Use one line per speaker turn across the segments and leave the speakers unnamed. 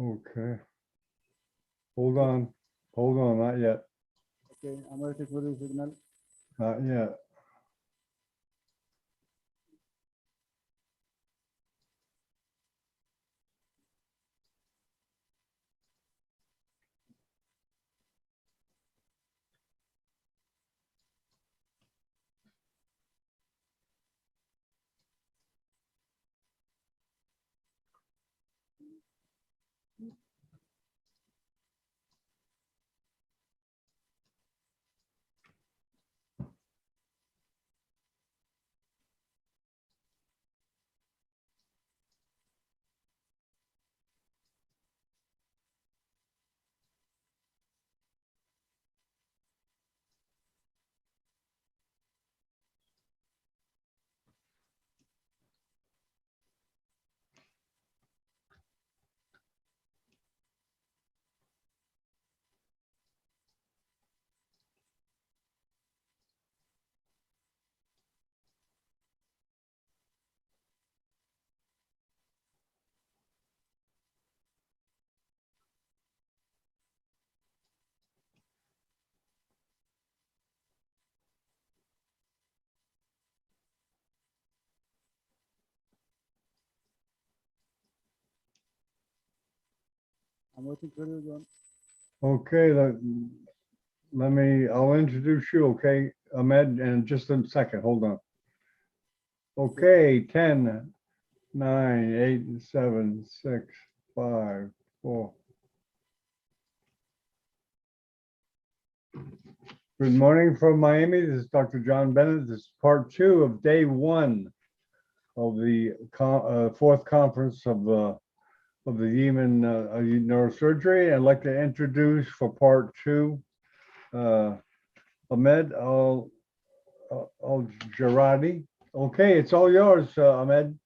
Okay. Hold on. Hold on, not yet.
Okay, I'm waiting for the signal.
Not yet.
I'm waiting for you, John.
Okay, I'll introduce you, okay, Ahmed, in just a second. Hold on. Okay, 10, 9, 8, 7, 6, 5, 4. Good morning from Miami. This is Dr. John Bennett. This is part 2 of day 1 of the fourth conference of the YEMEN Neurosurgery. I'd like to introduce for part 2 Ahmed Al-Jaradi. Okay, it's all yours, Ahmed.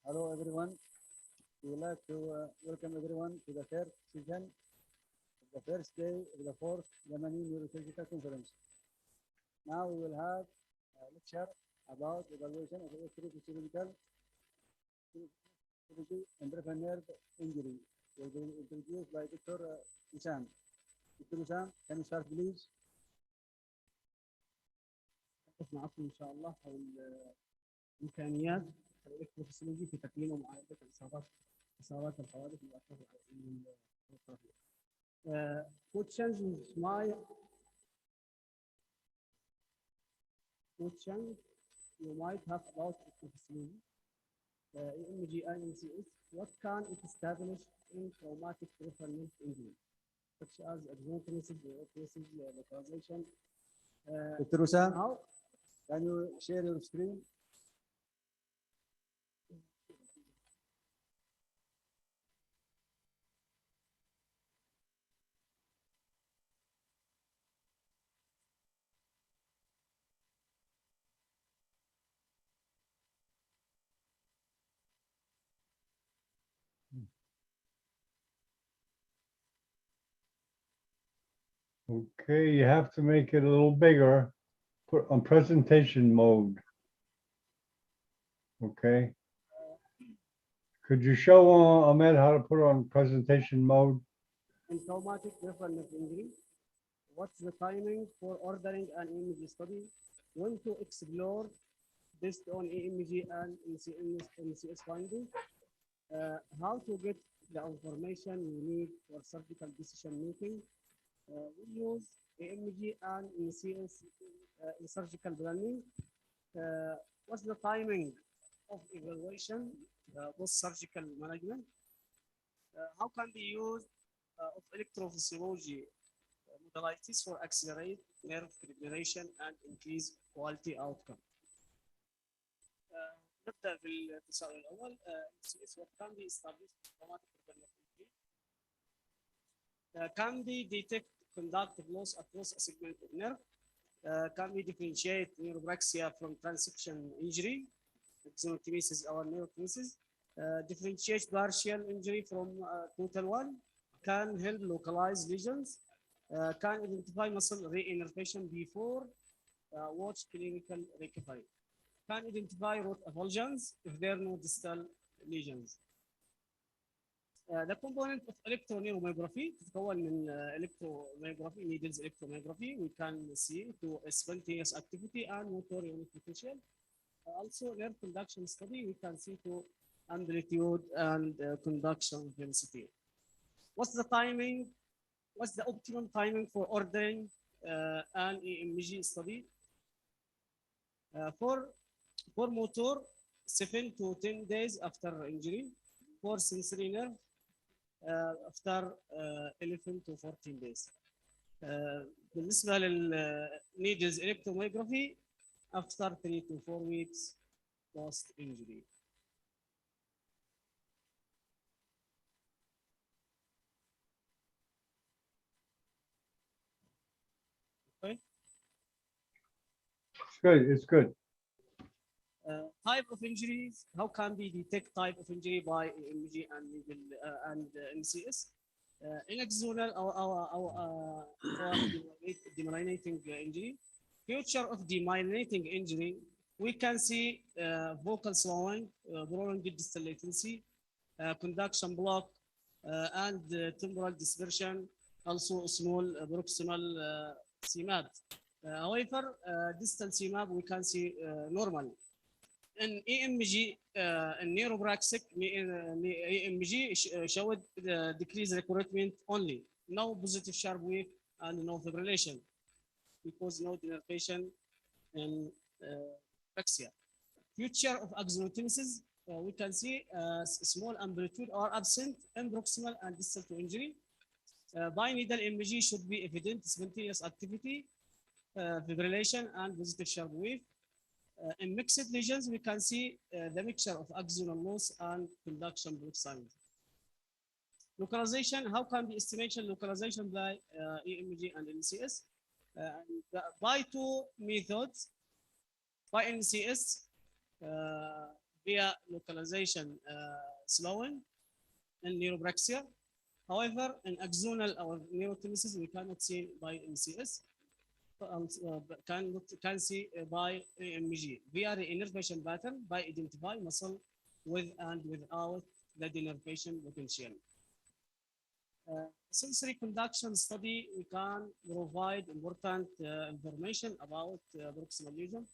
Hello, everyone. We would like to welcome everyone to the third session, the first day of the fourth YEMEN Neurosurgical Conference. Now we will have a lecture about evaluation of electrophysiological and peripheral nerve injury. Will be introduced by Dr. Wissam. Dr. Wissam, can you start, please?
معكم ان شاء الله حول امكانيات الالكتروفيسيولوجي في تقييم ومعالجه اصابات الحوادث what change you might have about electrophysiology, EMG and NCS, what can it establish in traumatic peripheral nerve injury, such as axonotmesis, neurosis, localization.
Dr. Wissam, can you share your screen?
Okay, you have to make it a little bigger. Put on presentation mode. Okay. Could you show Ahmed how to put it on presentation mode?
In traumatic peripheral nerve injury, what's the timing for ordering an EMG study? When to explore based on EMG and NCS findings? How to get the information you need for surgical decision making? We use EMG and NCS in surgical planning. What's the timing of evaluation, post-surgical management? How can be used of electrophysiology modalities for accelerate nerve regeneration and increase quality outcome. نبدأ بالتساؤل الأول. what can be established traumatic peripheral injury? Can be detect conductive loss across a segment of nerve? Can we differentiate neuropraxia from transection injury, exoscope or neurokinesis? Differentiate partial injury from total one? Can help localize lesions? Can identify muscle re-innervation before watch clinical recovery? Can identify root avulsions if there are no distal lesions? The component of electroneuromyography تتكون من electromyography, needles electromyography. We can see to spontaneous activity and motor unit potential. Also, nerve conduction study, we can see to amplitude and conduction density. What's the timing? What's the optimum timing for ordering an EMG study? For motor, 7 to 10 days after injury. For sensory nerve, after 11 to 14 days. بالنسبة needles electromyography after 3 to 4 weeks post injury. Okay.
It's good. It's good.
Type of injuries. How can we detect type of injury by EMG and needle and NCS? In axonal or demyelinating injury. Future of demyelinating injury, we can see vocal swelling, prolonged distal latency, conduction block, and temporal dispersion, also small proximal CMAP. However, distal CMAP we can see normal. In EMG, in neuropraxic, EMG showed decreased recruitment only, no positive sharp wave and no fibrillation because no denervation in praxia. Future of axonotenesis, we can see small amplitude are absent in proximal and distal to injury. By needle EMG should be evident spontaneous activity, fibrillation, and positive sharp wave. In mixed lesions, we can see the mixture of axonal loss and conduction block signs. Localization, how can we estimate localization by EMG and NCS? By two methods, by NCS, via localization slowing and neuropraxia. However, in axonal or neurotenesis, we cannot see by NCS. Can see by EMG via reinnervation pattern by identify muscle with and without the denervation potential. Sensory conduction study, we can provide important information about proximal lesion.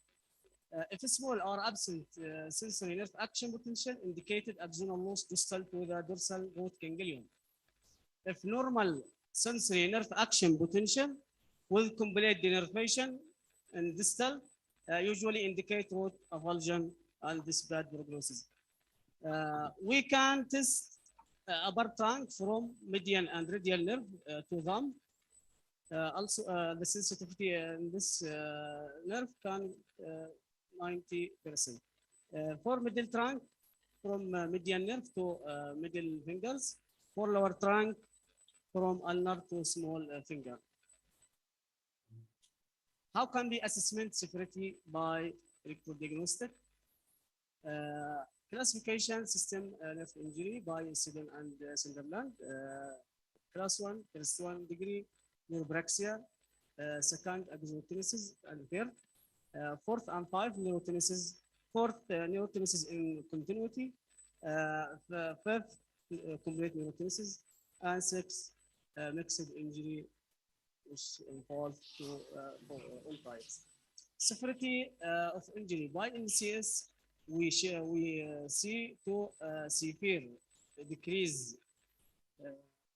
If small or absent sensory nerve action potential indicated axonal loss distal to the dorsal root ganglion. If normal sensory nerve action potential with complete denervation and distal usually indicate root avulsion and this bad prognosis. We can test upper trunk from median and radial nerve to thumb. Also, the sensitivity in this nerve can 90%. For middle trunk, from median nerve to middle fingers. For lower trunk, from ulnar to small finger. How can we assessment severity by electrodiagnostic? Classification system nerve injury by Seddon and Sunderland. Class 1, first 1 degree, neuropraxia, second axonotenesis, and third. Fourth and 5 neurotenesis, fourth neurotenesis in continuity, fifth complete neurotenesis, and sixth mixed injury which involved all types. Severity of injury by NCS, we see to severe decrease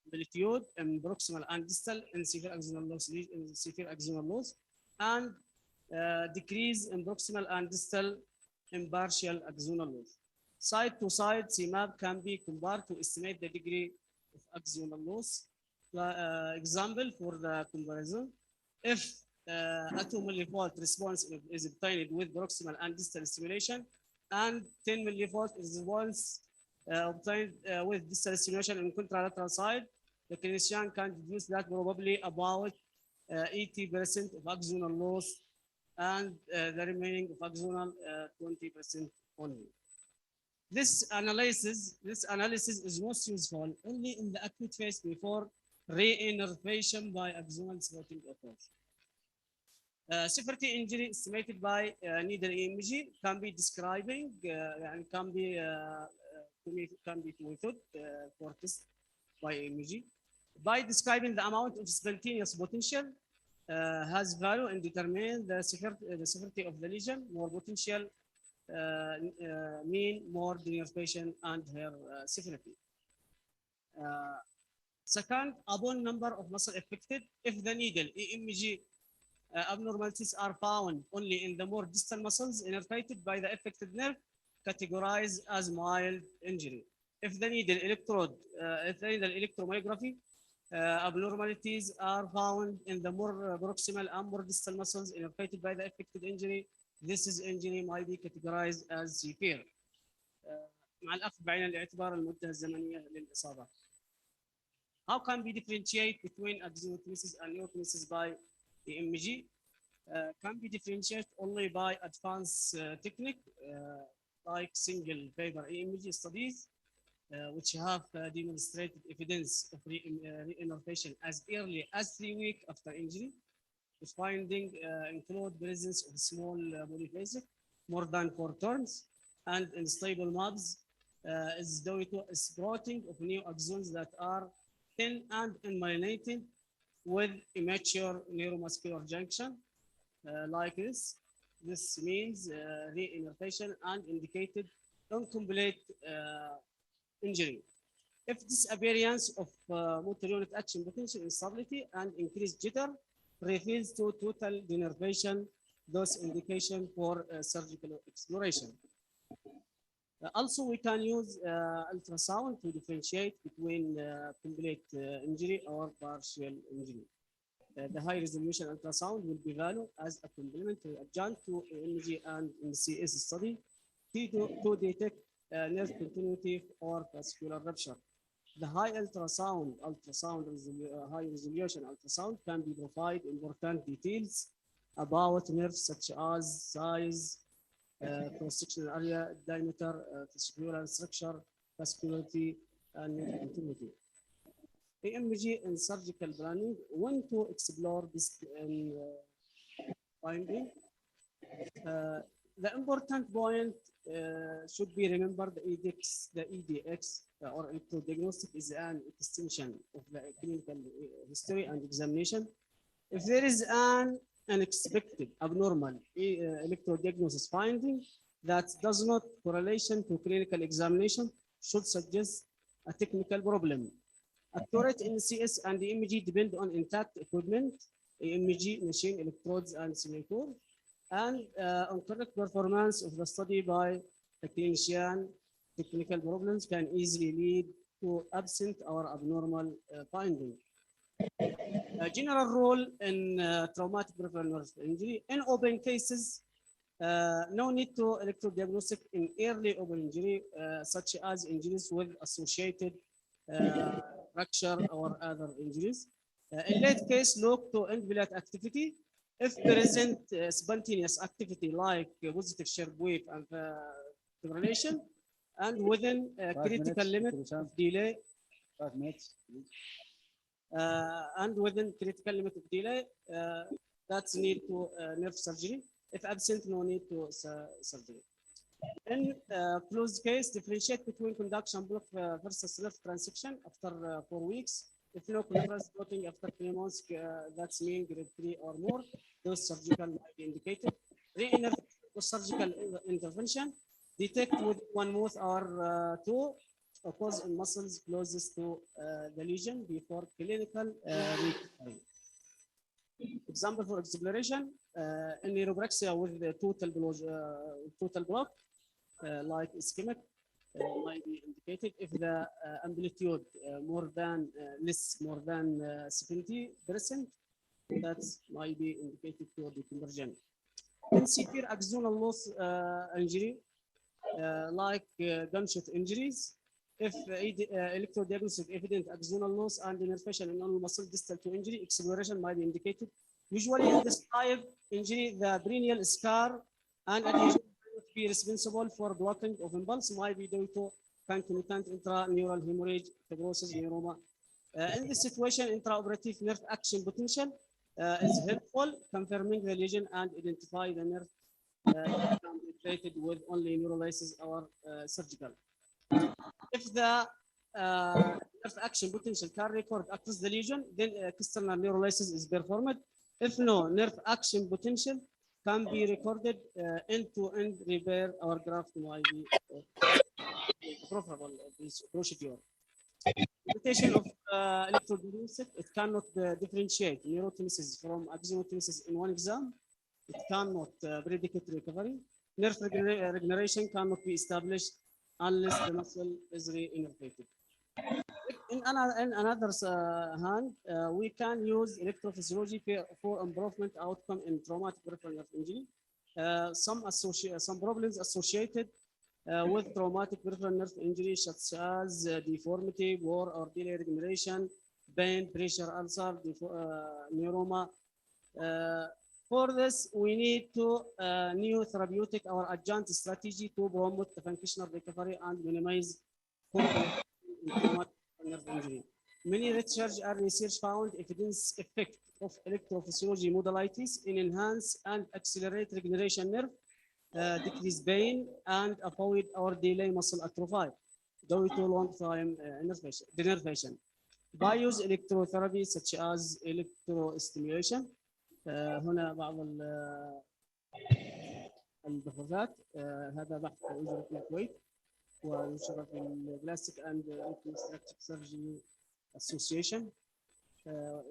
amplitude and proximal and distal and severe axonal loss, and decrease in proximal and distal and partial axonal loss. Side to side, CMAP can be compared to estimate the degree of axonal loss. Example for the comparison, if a 2 millivolt response is obtained with proximal and distal stimulation, and 10 millivolt response obtained with distal stimulation in contralateral side, the clinician can deduce that probably about 80% of axonal loss and the remaining of axonal 20% only. This analysis is most useful only in the acute phase before reinnervation by axonal supporting approach. Severity injury estimated by needle EMG can be describing and can be can be two methods for test by EMG. By describing the amount of spontaneous potential has value and determine the severity of the lesion. More potential mean more denervation and her severity. Second, upon number of muscle affected, if the needle EMG abnormalities are found only in the more distal muscles innervated by the affected nerve, categorized as mild injury. If the needle electromyography abnormalities are found in the more proximal and more distal muscles innervated by the affected injury, this is injury might be categorized as severe. مع الأخذ بعين الاعتبار المدة الزمنية للإصابة. How can we differentiate between axonotmesis and neotmesis by EMG? Can be differentiated only by advanced technique like single fiber EMG studies, which have demonstrated evidence of re-innervation as early as 3 weeks after injury. The finding include presence of small polyphasic, more than 4 turns, and unstable knobs is due to sprouting of new axons that are thin and unmyelinated with immature neuromuscular junction like this. This means re-innervation and indicated incomplete injury. If disappearance of motor unit action potential instability and increased jitter refers to total denervation, those indication for surgical exploration. Also, we can use ultrasound to differentiate between complete injury or partial injury. The high resolution ultrasound will be valued as a complementary adjunct to EMG and NCS study to detect nerve continuity or vascular rupture. The high high resolution ultrasound can be provide important details about nerves such as size, cross-sectional area, diameter, vascular structure, vascularity, and nerve continuity. EMG in surgical planning, when to explore this finding. The important point should be remembered, the EDX or electrodiagnostic is an extension of the clinical history and examination. If there is an unexpected abnormal electrodiagnosis finding that does not correlation to clinical examination should suggest a technical problem. Accurate NCS and EMG depend on intact equipment, EMG machine, electrodes, and simulator, and on correct performance of the study by the clinician. Technical problems can easily lead to absent or abnormal finding. A general rule in traumatic peripheral nerve injury. In open cases, no need to electrodiagnostic in early open injury, such as injuries with associated fracture or other injuries. In late case, look to enveloped activity. If present spontaneous activity like positive sharp wave and fibrillation, and within critical limit of delay,
5 minutes, please.
and within critical limit of delay, that's need to nerve surgery. If absent, no need to surgery. In closed case, differentiate between conduction block versus nerve transection after 4 weeks. If no coniferous blocking after 3 months, that's mean grade 3 or more, those surgical might be indicated. Surgical intervention, detect with 1 month or 2, cause in muscles closest to the lesion before clinical recovery. Example for exploration, in neuropraxia with the total block, like ischemic, might be indicated if the amplitude more than 70%, that might be indicated to the conversion. In severe axonal loss injury, like gunshot injuries, if electrodiagnostic evident axonal loss and denervation in all muscle distal to injury, exploration might be indicated. Usually in this type injury, the perennial scar and adhesion would be responsible for blocking of impulse, might be due to concomitant intraneural hemorrhage, fibrosis, neuroma. In this situation, intraoperative nerve action potential is helpful, confirming the lesion and identify the nerve can be treated with only neurolysis or surgical. If the nerve action potential can record across the lesion, then external neurolysis is performed. If no nerve action potential can be recorded, end-to-end repair or graft might be preferable this procedure. Limitation of electrodiagnostic, it cannot differentiate neurotonicity from axionotonicity in one exam. It cannot predict recovery. Nerve regeneration cannot be established unless the muscle is re-innervated. In another hand, we can use electrophysiology for improvement outcome in traumatic peripheral nerve injury. Some problems associated with traumatic peripheral nerve injury, such as deformity, war or delay regeneration, pain, pressure ulcer, neuroma. For this, we need to new therapeutic or adjunct strategy to promote the functional recovery and minimize traumatic nerve injury. Many research found evidence effect of electrophysiology modalities in enhance and accelerate regeneration nerve, decrease pain, and avoid or delay muscle atrophy due to long-time denervation. By use electrotherapy such as electrostimulation. هنا بعض البحوثات، هذا بحث أجري في الكويت ونشر في البلاستيك and reconstructive surgery association.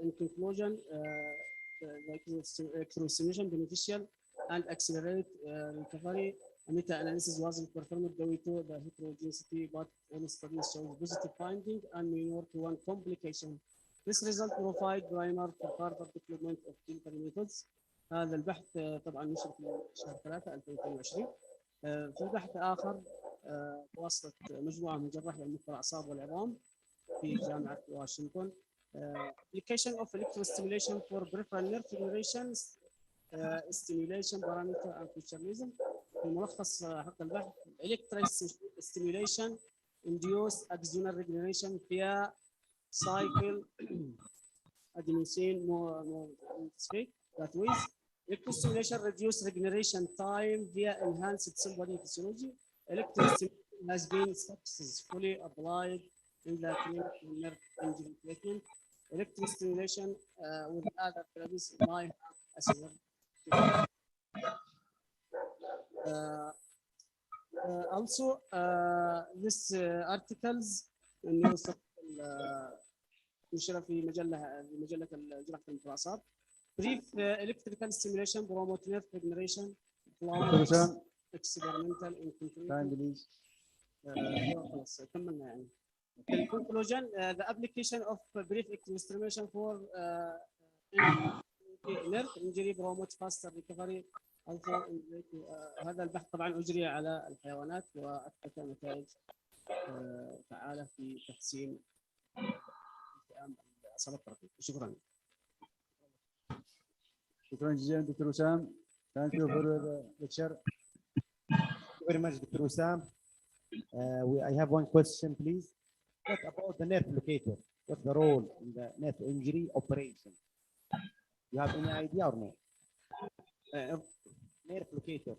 In conclusion, the electrostimulation beneficial and accelerate recovery. A meta-analysis was performed due to the heterogeneity, but all studies showed positive finding and minor to one complication. This result provide primer for further development of clinical methods. هذا البحث طبعا نشر في شهر 3 2022. في بحث آخر بواسطة مجموعة من جراحي المخ والأعصاب والعظام في جامعة واشنطن. Application of electrostimulation for peripheral nerve regeneration, stimulation parameter and functionalism. في ملخص حق البحث: electrostimulation induced axonal regeneration via cycle adenosine phosphate pathways. Electrostimulation reduced regeneration time via enhanced cell body physiology. Electrostimulation has been successfully applied in the clinical nerve injury treatment. Electrostimulation with other therapies might have a similar also this articles نشر في مجلة جراحة الأعصاب. Brief electrical stimulation promote nerve regeneration. Experimental in conclusion. خلاص كملنا يعني. In conclusion, the application of brief electrostimulation for nerve injury promote faster recovery. هذا البحث طبعا أجري على الحيوانات وأثبت نتائج فعالة في تحسين الأعصاب الطرفية. شكرا.
شكرا جزيلا دكتور وسام. Thank you for the lecture.
Thank you very much, Dr. Wissam. I have one question, please. What about the nerve locator? What's the role in the nerve injury operation? You have any idea or no? Nerve locator.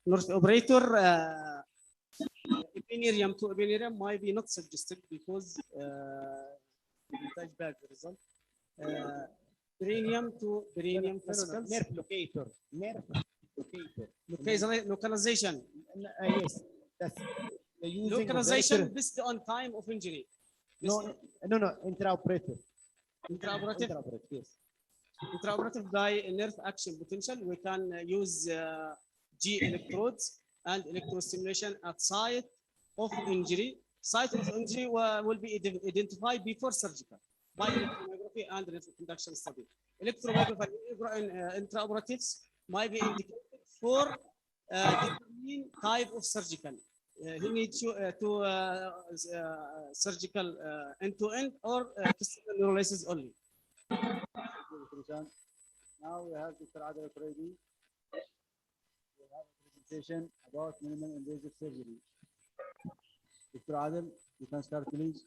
Nerve operator, epinerium to epinerium might be not suggested because bad result. Perineum to perineum fascicles.
Nerve locator. Nerve locator.
Localization.
Yes. That's the using
localization based on time of injury.
No. Intraoperative.
Intraoperative.
Yes.
Intraoperative by nerve action potential. We can use G electrodes and electrostimulation at site of injury. Site of injury will be identified before surgical by electromyography and conduction study. Electromyography intraoperatives might be indicated for determining type of surgical. He needs to surgical end-to-end or neurolysis only.
Now we have Dr. Adel Kuraydi. We have a presentation about minimum invasive surgery. Dr. Adel, you can start, please.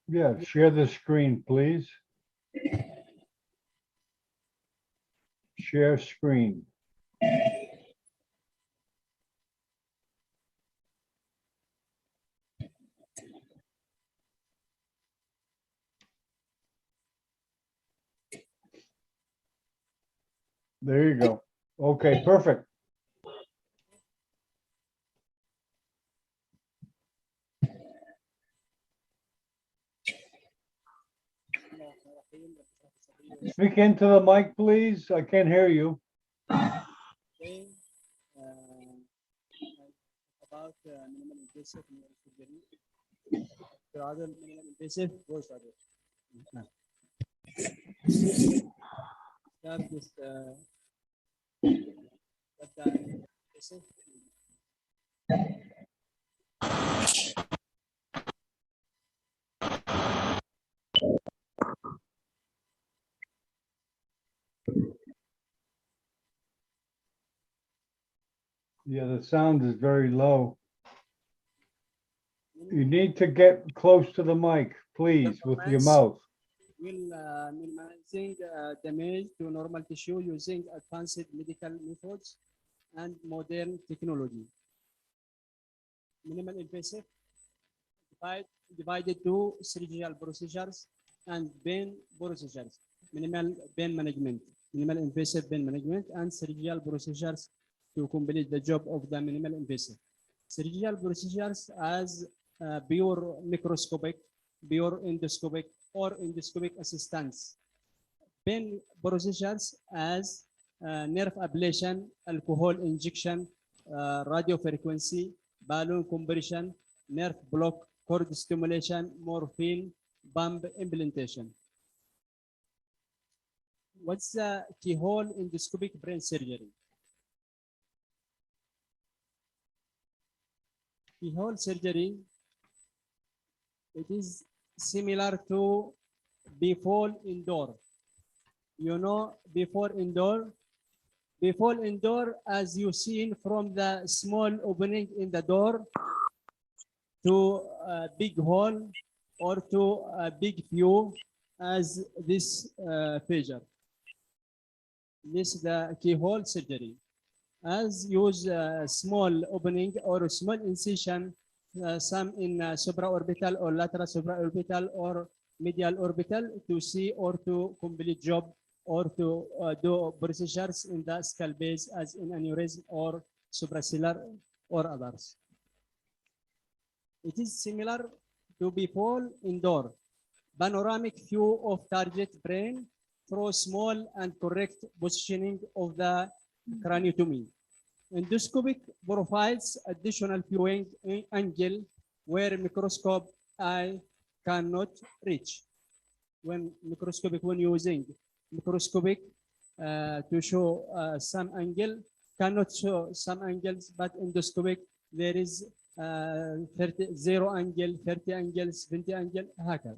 Yeah, share the screen, please. Share screen. There you go. Okay, perfect. Speak into the mic, please. I can't hear you.
Okay. About minimal invasive neurosurgery. Rather minimal invasive voice order. Start this what the invasive.
Yeah, the sound is very low. You need to get close to the mic, please, with your mouth.
Will minimizing damage to normal tissue using advanced medical methods and modern technology. Minimal invasive divided to surgical procedures and pain procedures. Minimal pain management, minimal invasive pain management, and surgical procedures to complete the job of the minimal invasive. Surgical procedures as pure microscopic, pure endoscopic, or endoscopic assistance. Pain procedures as nerve ablation, alcohol injection, radio frequency, balloon compression, nerve block, cord stimulation, morphine, pump implantation. What's the keyhole endoscopic brain surgery? Keyhole surgery, it is similar to before indoor. You know, before indoor, as you seen from the small opening in the door to a big hole or to a big view as this fissure. This is the keyhole surgery. As use a small opening or a small incision, some in supraorbital or lateral supraorbital or medial orbital to see or to complete job or to do procedures in the skull base as in aneurysm or supracellular or others. It is similar to before indoor. Panoramic view of target brain through small and correct positioning of the craniotomy. Endoscopic provides additional viewing angle where microscope eye cannot reach. When using microscopic to show some angle, cannot show some angles, but endoscopic there is 0 angle, 30 angles, 20 angle, هكذا.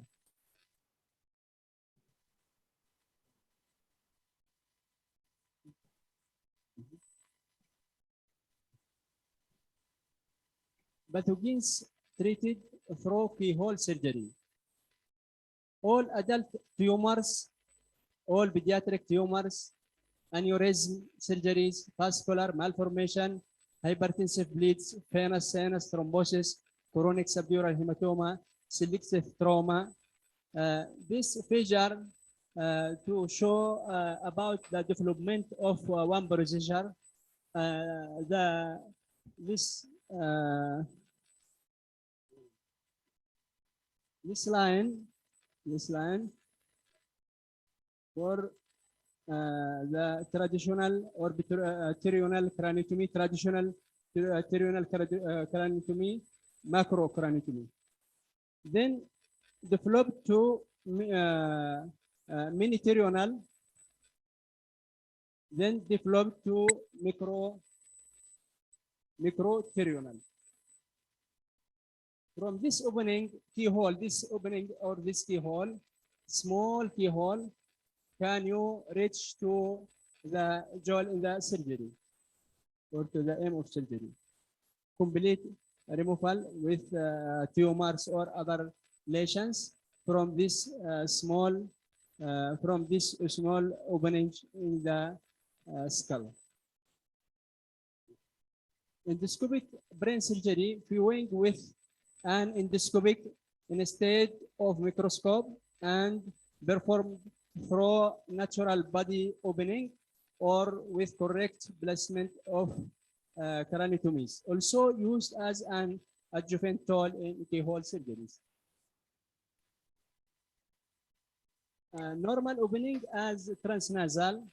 Pathogens treated through keyhole surgery. All adult tumors, all pediatric tumors, aneurysm surgeries, vascular malformation, hypertensive bleeds, venous sinus thrombosis, chronic subdural hematoma, selective trauma. This figure to show about the development of one procedure. This line for the traditional or pterional craniotomy, traditional pterional craniotomy, macro craniotomy. Then developed to mini pterional, then developed to micro pterional. From this opening, keyhole, this opening or this keyhole, small keyhole, can you reach to the jaw in the surgery or to the aim of surgery? Complete removal with tumors or other lesions from this small opening in the skull. Endoscopic brain surgery viewing with an endoscopic instead of microscope and performed through natural body opening or with correct placement of craniotomies. Also used as an adjuvant tool in keyhole surgeries. Normal opening as transnasal,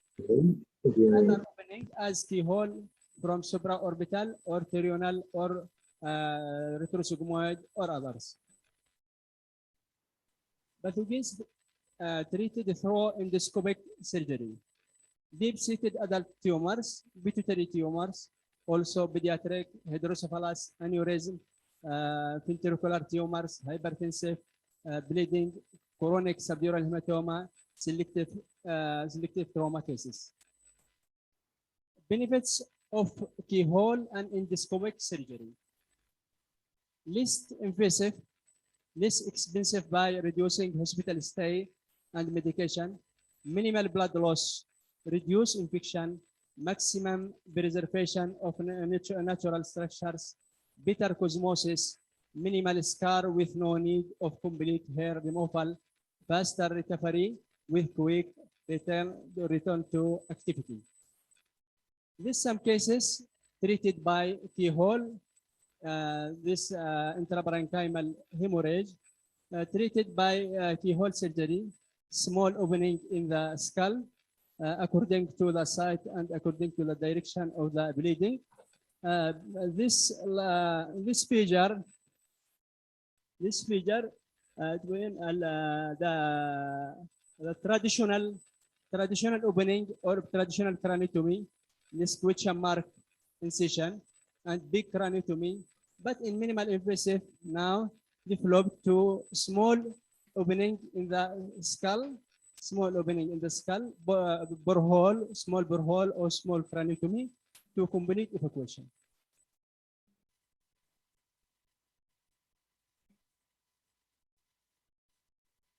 other opening as keyhole from supraorbital or terional or retrosigmoid or others. Pathogens treated through endoscopic surgery. Deep-seated adult tumors, pituitary tumors, also pediatric, hydrocephalus, aneurysm, ventricular tumors, hypertensive, bleeding, chronic subdural hematoma, selective trauma cases. Benefits of keyhole and endoscopic surgery. Least invasive, less expensive by reducing hospital stay and medication, minimal blood loss, reduce infection, maximum preservation of natural structures, better cosmosis, minimal scar with no need of complete hair removal, faster recovery with quick return to activity. These some cases treated by keyhole, this intraparenchymal hemorrhage, treated by keyhole surgery, small opening in the skull, according to the site and according to the direction of the bleeding. This figure the traditional opening or traditional craniotomy, this question mark incision and big craniotomy, but in minimal invasive now developed to small opening in the skull, small opening in the skull, borehole, small borehole or small craniotomy to complete evacuation.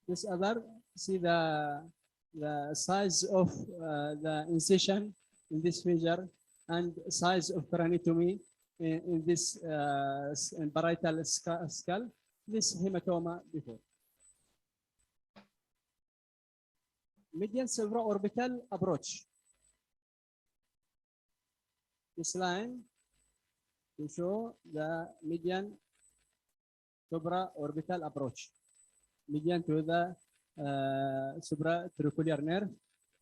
This other, see the size of the incision in this figure and size of craniotomy in this parietal skull, this hematoma before. Median supraorbital approach. This line to show the median supraorbital approach. Median to the supratrabecular nerve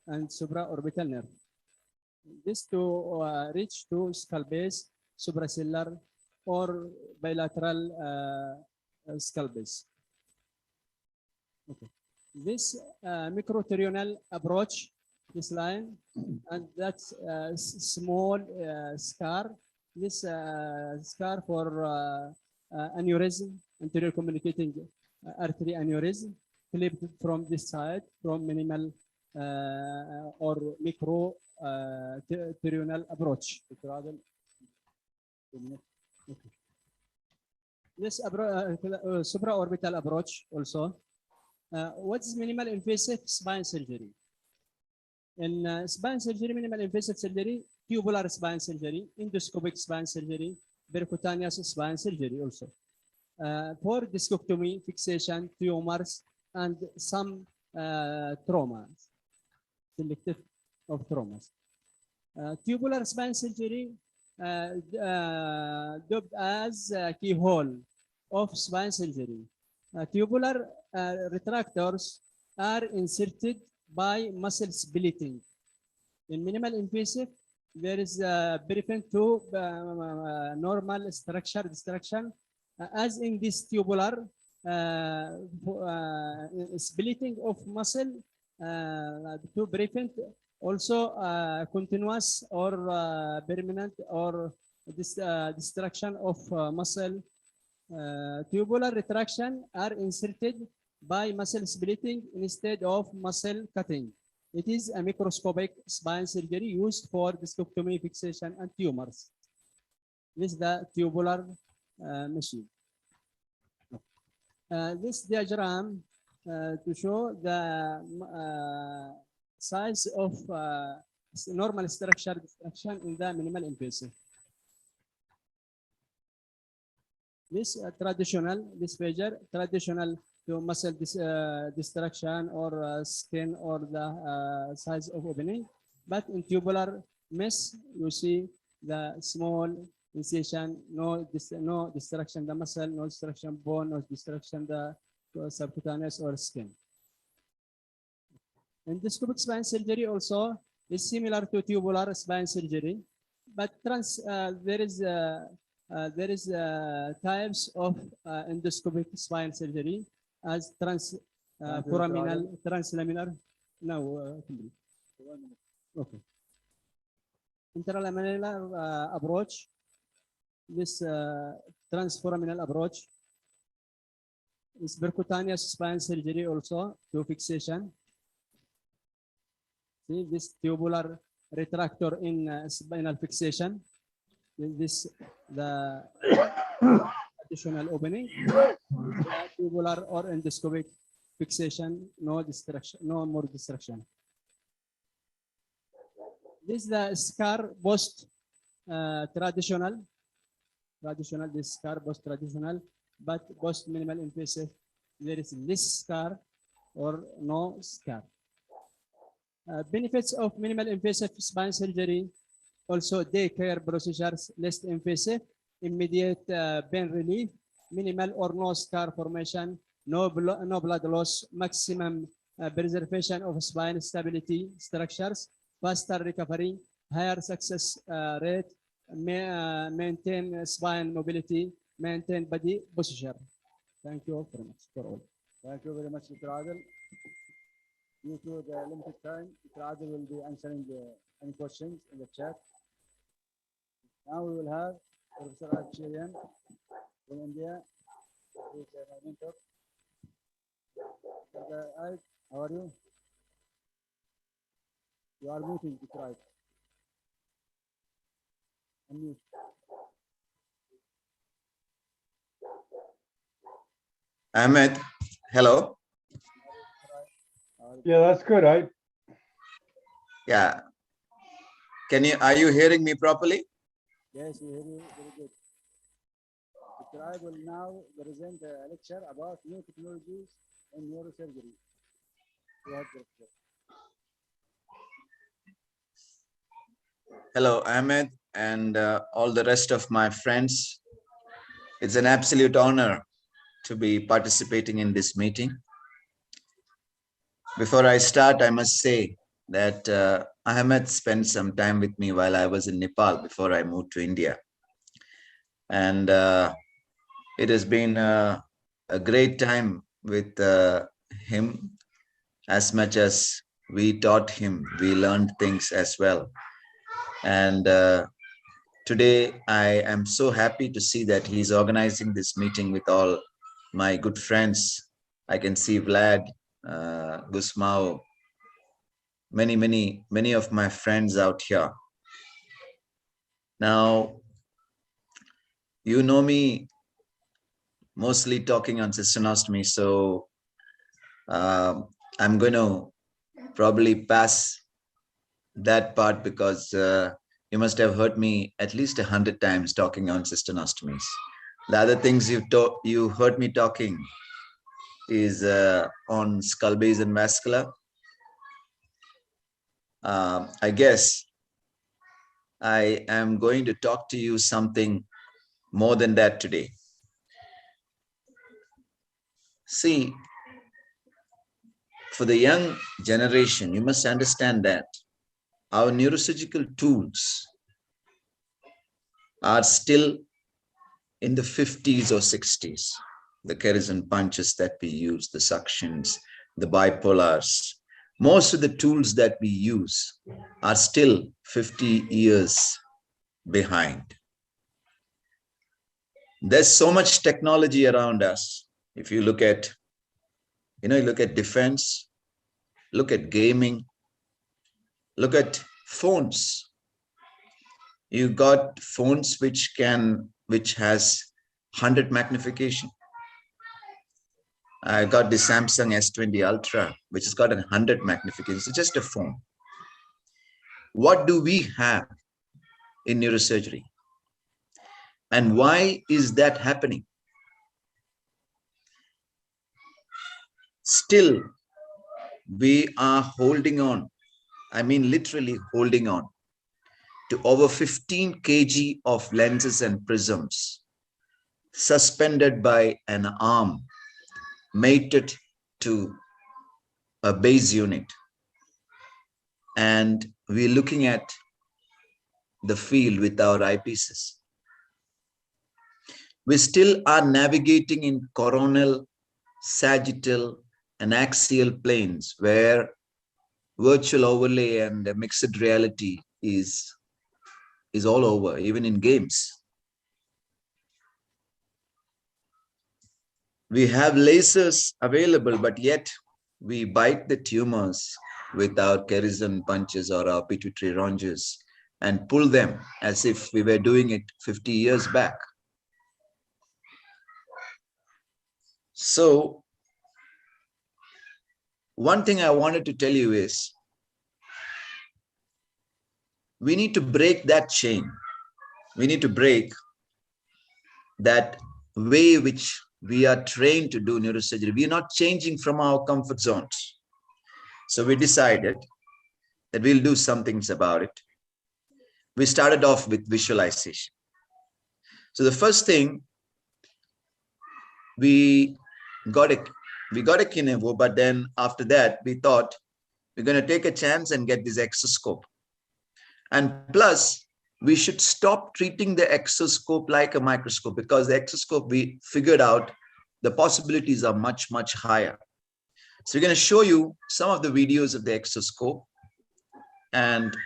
and supraorbital nerve. This to reach to skull base, suprasellar or bilateral skull base. Okay. This microterional approach, this line, and that's small scar. This scar for aneurysm, anterior communicating artery aneurysm, clipped from this side, from minimal or micro terional approach. This supraorbital approach also. What's minimal invasive spine surgery? In spine surgery, minimal invasive surgery, tubular spine surgery, endoscopic spine surgery, percutaneous spine surgery also. For discectomy, fixation, tumors, and some traumas, selective of traumas. Tubular spine surgery, dubbed as keyhole of spine surgery. Tubular retractors are inserted by muscle splitting. In minimal invasive, there is a prevent to normal structure destruction, as in this tubular splitting of muscle to prevent also continuous or permanent or destruction of muscle. Tubular retraction are inserted by muscle splitting instead of muscle cutting. It is a microscopic spine surgery used for discectomy, fixation, and tumors. This is the tubular machine. This diagram
to show the size of normal structure destruction in the minimal invasive. This this measure traditional to muscle destruction or skin or the size of opening, but in tubular mesh you see the small incision, no destruction the muscle, no destruction bone, no destruction the subcutaneous or skin. Endoscopic spine surgery also is similar to tubular spine surgery, but there is types of endoscopic spine surgery as foraminal, translaminar. No, okay. Interlaminar approach. This transforaminal approach is percutaneous spine surgery also to fixation. See this tubular retractor in spinal fixation. This the additional opening, tubular or endoscopic fixation, no destruction, no more destruction. This is the scar post traditional. This scar post traditional, but post minimal invasive there is less scar or no scar. Benefits of minimal invasive spine surgery: also day care procedures, less invasive, immediate pain relief, minimal or no scar formation, no blood loss, maximum preservation of spine stability structures, faster recovery, higher success rate, maintain spine mobility, maintain body posture. Thank you very much for all.
Thank you very much, Dr. Adel. Due to the limited time, Dr. Adel will be answering any questions in the chat. Now we will have Professor Achirian from India, who is my mentor. How are you? You are muted, Dr. Ait. Unmute.
Ahmed, hello.
Yeah, that's good.
Yeah. Are you hearing me properly?
Yes, we hear you very good. Dr. Ait will now present a lecture about new technologies in neurosurgery.
Hello, Ahmed, and all the rest of my friends. It's an absolute honor to be participating in this meeting. Before I start, I must say that Ahmed spent some time with me while I was in Nepal before I moved to India. And it has been a great time with him. As much as we taught him, we learned things as well. And today I am so happy to see that he's organizing this meeting with all my good friends. I can see Vlad, Gusmao, many of my friends out here. Now, you know me mostly talking on cystonostomy, so I'm going to probably pass that part because you must have heard me at least 100 times talking on cystonostomies. The other things you heard me talking is on skull base and vascular. I guess I am going to talk to you something more than that today. See, for the young generation, you must understand that our neurosurgical tools are still in the 50s or 60s. The Kerrison punches that we use, the suctions, the bipolars, most of the tools that we use are still 50 years behind. There's so much technology around us. If you look at, you look at defense, look at gaming, look at phones. You got phones which has 100 magnification. I got the Samsung S20 Ultra, which has got 100 magnification. It's just a phone. What do we have in neurosurgery? And why is that happening? Still, we are holding on. I mean, literally holding on to over 15 kg of lenses and prisms suspended by an arm mated to a base unit. And we're looking at the field with our eyepieces. We still are navigating in coronal, sagittal, and axial planes where virtual overlay and mixed reality is all over, even in games. We have lasers available, but yet we bite the tumors with our Kerrison punches or our pituitary rongers and pull them as if we were doing it 50 years back. So one thing I wanted to tell you is we need to break that chain. We need to break that way which we are trained to do neurosurgery. We are not changing from our comfort zones. So we decided that we'll do some things about it. We started off with visualization. So the first thing, we got a Keyhole, but then after that, we thought we're going to take a chance and get this Exoscope. And plus, we should stop treating the Exoscope like a microscope, because the Exoscope, we figured out the possibilities are much, much higher. So we're going to show you some of the videos of the Exoscope. And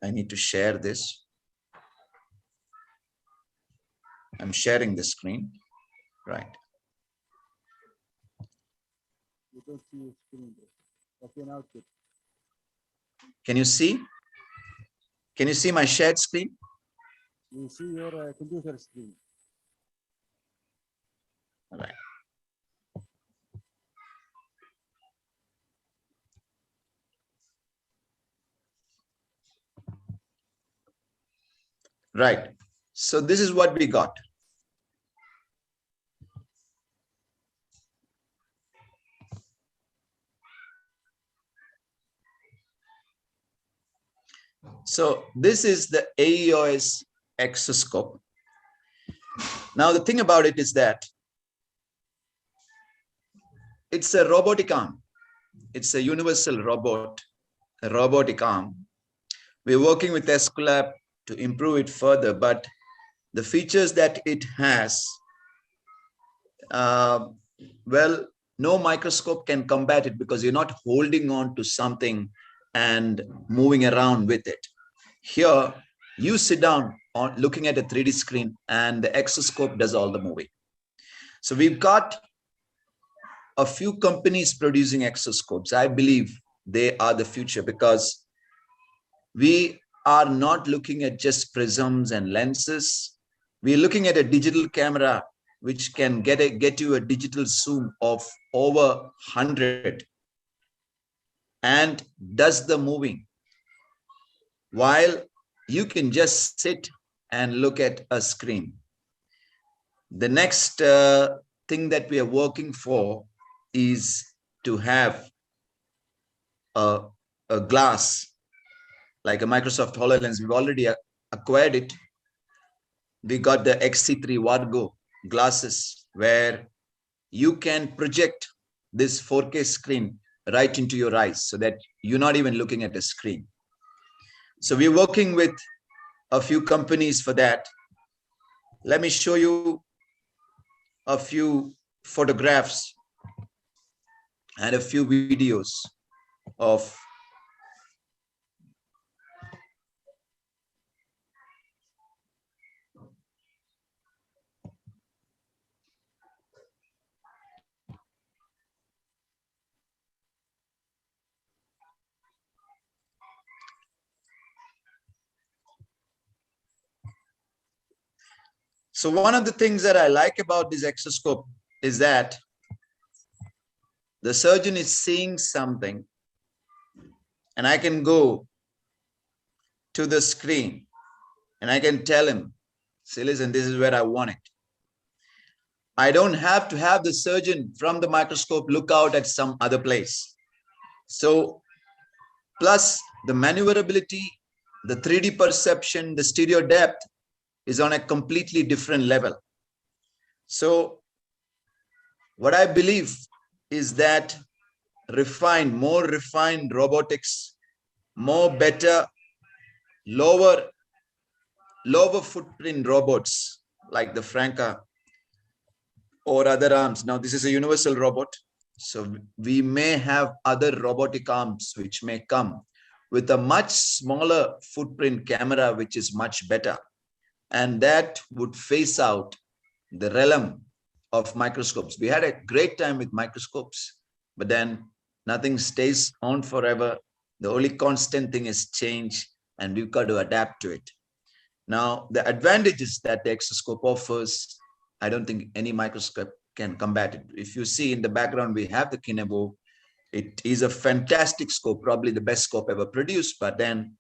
I need to share this. I'm sharing the screen, right?
You don't see your screen. Okay, now it's good.
Can you see? Can you see my shared screen?
You see your computer screen.
All right. Right. So this is what we got. So this is the AEOS Exoscope. Now the thing about it is that it's a robotic arm. It's a universal robot, a robotic arm. We're working with Escolab to improve it further, but the features that it has, well, no microscope can combat it, because you're not holding on to something and moving around with it. Here, you sit down on looking at a 3D screen and the Exoscope does all the moving. So we've got a few companies producing Exoscopes. I believe they are the future, because we are not looking at just prisms and lenses. We're looking at a digital camera which can get you a digital zoom of over 100 and does the moving, while you can just sit and look at a screen. The next thing that we are working for is to have a glass like a Microsoft HoloLens. We've already acquired it. We got the XC3 Wargo glasses where you can project this 4K screen right into your eyes so that you're not even looking at a screen. So we're working with a few companies for that. Let me show you a few photographs and a few videos of So one of the things that I like about this exoscope is that the surgeon is seeing something and I can go to the screen and I can tell him, say, listen, this is where I want it. I don't have to have the surgeon from the microscope look out at some other place. So plus the maneuverability, the 3D perception, the stereo depth is on a completely different level. So what I believe is that more refined robotics, more better, lower footprint robots like the Franca or other arms. Now, this is a universal robot. So we may have other robotic arms which may come with a much smaller footprint camera, which is much better. And that would phase out the realm of microscopes. We had a great time with microscopes, but then nothing stays on forever. The only constant thing is change, and we've got to adapt to it. Now, the advantages that the Exoscope offers, I don't think any microscope can combat it. If you see in the background, we have the Keyhole. It is a fantastic scope, probably the best scope ever produced, but then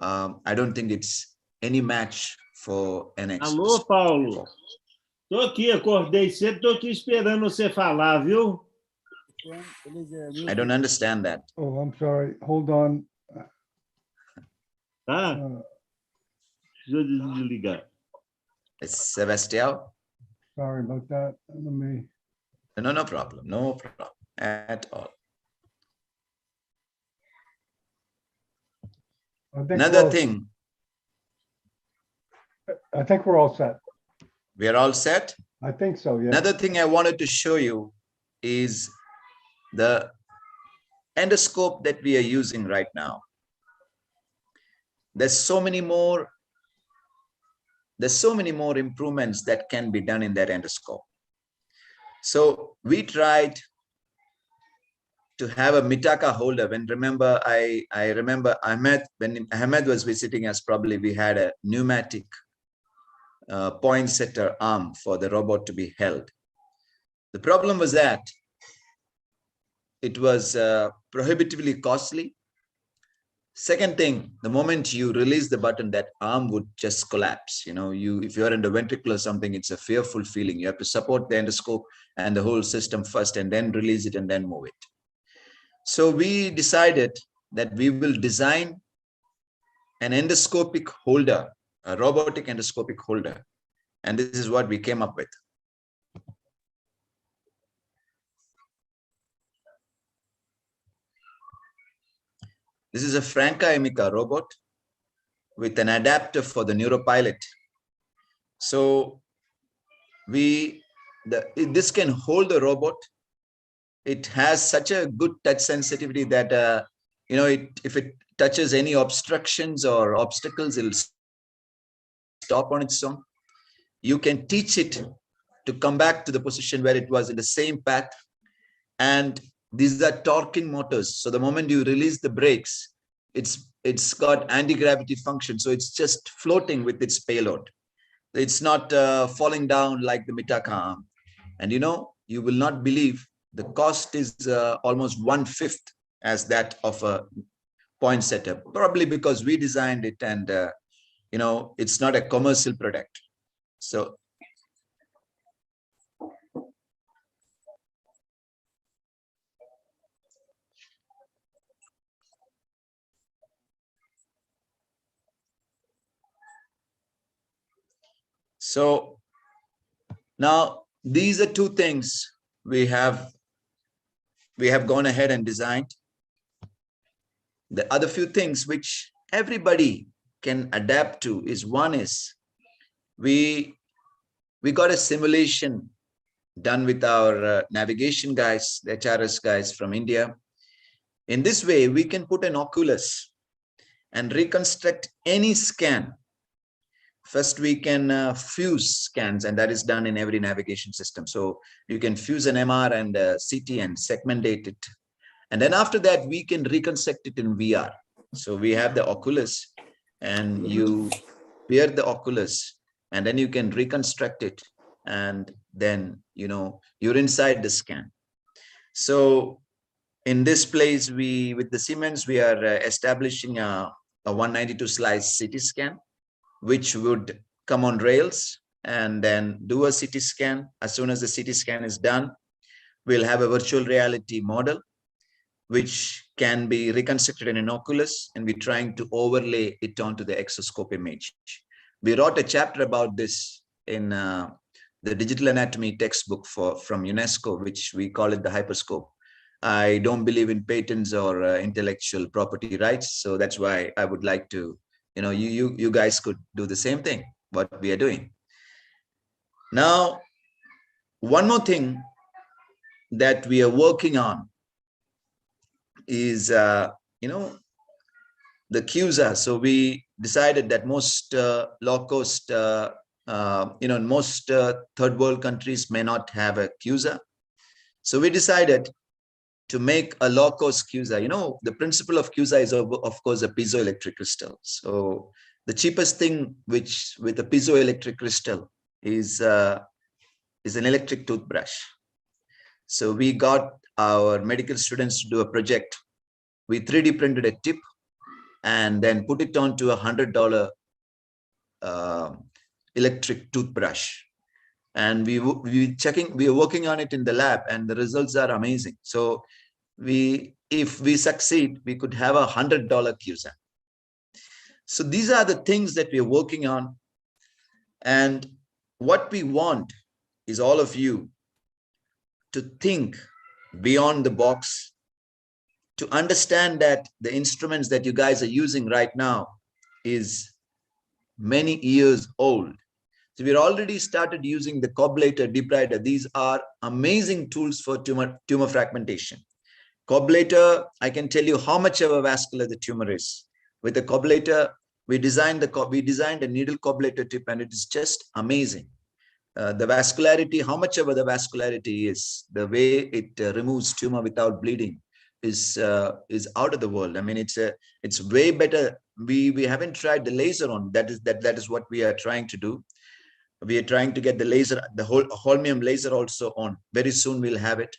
I don't think it's any match for an Exoscope.
Alô, Paulo. Tô aqui, acordei cedo, tô aqui esperando você falar, viu?
I don't understand that.
Oh, I'm sorry. Hold on.
Tá?
Uh,
Deixa eu desligar.
It's Sebastião.
Sorry about that. Let me.
No problem. No problem at all. Another thing.
I think we're all set.
We are all set.
I think so, yeah.
Another thing I wanted to show you is the endoscope that we are using right now. There's so many more improvements that can be done in that endoscope. So we tried to have a Mitaka holder. When I remember Ahmed, when Ahmed was visiting us, probably we had a pneumatic poinsettia arm for the robot to be held. The problem was that it was prohibitively costly. Second thing, the moment you release the button, that arm would just collapse. You know, if you're in the ventricle or something, it's a fearful feeling. You have to support the endoscope and the whole system first, and then release it and then move it. So we decided that we will design an endoscopic holder, a robotic endoscopic holder. And this is what we came up with. This is a Franca Amica robot with an adapter for the neuropilot. So this can hold the robot. It has such a good touch sensitivity that if it touches any obstructions or obstacles, it'll stop on its own. You can teach it to come back to the position where it was in the same path. And these are torquing motors. So the moment you release the brakes, it's got anti-gravity function. So it's just floating with its payload. It's not falling down like the Mitaka arm. And you will not believe the cost is almost 1/5 as that of a poinsettia, probably because we designed it and it's not a commercial product. So now these are two things we have gone ahead and designed. The other few things which everybody can adapt to is, one is we got a simulation done with our navigation guys, the HRS guys from India. In this way, we can put an oculus and reconstruct any scan. First, we can fuse scans, and that is done in every navigation system. So you can fuse an MR and a CT and segmentate it. And then after that, we can reconstruct it in VR. So we have the oculus, and you wear the oculus, and then you can reconstruct it, and then you're inside the scan. So in this place, with the Siemens, we are establishing a 192 slice CT scan, which would come on rails and then do a CT scan. As soon as the CT scan is done, we'll have a virtual reality model which can be reconstructed in an Oculus, and we're trying to overlay it onto the Exoscope image. We wrote a chapter about this in the digital anatomy textbook from UNESCO, which we call it the Hyperscope. I don't believe in patents or intellectual property rights, so that's why I would like to, you guys could do the same thing, what we are doing. Now, one more thing that we are working on is, the CUSA. So we decided that most low-cost, most third world countries may not have a CUSA. So we decided to make a low-cost CUSA. The principle of CUSA is, of course, a piezoelectric crystal. So the cheapest thing with a piezoelectric crystal is an electric toothbrush. So we got our medical students to do a project. We 3D printed a tip and then put it onto a $100 electric toothbrush. And we are working on it in the lab, and the results are amazing. So if we succeed, we could have a $100 CUSA. So these are the things that we are working on. And what we want is all of you to think beyond the box, to understand that the instruments that you guys are using right now is many years old. So we're already started using the Coblator, debrider. These are amazing tools for tumor fragmentation. Coblator, I can tell you how much of a vascular the tumor is. With the Coblator, we designed a needle Coblator tip, and it is just amazing. The vascularity, how much ever the vascularity is, the way it removes tumor without bleeding is out of the world. I mean, it's way better. We haven't tried the laser on. That is what we are trying to do. We are trying to get the laser, the whole holmium laser also on. Very soon we'll have it.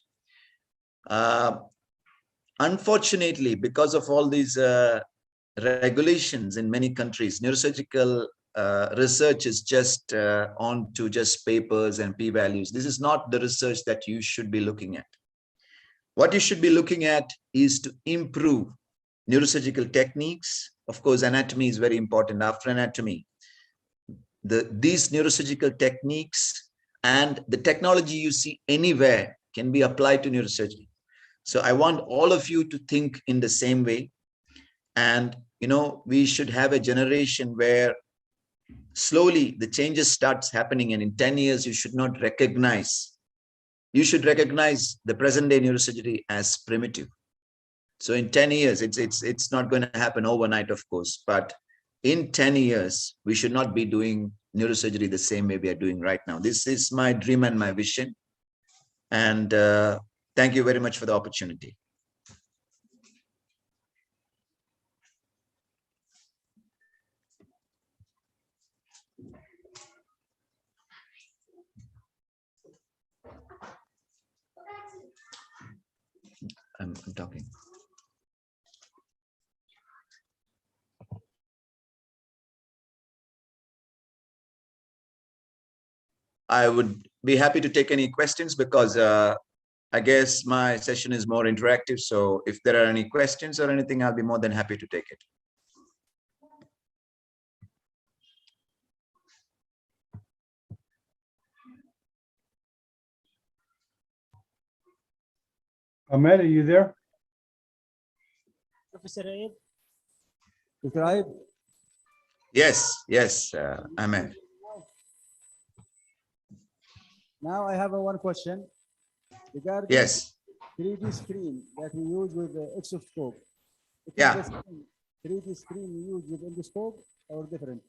Unfortunately, because of all these regulations in many countries, neurosurgical research is just on to just papers and p-values. This is not the research that you should be looking at. What you should be looking at is to improve neurosurgical techniques. Of course, anatomy is very important. After anatomy, these neurosurgical techniques and the technology you see anywhere can be applied to neurosurgery. So I want all of you to think in the same way. And, we should have a generation where slowly the changes starts happening. And in 10 years, you should recognize the present day neurosurgery as primitive. So in 10 years, it's not going to happen overnight, of course, but in 10 years, we should not be doing neurosurgery the same way we are doing right now. This is my dream and my vision. And thank you very much for the opportunity. I'm talking. I would be happy to take any questions because I guess my session is more interactive. So if there are any questions or anything, I'll be more than happy to take it.
Ahmed, are you there?
Professor Aid,
Dr. Aib,
Yes, Ahmed.
now I have one question regarding
Yes.
3D screen that we use with the Exoscope. It is
Yeah.
the same 3D screen we use with endoscope or different?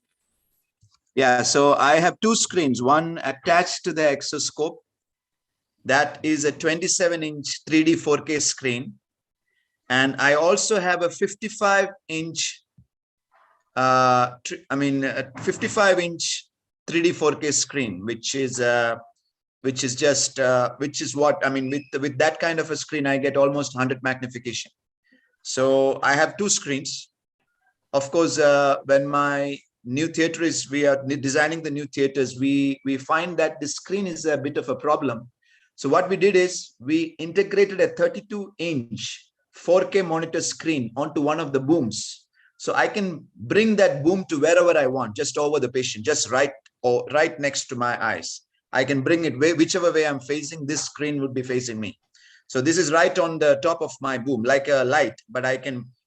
Yeah, so I have two screens, one attached to the Exoscope. That is a 27-inch 3D 4K screen. And I also have a 55-inch 55-inch 3D 4K screen, which is what I mean. With that kind of a screen, I get almost 100 magnification. So I have two screens. Of course, when my new theater we are designing the new theaters, we find that the screen is a bit of a problem. So what we did is we integrated a 32-inch 4K monitor screen onto one of the booms. So I can bring that boom to wherever I want, just over the patient, just right next to my eyes. I can bring it whichever way I'm facing, this screen would be facing me. So this is right on the top of my boom, like a light, but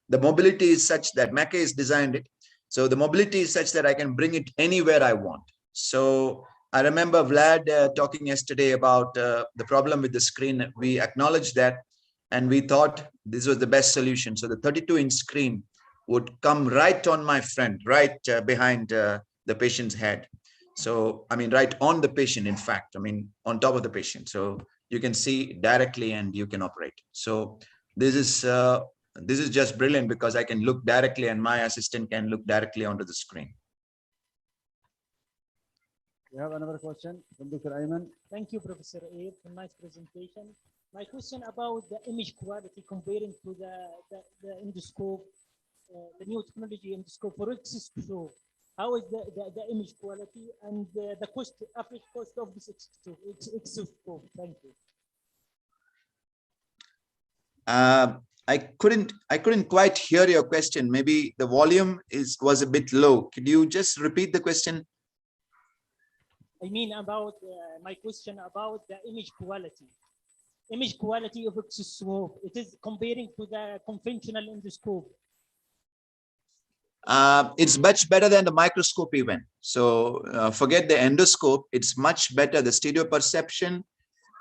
the mobility is such that Mackay has designed it. So the mobility is such that I can bring it anywhere I want. So I remember Vlad talking yesterday about the problem with the screen. We acknowledged that, and we thought this was the best solution. So the 32-inch screen would come right on my front, right behind the patient's head. So, I mean, right on the patient, in fact, I mean, on top of the patient. So you can see directly and you can operate. So this is just brilliant because I can look directly and my assistant can look directly onto the screen.
We have another question from Dr. Ayman.
Thank you, Professor Abe, for nice presentation. My question about the image quality comparing to the endoscope, the new technology endoscope for Exoscope. How is the image quality and the average cost of this Exoscope? Thank you.
I couldn't quite hear your question. Maybe the volume was a bit low. Could you just repeat the question?
I mean about my question about the image quality. Image quality of Exoscope. It is comparing to the conventional endoscope.
It's much better than the microscope even. So forget the endoscope. It's much better. The stereo perception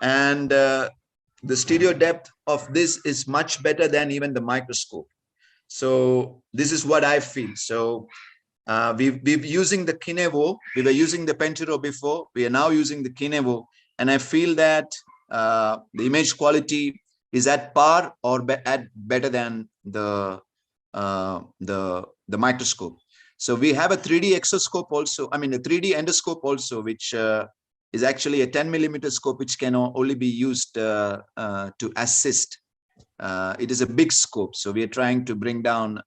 and the stereo depth of this is much better than even the microscope. So this is what I feel. So we've using the Keyhole. We were using the Pentiro before. We are now using the Keyhole, and I feel that the image quality is at par or better than the microscope. So we have a 3D exoscope also. I mean, a 3D endoscope also, which is actually a 10mm scope, which can only be used to assist. It is a big scope. So we are trying to bring down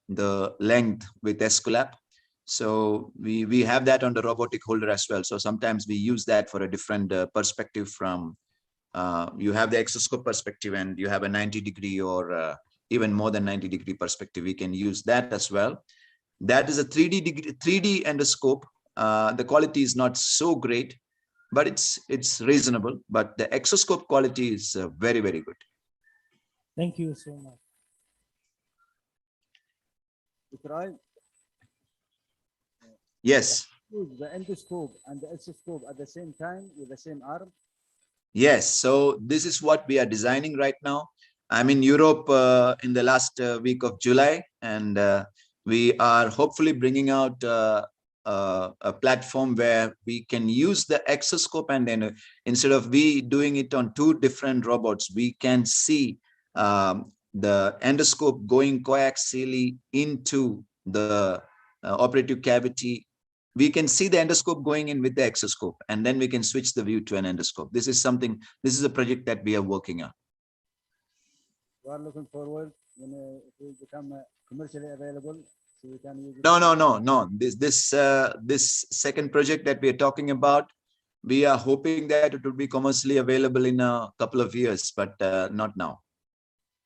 the length with Esculap. So we have that on the robotic holder as well. So sometimes we use that for a different perspective from, you have the exoscope perspective and you have a 90-degree or even more than 90-degree perspective. We can use that as well. That is a 3D endoscope. The quality is not so great, but it's reasonable. But the exoscope quality is very, very good.
Thank you so much.
Try.
Yes.
Use the endoscope and the exoscope at the same time with the same arm.
Yes. So this is what we are designing right now. I'm in Europe in the last week of July, and we are hopefully bringing out a platform where we can use the exoscope, and then instead of we doing it on two different robots, we can see the endoscope going coaxially into the operative cavity. We can see the endoscope going in with the exoscope, and then we can switch the view to an endoscope. This is a project that we are working on.
We are looking forward when it will become commercially available, so we can use it.
No. This second project that we are talking about, we are hoping that it will be commercially available in a couple of years, but not now.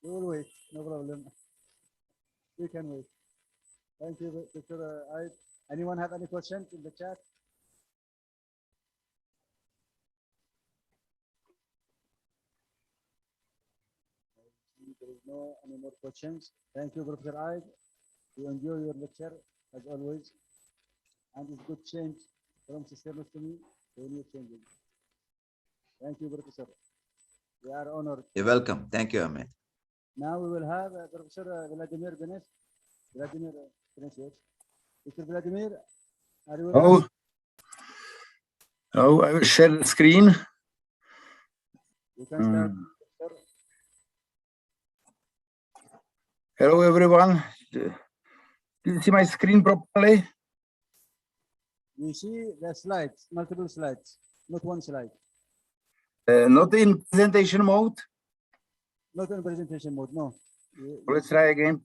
We will wait. No problem. We can wait. Thank you, Dr. Aid. Anyone have any questions in the chat? There is no any more questions. Thank you, Professor Aid. We enjoy your lecture as always, and it's good change from systemically to new changes. Thank you, Professor. We are honored.
You're welcome. Thank you, Ahmed.
Now we will have Professor Vladimir Benes. Vladimir Benes, yes. Mr. Vladimir, are you with us?
Oh, I will share the screen.
You can start. Sir.
Hello, everyone. Do you see my screen properly?
You see the slides, multiple slides, not one slide,
Not in presentation mode.
not in presentation mode, no.
Let's try again.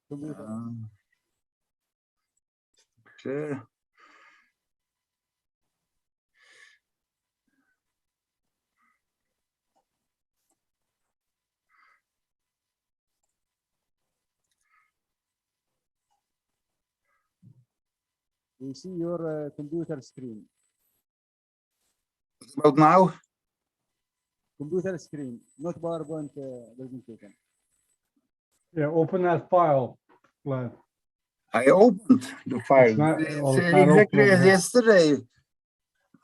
Computer.
Share.
You see your computer screen.
About now?
Computer screen, not PowerPoint presentation.
Yeah, open that file, Glenn.
I opened the file.
not-
It's
well, it's not
exactly
open
as
here.
yesterday.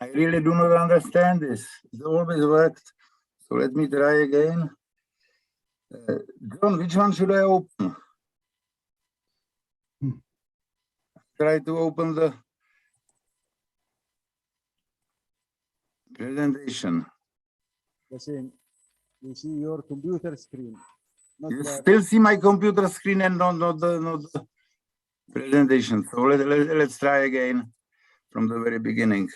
I really do not understand this. It always worked. So let me try again. John, which one should I open? Try to open the presentation.
The same. You see your computer screen. Not
You
the,
still see my computer screen and not the presentation. So let's try again from the very beginning.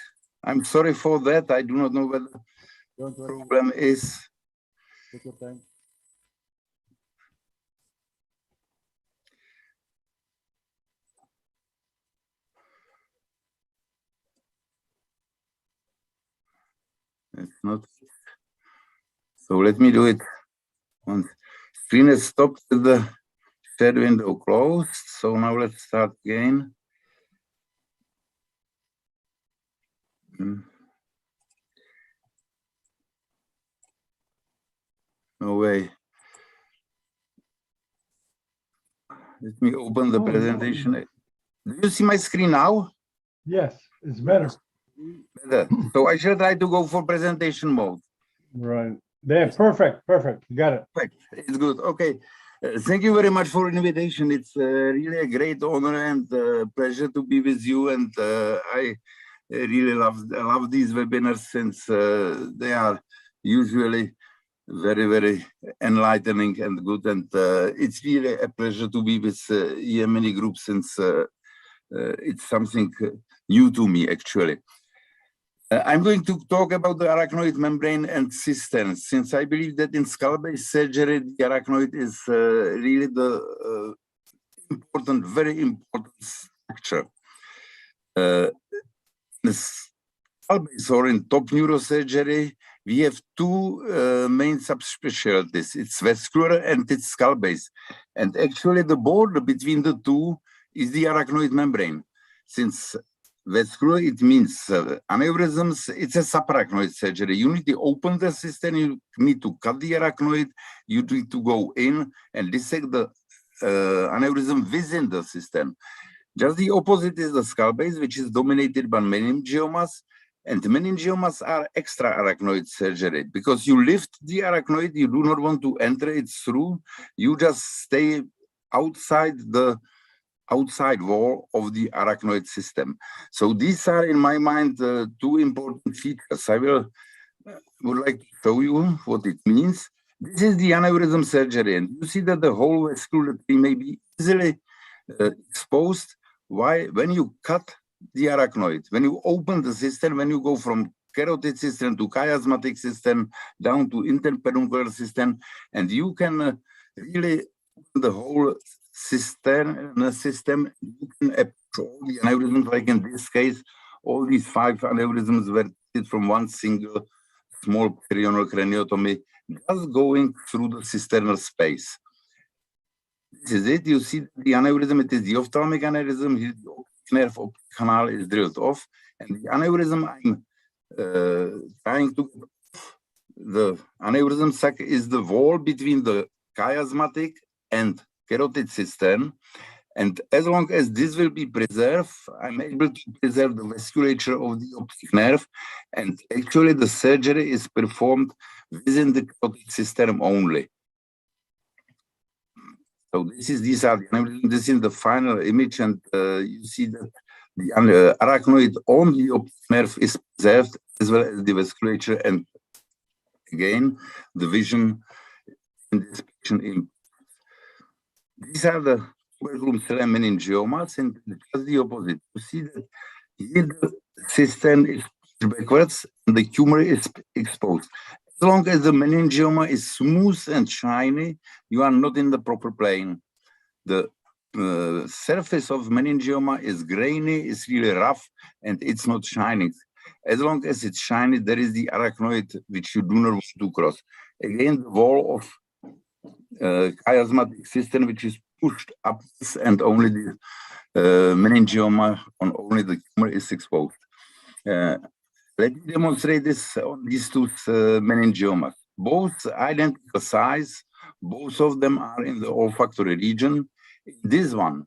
I'm sorry for that. I do not know what the
don't worry,
problem is.
take your time.
It's not. So let me do it. Once screen is stopped with the share window closed. So now let's start again. No way. Let me open the
Oh, no.
presentation. Do you see my screen now?
Yes, it's better.
Better. So I should try to go for presentation mode.
Right. There, perfect, perfect. You got it.
Perfect. It's good. Okay. Thank you very much for invitation. It's really a great honor and pleasure to be with you. And I really love these webinars since they are usually very enlightening and good. And it's really a pleasure to be with YEMEN group since it's something new to me, actually. I'm going to talk about the arachnoid membrane and cisterns, since I believe that in skull-based surgery, the arachnoid is really the very important structure. In skull-based or in top neurosurgery, we have two main subspecialties. It's vascular and it's skull-based. And actually the border between the two is the arachnoid membrane. Since vascular, it means aneurysms, it's a subarachnoid surgery. You need to open the cistern, you need to cut the arachnoid, you need to go in and dissect the aneurysm within the cistern. Just the opposite is the skull base, which is dominated by meningiomas, and meningiomas are extra arachnoid surgery because you lift the arachnoid, you do not want to enter it through, you just stay outside the outside wall of the arachnoid system. So these are, in my mind, two important features. I would like to show you what it means. This is the aneurysm surgery, and you see that the whole vascular tree may be easily exposed. Why? When you cut the arachnoid, when you open the cistern, when you go from carotid cistern to chiasmatic cistern down to interpeduncular cistern, and you can really open the whole system, you can approach all the aneurysms, like in this case, all these 5 aneurysms were treated from one single small perineal craniotomy, just going through the cisternal space. This is it. You see the aneurysm, it is the ophthalmic aneurysm, here the optic nerve optic canal is drilled off, and the aneurysm I'm trying to get off. The aneurysm sac is the wall between the chiasmatic and carotid cistern, and as long as this will be preserved, I'm able to preserve the vasculature of the optic nerve, and actually the surgery is performed within the carotid cistern only. So these are the aneurysms. This is the final image, and you see that the arachnoid on the optic nerve is preserved, as well as the vasculature, and again the vision in this patient. These are the tuberculum cell meningiomas, and just the opposite. You see that Here the cistern is backwards and the tumor is exposed. As long as the meningioma is smooth and shiny, you are not in the proper plane. The surface of meningioma is grainy, it's really rough, and it's not shining. As long as it's shiny, there is the arachnoid which you do not want to cross. Again, the wall of chiasmatic cistern which is pushed up and only the meningioma on only the tumor is exposed. Let me demonstrate this on these two meningiomas. Both identical size, both of them are in the olfactory region. In this one,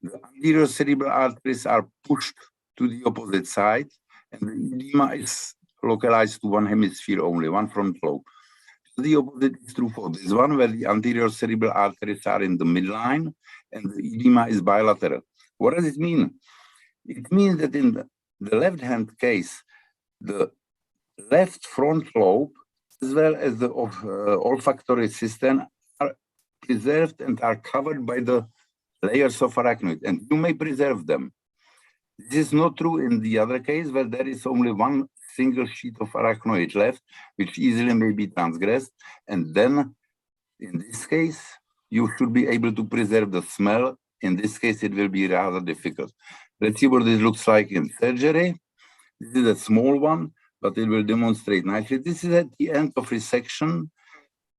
the anterior cerebral arteries are pushed to the opposite side, and the edema is localized to one hemisphere only, one front lobe. The opposite is true for this one, where the anterior cerebral arteries are in the midline, and the edema is bilateral. What does it mean? It means that in the left-hand case, the left front lobe, as well as the olfactory cistern, are preserved and are covered by the layers of arachnoid, and you may preserve them. This is not true in the other case, where there is only one single sheet of arachnoid left, which easily may be transgressed, and then, in this case, you should be able to preserve the smell. In this case, it will be rather difficult. Let's see what this looks like in surgery. This is a small one, but it will demonstrate nicely. This is at the end of resection.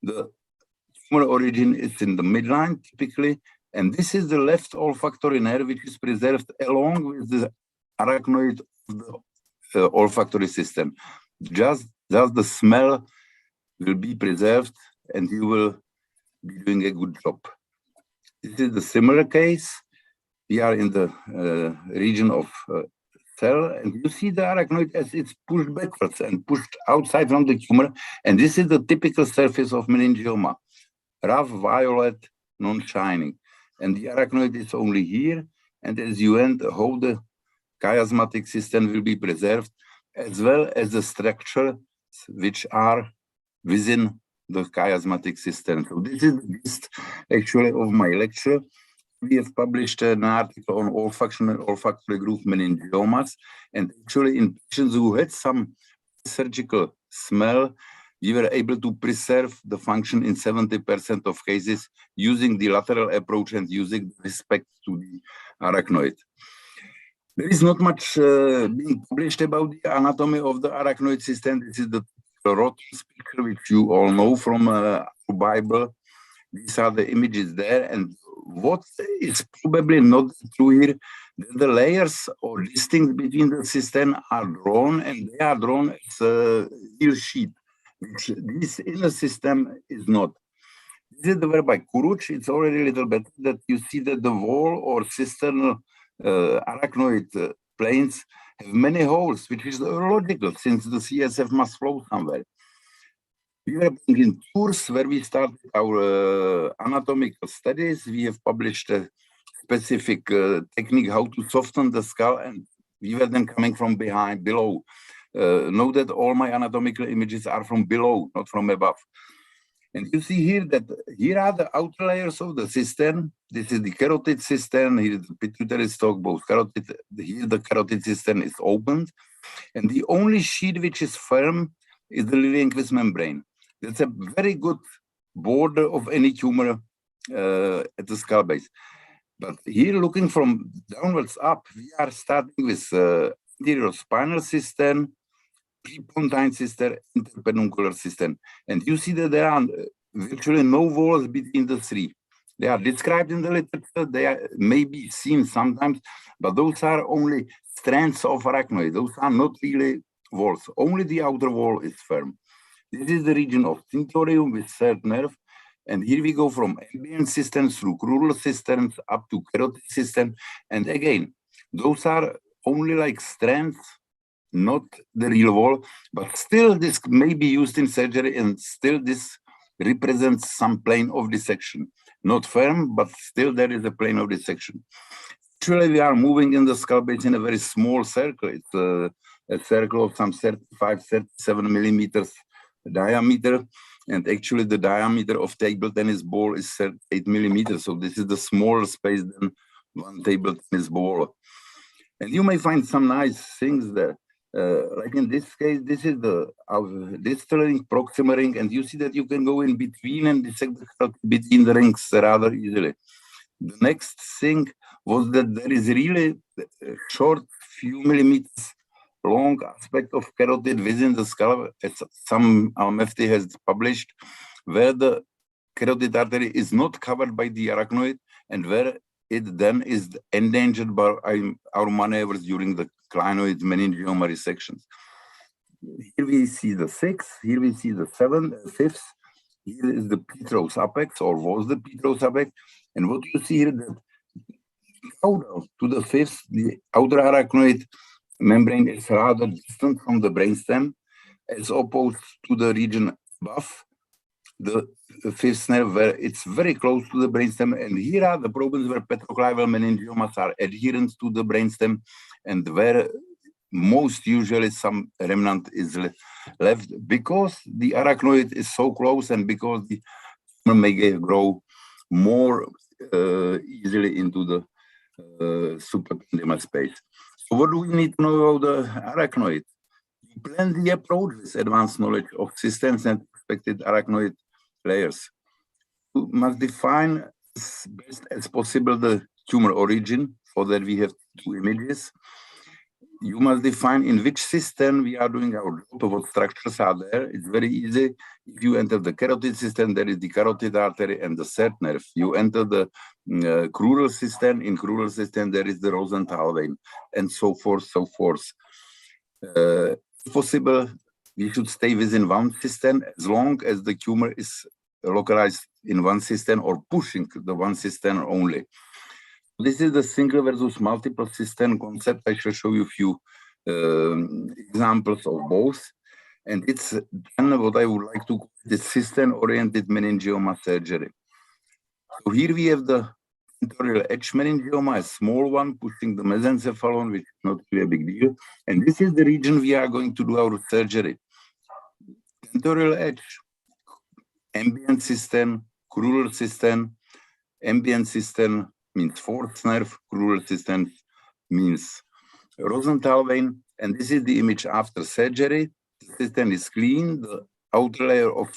The tumor origin is in the midline, typically, and this is the left olfactory nerve, which is preserved along with the arachnoid of the olfactory system. Just the smell will be preserved, and you will be doing a good job. This is the similar case. We are in the region of cell, and you see the arachnoid as it's pushed backwards and pushed outside from the tumor. And this is the typical surface of meningioma, rough violet, non-shining. And the arachnoid is only here. And as you end, how the chiasmatic system will be preserved, as well as the structure which are within the chiasmatic system. So this is the gist actually of my lecture. We have published an article on olfactory groove meningiomas, and actually in patients who had some surgical smell, we were able to preserve the function in 70% of cases using the lateral approach and using respect to the arachnoid. There is not much being published about the anatomy of the arachnoid system. This is the Rott's picture, which you all know from the Bible. These are the images there, and what is probably not true here, the layers or distance between the system are drawn, and they are drawn as a real sheet, which this inner system is not. This is the work by Kuruc. It's already a little better that you see that the wall or cisternal arachnoid planes have many holes, which is logical since the CSF must flow somewhere. We were in tours where we started our anatomical studies. We have published a specific technique how to soften the skull, and we were then coming from below. Note that all my anatomical images are from below, not from above. And you see here that here are the outer layers of the cistern. This is the carotid cistern. Here is the pituitary stalk, both carotid. Here the carotid cistern is opened. And the only sheet which is firm is the Lilienquist membrane. That's a very good border of any tumor at the skull base. But here, looking from downwards up, we are starting with anterior spinal cistern, prepontine cistern, interpeduncular cistern. And you see that there are virtually no walls between the three. They are described in the literature, they may be seen sometimes, but those are only strands of arachnoid. Those are not really walls. Only the outer wall is firm. This is the region of tentorium with third nerve. And here we go from ambient cisterns through crural cisterns up to carotid cistern. And again, those are only like strands, not the real wall, but still this may be used in surgery, and still this represents some plane of dissection. Not firm, but still there is a plane of dissection. Actually, we are moving in the skull base in a very small circle. It's a circle of some 35, 37 millimeters diameter. And actually the diameter of table tennis ball is 38 millimeters. So this is the smaller space than one table tennis ball. And you may find some nice things there. Like in this case, this is the distal ring, proximal ring, and you see that you can go in between and dissect the carotid between the rings rather easily. The next thing was that there is really a short, few millimeters long aspect of carotid within the skull, as some MFT has published, where the carotid artery is not covered by the arachnoid and where it then is endangered by our maneuvers during the clinoid meningioma resections. Here we see the sixth, here we see the fifth. Here is the Petros apex, or was the Petros apex. And what you see here, that outer to the fifth, the outer arachnoid membrane is rather distant from the brainstem, as opposed to the region above the fifth nerve, where it's very close to the brainstem. And here are the problems where petroclival meningiomas are adherent to the brainstem, and where most usually some remnant is left because the arachnoid is so close and because the tumor may grow more easily into the suprapendymal space. So what do we need to know about the arachnoid? You plan the approach with advanced knowledge of systems and expected arachnoid layers. You must define as best as possible the tumor origin. For that we have two images. You must define in which system we are doing our job, what structures are there. It's very easy. If you enter the carotid system, there is the carotid artery and the third nerve. You enter the crural system. In crural system, there is the Rosenthal vein, and so forth, so forth. If possible, we should stay within one system as long as the tumor is localized in one system or pushing the one system only. This is the single versus multiple system concept. I shall show you a few examples of both. And it's then what I would like to call the system-oriented meningioma surgery. So here we have the tentorial edge meningioma, a small one pushing the mesencephalon, which is not really a big deal. And this is the region we are going to do our surgery. Tentorial edge, ambient system, crural system. Ambient system means fourth nerve, crural system means Rosenthal vein, and this is the image after surgery. The system is clean, the outer layer of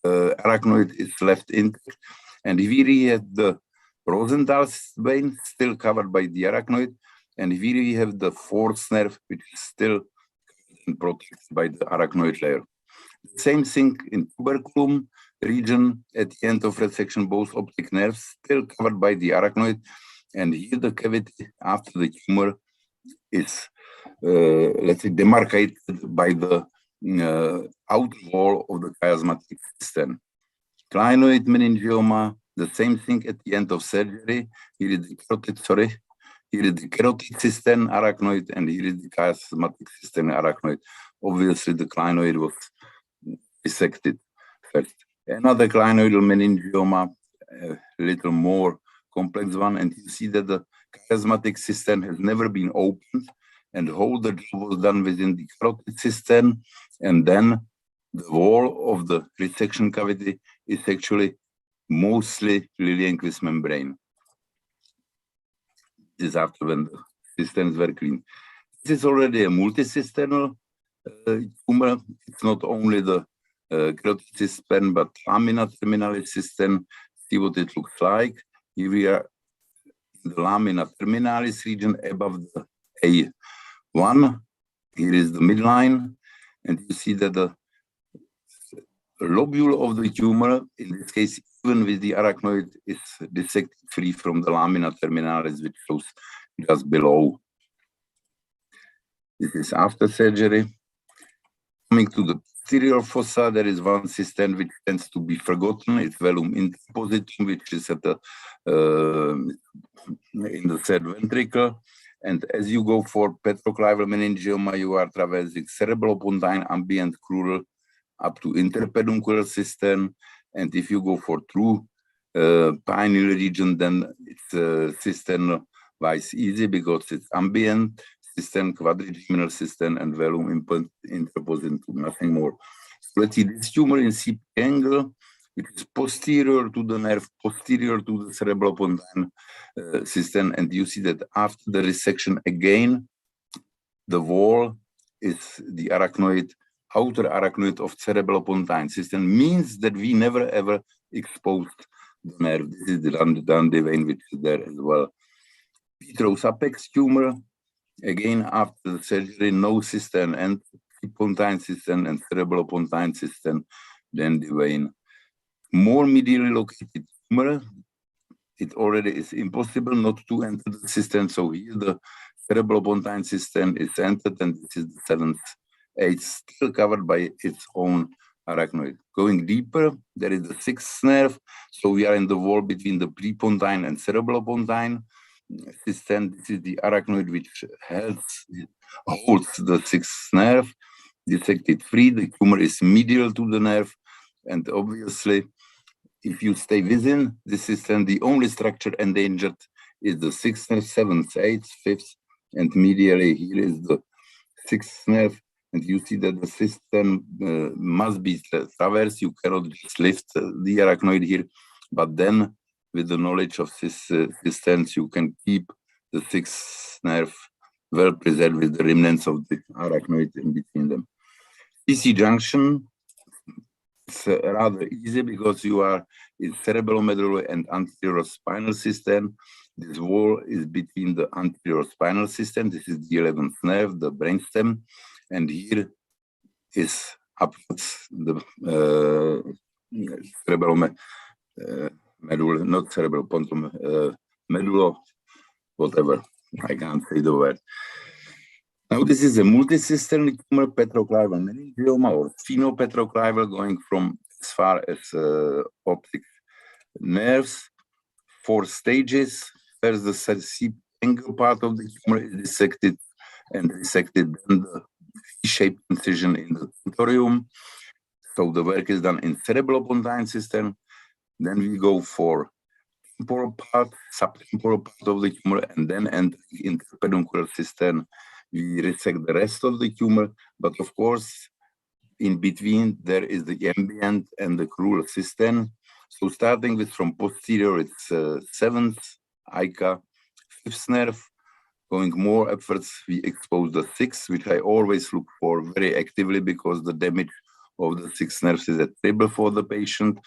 arachnoid is left intact, and here we have the Rosenthal vein still covered by the arachnoid, and here we have the fourth nerve, which is still protected by the arachnoid layer. The same thing in tuberculum region at the end of resection, both optic nerves still covered by the arachnoid, and here the cavity after the tumor is, let's say, demarcated by the outer wall of the chiasmatic system. Clinoid meningioma, the same thing at the end of surgery. Here is the carotid, here is the carotid system arachnoid, and here is the chiasmatic system arachnoid. Obviously, the clinoid was dissected first. Another clinoidal meningioma, a little more complex one, and you see that the chiasmatic system has never been opened, and all the job was done within the carotid system, and then the wall of the resection cavity is actually mostly Lilienquist membrane. This is after when the systems were clean. This is already a multisystemic tumor. It's not only the carotid system, but lamina terminalis system. See what it looks like. Here we are in the lamina terminalis region above the A1. Here is the midline, and you see that the lobule of the tumor, in this case, even with the arachnoid, is dissected free from the lamina terminalis, which goes just below. This is after surgery. Coming to the posterior fossa, there is one system which tends to be forgotten. It's velum interpositum, which is at the in the third ventricle. And as you go for petroclival meningioma, you are traversing cerebropontine, ambient, crural, up to interpeduncular system. And if you go for true pineal region, then it's system-wise easy because it's ambient system, quadrigeminal system, and velum interpositum, nothing more. So let's see this tumor in CP angle. which is posterior to the nerve, posterior to the cerebropontine system. And you see that after the resection again, the wall is the arachnoid, outer arachnoid of cerebropontine system, means that we never ever exposed the nerve. This is the Dandy vein, which is there as well. Petrous apex tumor, again after the surgery, no cistern and pontine cistern and cerebropontine cistern, then the vein. More medially located tumor, it already is impossible not to enter the cistern. So here the cerebropontine cistern is entered, and this is the seventh, eighth, still covered by its own arachnoid. Going deeper, there is the sixth nerve. So we are in the wall between the prepontine and cerebropontine system. This is the arachnoid which holds the sixth nerve. Dissected free, the tumor is medial to the nerve, and obviously, if you stay within the system, the only structure endangered is the sixth nerve, seventh, eighth, fifth, and medially here is the sixth nerve. And you see that the system must be traversed. You cannot just lift the arachnoid here, but then with the knowledge of this systems, you can keep the sixth nerve well preserved with the remnants of the arachnoid in between them. PC junction, it's rather easy because you are in cerebromedullary and anterior spinal system. This wall is between the anterior spinal system. This is the 11th nerve, the brainstem, and here is upwards the medulla, not cerebral pontum, medulla, whatever. I can't say the word. Now this is a multisystemic tumor, petroclival meningioma or phenopetroclival, going from as far as optic nerves. 4 stages. First, the C-angle part of the tumor is dissected and resected, then the V-shaped incision in the tentorium. So the work is done in cerebropontine system. Then we go for temporal part, subtemporal part of the tumor, and then enter in the peduncular system. We resect the rest of the tumor, but of course, in between there is the ambient and the crural system. So starting with from posterior, it's 7th ICA, 5th nerve. Going more upwards, we expose the 6th, which I always look for very actively because the damage of the 6th nerves is terrible for the patient.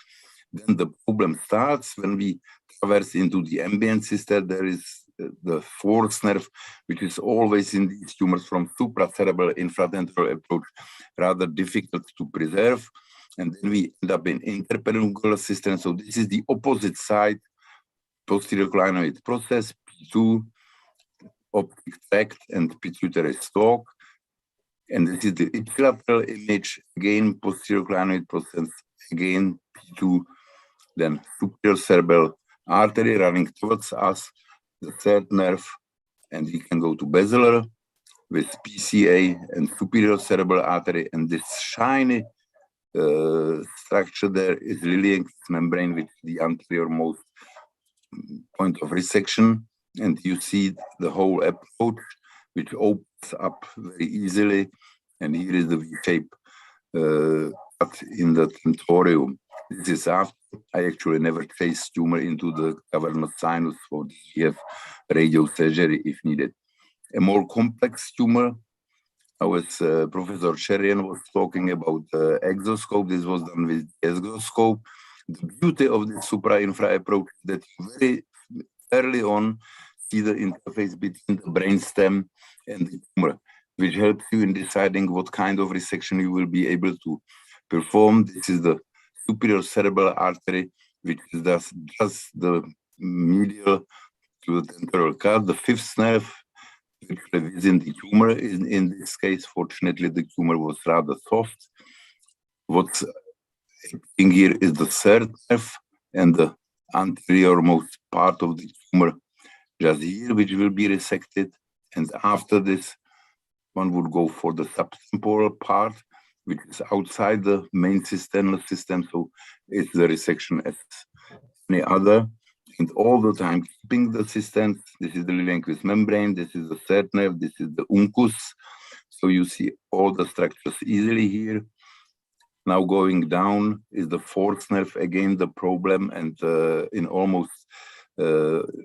Then the problem starts when we traverse into the ambient system. There is the 4th nerve, which is always in these tumors from supracerebral infratemporal approach, rather difficult to preserve. And then we end up in interpeduncular system. So this is the opposite side, posterior clinoid process, P2, optic tract, and pituitary stalk. And this is the ipsilateral image, again, posterior clinoid process, again, P2, then superior cerebral artery running towards us, the 3rd nerve, and we can go to basilar with PCA and superior cerebral artery, and this shiny structure there is Lilien's membrane, which is the anterior-most point of resection, and you see the whole approach, which opens up very easily, and here is the V-shape cut in the tentorium. This is after I actually never traced tumor into the cavernous sinus for DGF radiosurgery if needed. A more complex tumor, as Professor Sherian was talking about Exoscope, this was done with Exoscope. The beauty of the supra-infra approach is that you very early on see the interface between the brainstem and the tumor, which helps you in deciding what kind of resection you will be able to perform. This is the superior cerebral artery, which is just the medial to the temporal cut. The 5th nerve, which is in the tumor, in this case, fortunately, the tumor was rather soft. What's happening here is the 3rd nerve and the anterior-most part of the tumor, just here, which will be resected. And after this, one would go for the subtemporal part, which is outside the main system. So it's the resection as any other. And all the time keeping the system. This is the Lilienquist membrane. This is the 3rd nerve. This is the uncus. So you see all the structures easily here. Now going down is the fourth nerve, again the problem, and in almost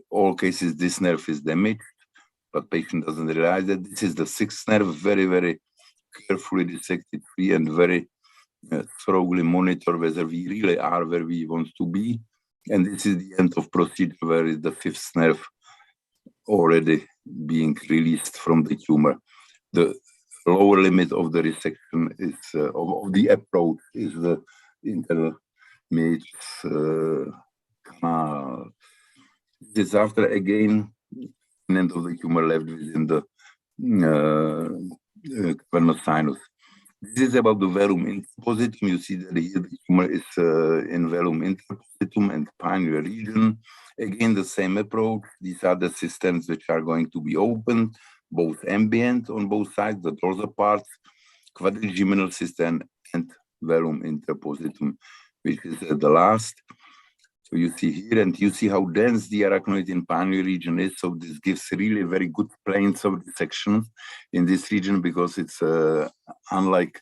all cases this nerve is damaged, but patient doesn't realize that. This is the sixth nerve, very, very carefully dissected free and very thoroughly monitor whether we really are where we want to be. And this is the end of procedure where is the fifth nerve already being released from the tumor. The lower limit of the resection is of the approach is the intermediate canal. This is after again an end of the tumor left within the cavernous sinus. This is about the velum interpositum. You see that here the tumor is in velum interpositum and pineal region. Again, the same approach. These are the systems which are going to be opened, both ambient on both sides, the dorsal parts, quadrigeminal system, and velum interpositum, which is the last. So you see here, and you see how dense the arachnoid in pineal region is. So this gives really very good planes of dissection in this region because it's unlike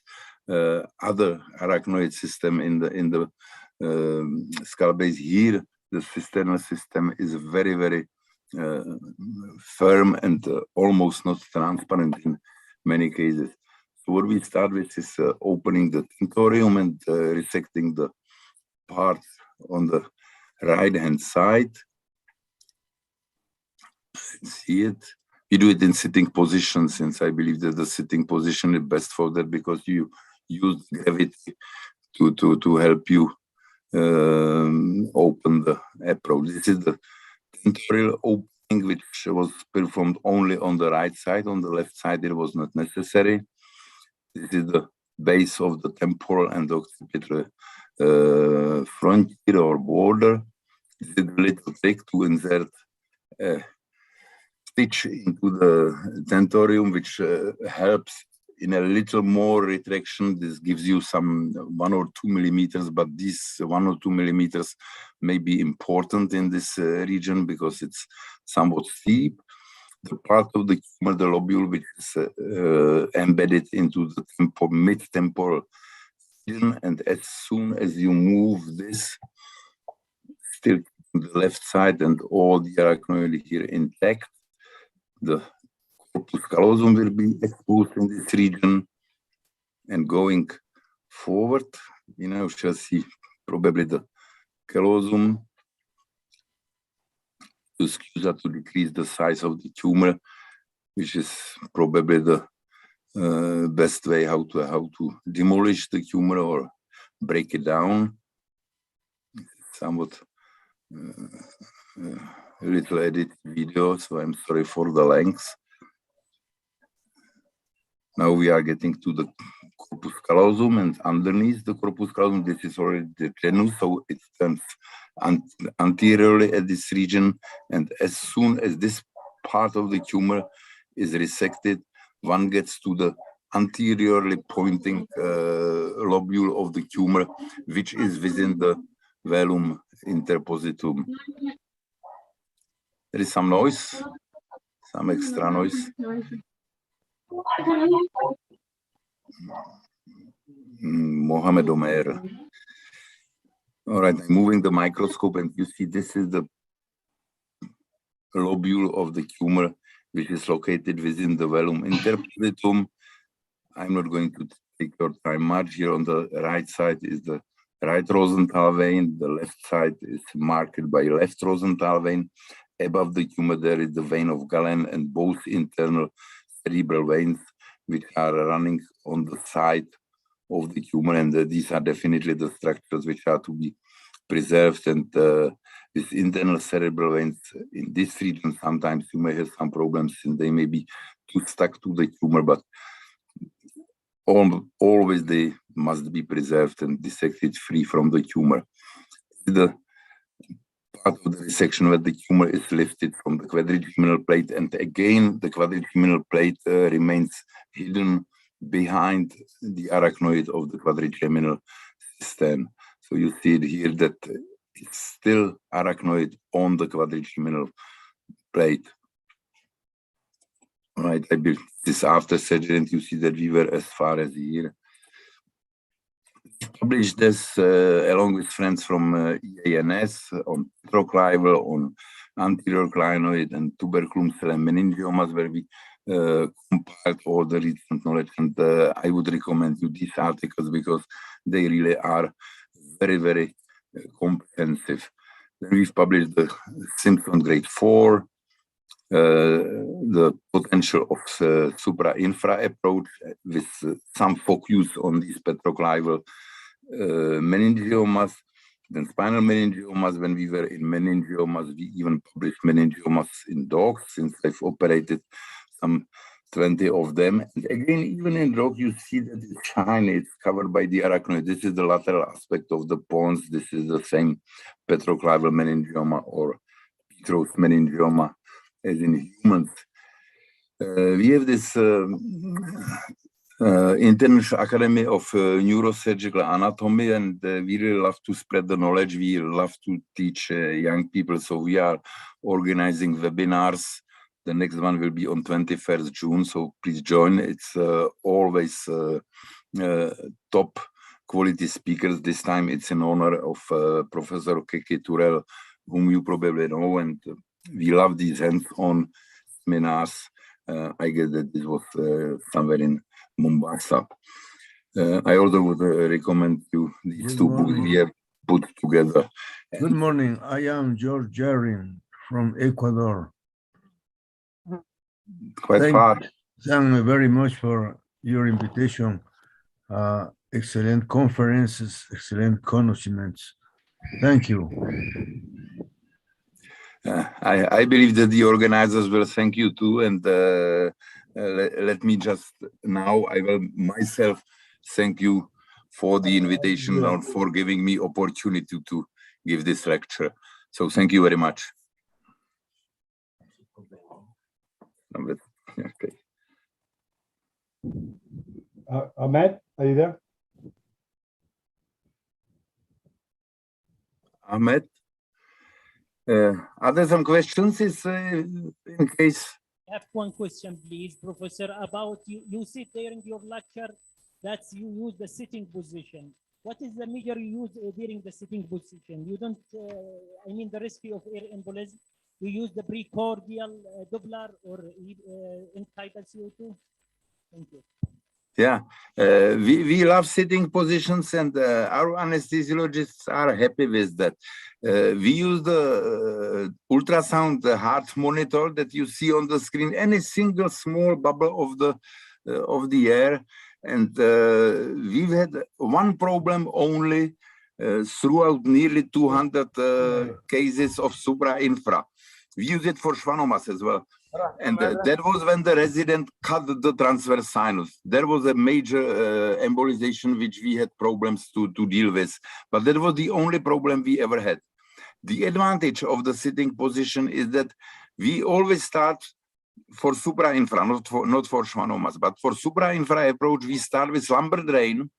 other arachnoid system in the skull base. Here, the cisternal system is very, very firm and almost not transparent in many cases. So what we start with is opening the tentorium and resecting the parts on the right-hand side. See it? You do it in sitting position, since I believe that the sitting position is best for that because you use gravity to help you open the approach. This is the tentorial opening, which was performed only on the right side. On the left side, it was not necessary. This is the base of the temporal and occipital frontier or border. This is a little trick to insert a stitch into the tentorium, which helps in a little more retraction. This gives you some 1 or 2 millimeters, but these 1 or 2 millimeters may be important in this region because it's somewhat steep. The part of the tumor, the lobule, which is embedded into the mid-temporal region, and as soon as you move this, still to the left side and all the arachnoid here intact, the corpus callosum will be exposed in this region. And going forward, you now shall see probably the callosum to decrease the size of the tumor, which is probably the best way how to demolish the tumor or break it down. Somewhat a little edited video, so I'm sorry for the length. Now we are getting to the corpus callosum, and underneath the corpus callosum, this is already the genus, so it turns anteriorly at this region, and as soon as this part of the tumor is resected, one gets to the anteriorly pointing lobule of the tumor, which is within the velum interpositum. There is some noise, some extra noise. Mohamed Omer. All right, I'm moving the microscope, and you see this is the lobule of the tumor, which is located within the velum interpositum. I'm not going to take your time much. Here on the right side is the right Rosenthal vein. The left side is marked by left Rosenthal vein. Above the tumor, there is the vein of Galen and both internal cerebral veins, which are running on the side of the tumor. And these are definitely the structures which are to be preserved. And these internal cerebral veins in this region, sometimes you may have some problems and they may be too stuck to the tumor, but always they must be preserved and dissected free from the tumor. The part of the resection where the tumor is lifted from the quadrigeminal plate, and again the quadrigeminal plate remains hidden behind the arachnoid of the quadrigeminal system. So you see it here that it's still arachnoid on the quadrigeminal plate. All right, I built this after surgery, and you see that we were as far as here. published this along with friends from EANS on petroclival, on anterior clinoid and tuberculum cell and meningiomas, where we compiled all the recent knowledge. And I would recommend you these articles because they really are very, very comprehensive. Then we've published the Simpson grade 4, the potential of supra-infra approach with some focus on these petroclival meningiomas, then spinal meningiomas. When we were in meningiomas, we even published meningiomas in dogs, since I've operated some 20 of them. And again, even in dog, you see that it's shiny, it's covered by the arachnoid. This is the lateral aspect of the pons. This is the same petroclival meningioma or Petros meningioma as in humans. We have this International Academy of Neurosurgical Anatomy, and we really love to spread the knowledge. We love to teach young people. So we are organizing webinars. The next one will be on 21st June. So please join. It's always top quality speakers. This time it's in honor of Professor Keke Turel, whom you probably know, and we love these hands-on seminars. I guess that this was somewhere in Mombasa. I also would recommend you these two books we have put together.
Good morning. I am George Jarin from Ecuador.
Quite far.
Thank you very much for your invitation. Excellent conferences, excellent conocimientos. Thank you.
I believe that the organizers will thank you too, and let me just now, I will myself thank you for the invitation and for giving me opportunity to give this lecture. So thank you very much. Okay.
Ahmed, are you there?
Ahmed? Are there some questions in case?
I have one question, please, Professor, about you said during your lecture that you use the sitting position. What is the measure you use during the sitting position? You don't, I mean, the risk of air embolism. You use the precordial Tubular or end-tidal CO2? Thank you.
Yeah, we love sitting positions, and our anesthesiologists are happy with that. We use the ultrasound, the heart monitor that you see on the screen, any single small bubble of the air, and we've had one problem only throughout nearly 200 cases of supra-infra. We use it for schwannomas as well. And that was when the resident cut the transverse sinus. There was a major embolization which we had problems to deal with, but that was the only problem we ever had. The advantage of the sitting position is that we always start for supra-infra, not for schwannomas, but for supra-infra approach, we start with lumbar drain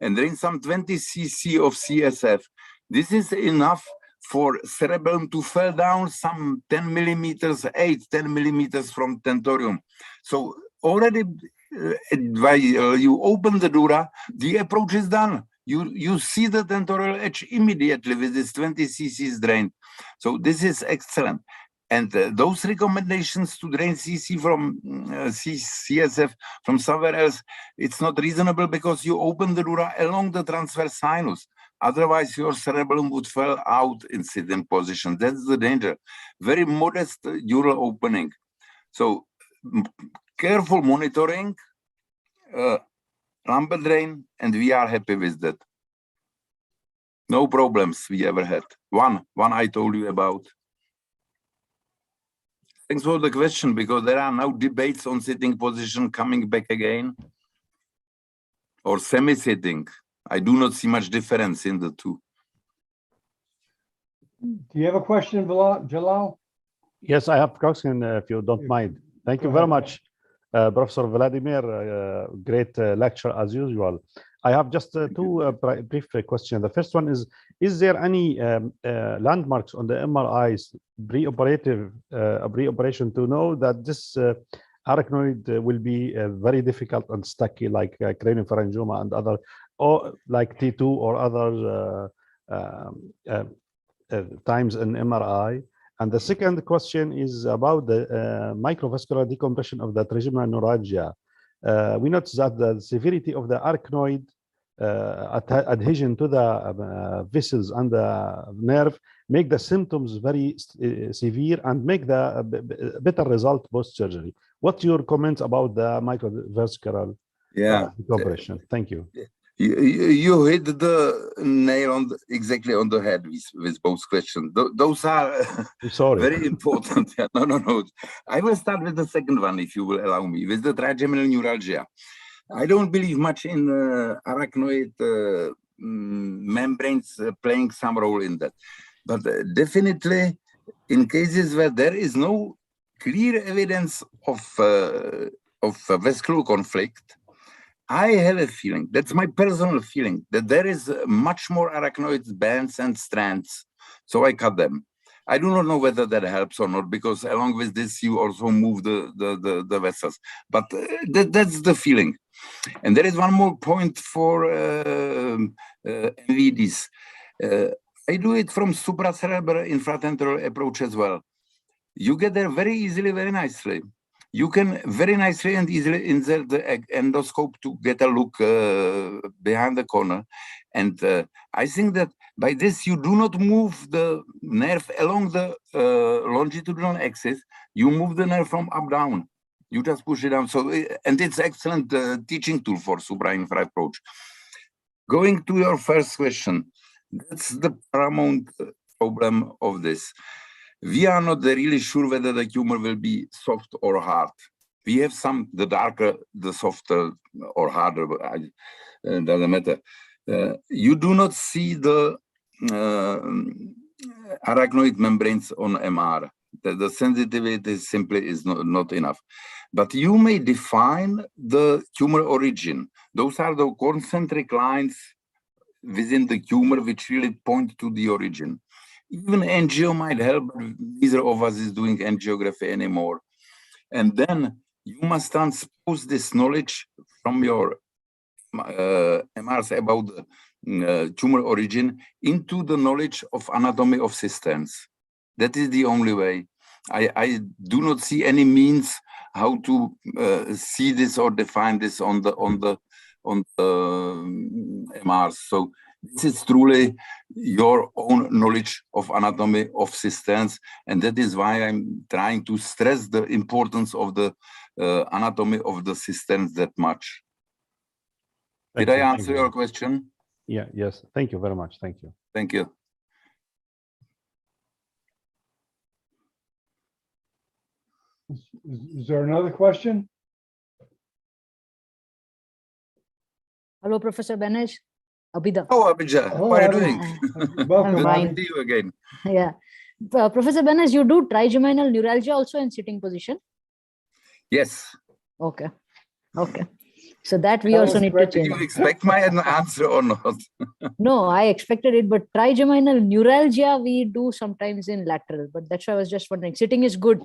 and drain some 20 cc of CSF. This is enough for cerebellum to fall down some 10 millimeters, 10 millimeters from tentorium. So already while you open the dura, the approach is done. You see the tentorial edge immediately with this 20 cc's drained. So this is excellent. And those recommendations to drain CC from CSF from somewhere else, it's not reasonable because you open the dura along the transverse sinus. Otherwise, your cerebellum would fall out in sitting position. That's the danger. Very modest dural opening. So careful monitoring, lumbar drain, and we are happy with that. No problems we ever had. One I told you about. Thanks for the question, because there are now debates on sitting position coming back again, or semi-sitting. I do not see much difference in the two.
Do you have a question, Jalal?
Yes, I have a question, if you don't mind. Thank you very much, Professor Vladimir. Great lecture as usual. I have just two brief questions. The first one is there any landmarks on the MRIs pre-operation to know that this arachnoid will be very difficult and stucky, like craniopharyngioma and other or like T2 or other times in MRI? And the second question is about the microvascular decompression of the trigeminal neuralgia. We noticed that the severity of the arachnoid adhesion to the vessels and the nerve make the symptoms very severe and make the better result post-surgery. What's your comments about the microvascular decompression? Thank you.
You hit the nail on exactly on the head with both questions. Those are very important. No. I will start with the second one, if you will allow me, with the trigeminal neuralgia. I don't believe much in arachnoid membranes playing some role in that. But definitely, in cases where there is no clear evidence of vascular conflict, I have a feeling, that's my personal feeling, that there is much more arachnoid bands and strands, so I cut them. I do not know whether that helps or not, because along with this, you also move the vessels. But that's the feeling. And there is one more point for NVDs. I do it from supracerebral infratemporal approach as well. You get there very easily, very nicely. You can very nicely and easily insert the endoscope to get a look behind the corner. And I think that by this, you do not move the nerve along the longitudinal axis. You move the nerve from up down. You just push it down. So, and it's excellent teaching tool for supra-infra approach. Going to your first question, that's the paramount problem of this. We are not really sure whether the tumor will be soft or hard. We have some, the darker, the softer or harder, doesn't matter. You do not see the arachnoid membranes on MR. The sensitivity simply is not enough. But you may define the tumor origin. Those are the concentric lines within the tumor which really point to the origin. Even angio might help, but neither of us is doing angiography anymore. And then you must transpose this knowledge from your MRs about the tumor origin into the knowledge of anatomy of cisterns. That is the only way. I do not see any means how to see this or define this on the MRs. So this is truly your own knowledge of anatomy of cisterns, and that is why I'm trying to stress the importance of the anatomy of the cisterns that much. Did I answer your question?
Yeah, yes. Thank you very much. Thank you.
Thank you.
Is there another question?
Hello, Professor Benesh. Abida.
Oh, Abida, how are you doing?
Welcome.
Fine.
Good to see you again.
Yeah. Professor Benesh, you do trigeminal neuralgia also in sitting position?
Yes.
Okay. Okay. So that we also need to
Do
change.
you expect my answer or not?
No, I expected it, but trigeminal neuralgia we do sometimes in lateral, but that's why I was just wondering. Sitting is good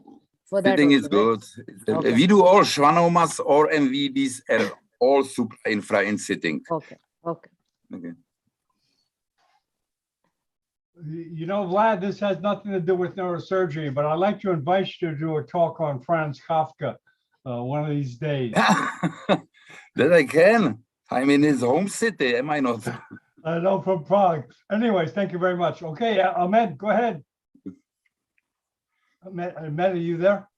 for that.
Sitting is
also, right?
good.
Okay.
We do all schwannomas or MVDs and all supra-infra in sitting.
Okay. Okay.
Okay.
You know, Vlad, this has nothing to do with neurosurgery, but I'd like to invite you to do a talk on Franz Kafka one of these days.
That I can. I'm in his home city, am I not?
I know, from Prague. Anyways, thank you very much. Okay, Ahmed, go ahead. Ahmed, are you there?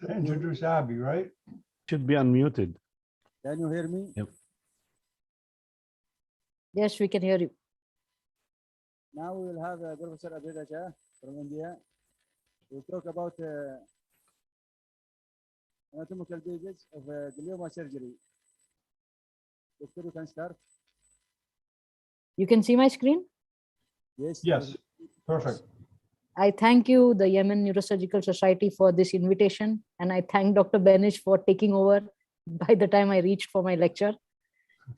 To introduce Abby, right?
Should be unmuted.
Can you hear me?
Yep.
Yes, we can hear you.
Now we will have Professor Abida Shah from India. We'll talk about anatomical basis of glioma surgery. Doctor, you can start.
You can see my screen?
Yes.
Yes, perfect.
I thank you, the Yemen Neurosurgical Society, for this invitation. And I thank Dr. Benish for taking over by the time I reached for my lecture.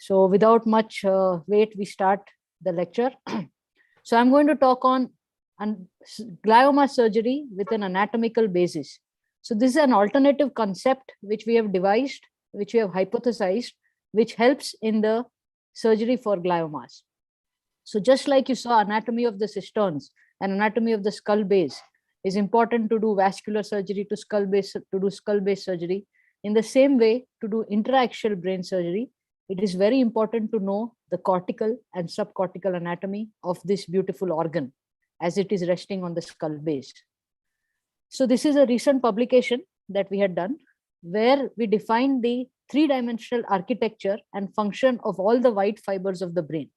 So without much wait, we start the lecture. So I'm going to talk on glioma surgery with an anatomical basis. So this is an alternative concept which we have devised, which we have hypothesized which helps in the surgery for gliomas. So just like you saw anatomy of the cisterns and anatomy of the skull base is important to do vascular surgery to do skull base surgery. In the same way, to do intraaxial brain surgery, it is very important to know the cortical and subcortical anatomy of this beautiful organ as it is resting on the skull base. So this is a recent publication that we had done where we defined the three-dimensional architecture and function of all the white fibers of the brain.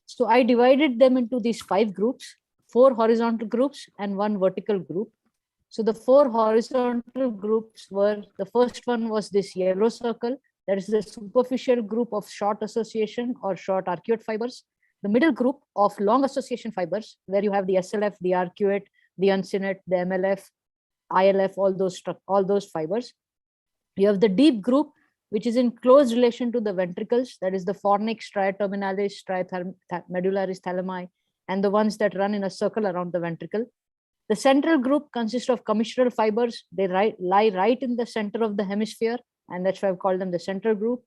So I divided them into these 5 groups, 4 horizontal groups and 1 vertical group. So the 4 horizontal groups were, the first one was this yellow circle, that is the superficial group of short association or short arcuate fibers. The middle group of long association fibers, where you have the SLF, the arcuate, the uncinate, the MLF, ILF, all those fibers. You have the deep group, which is in close relation to the ventricles, that is the fornix, stria terminalis, stria medullaris thalami, and the ones that run in a circle around the ventricle. The central group consists of commissural fibers. They lie right in the center of the hemisphere, and that's why I've called them the central group.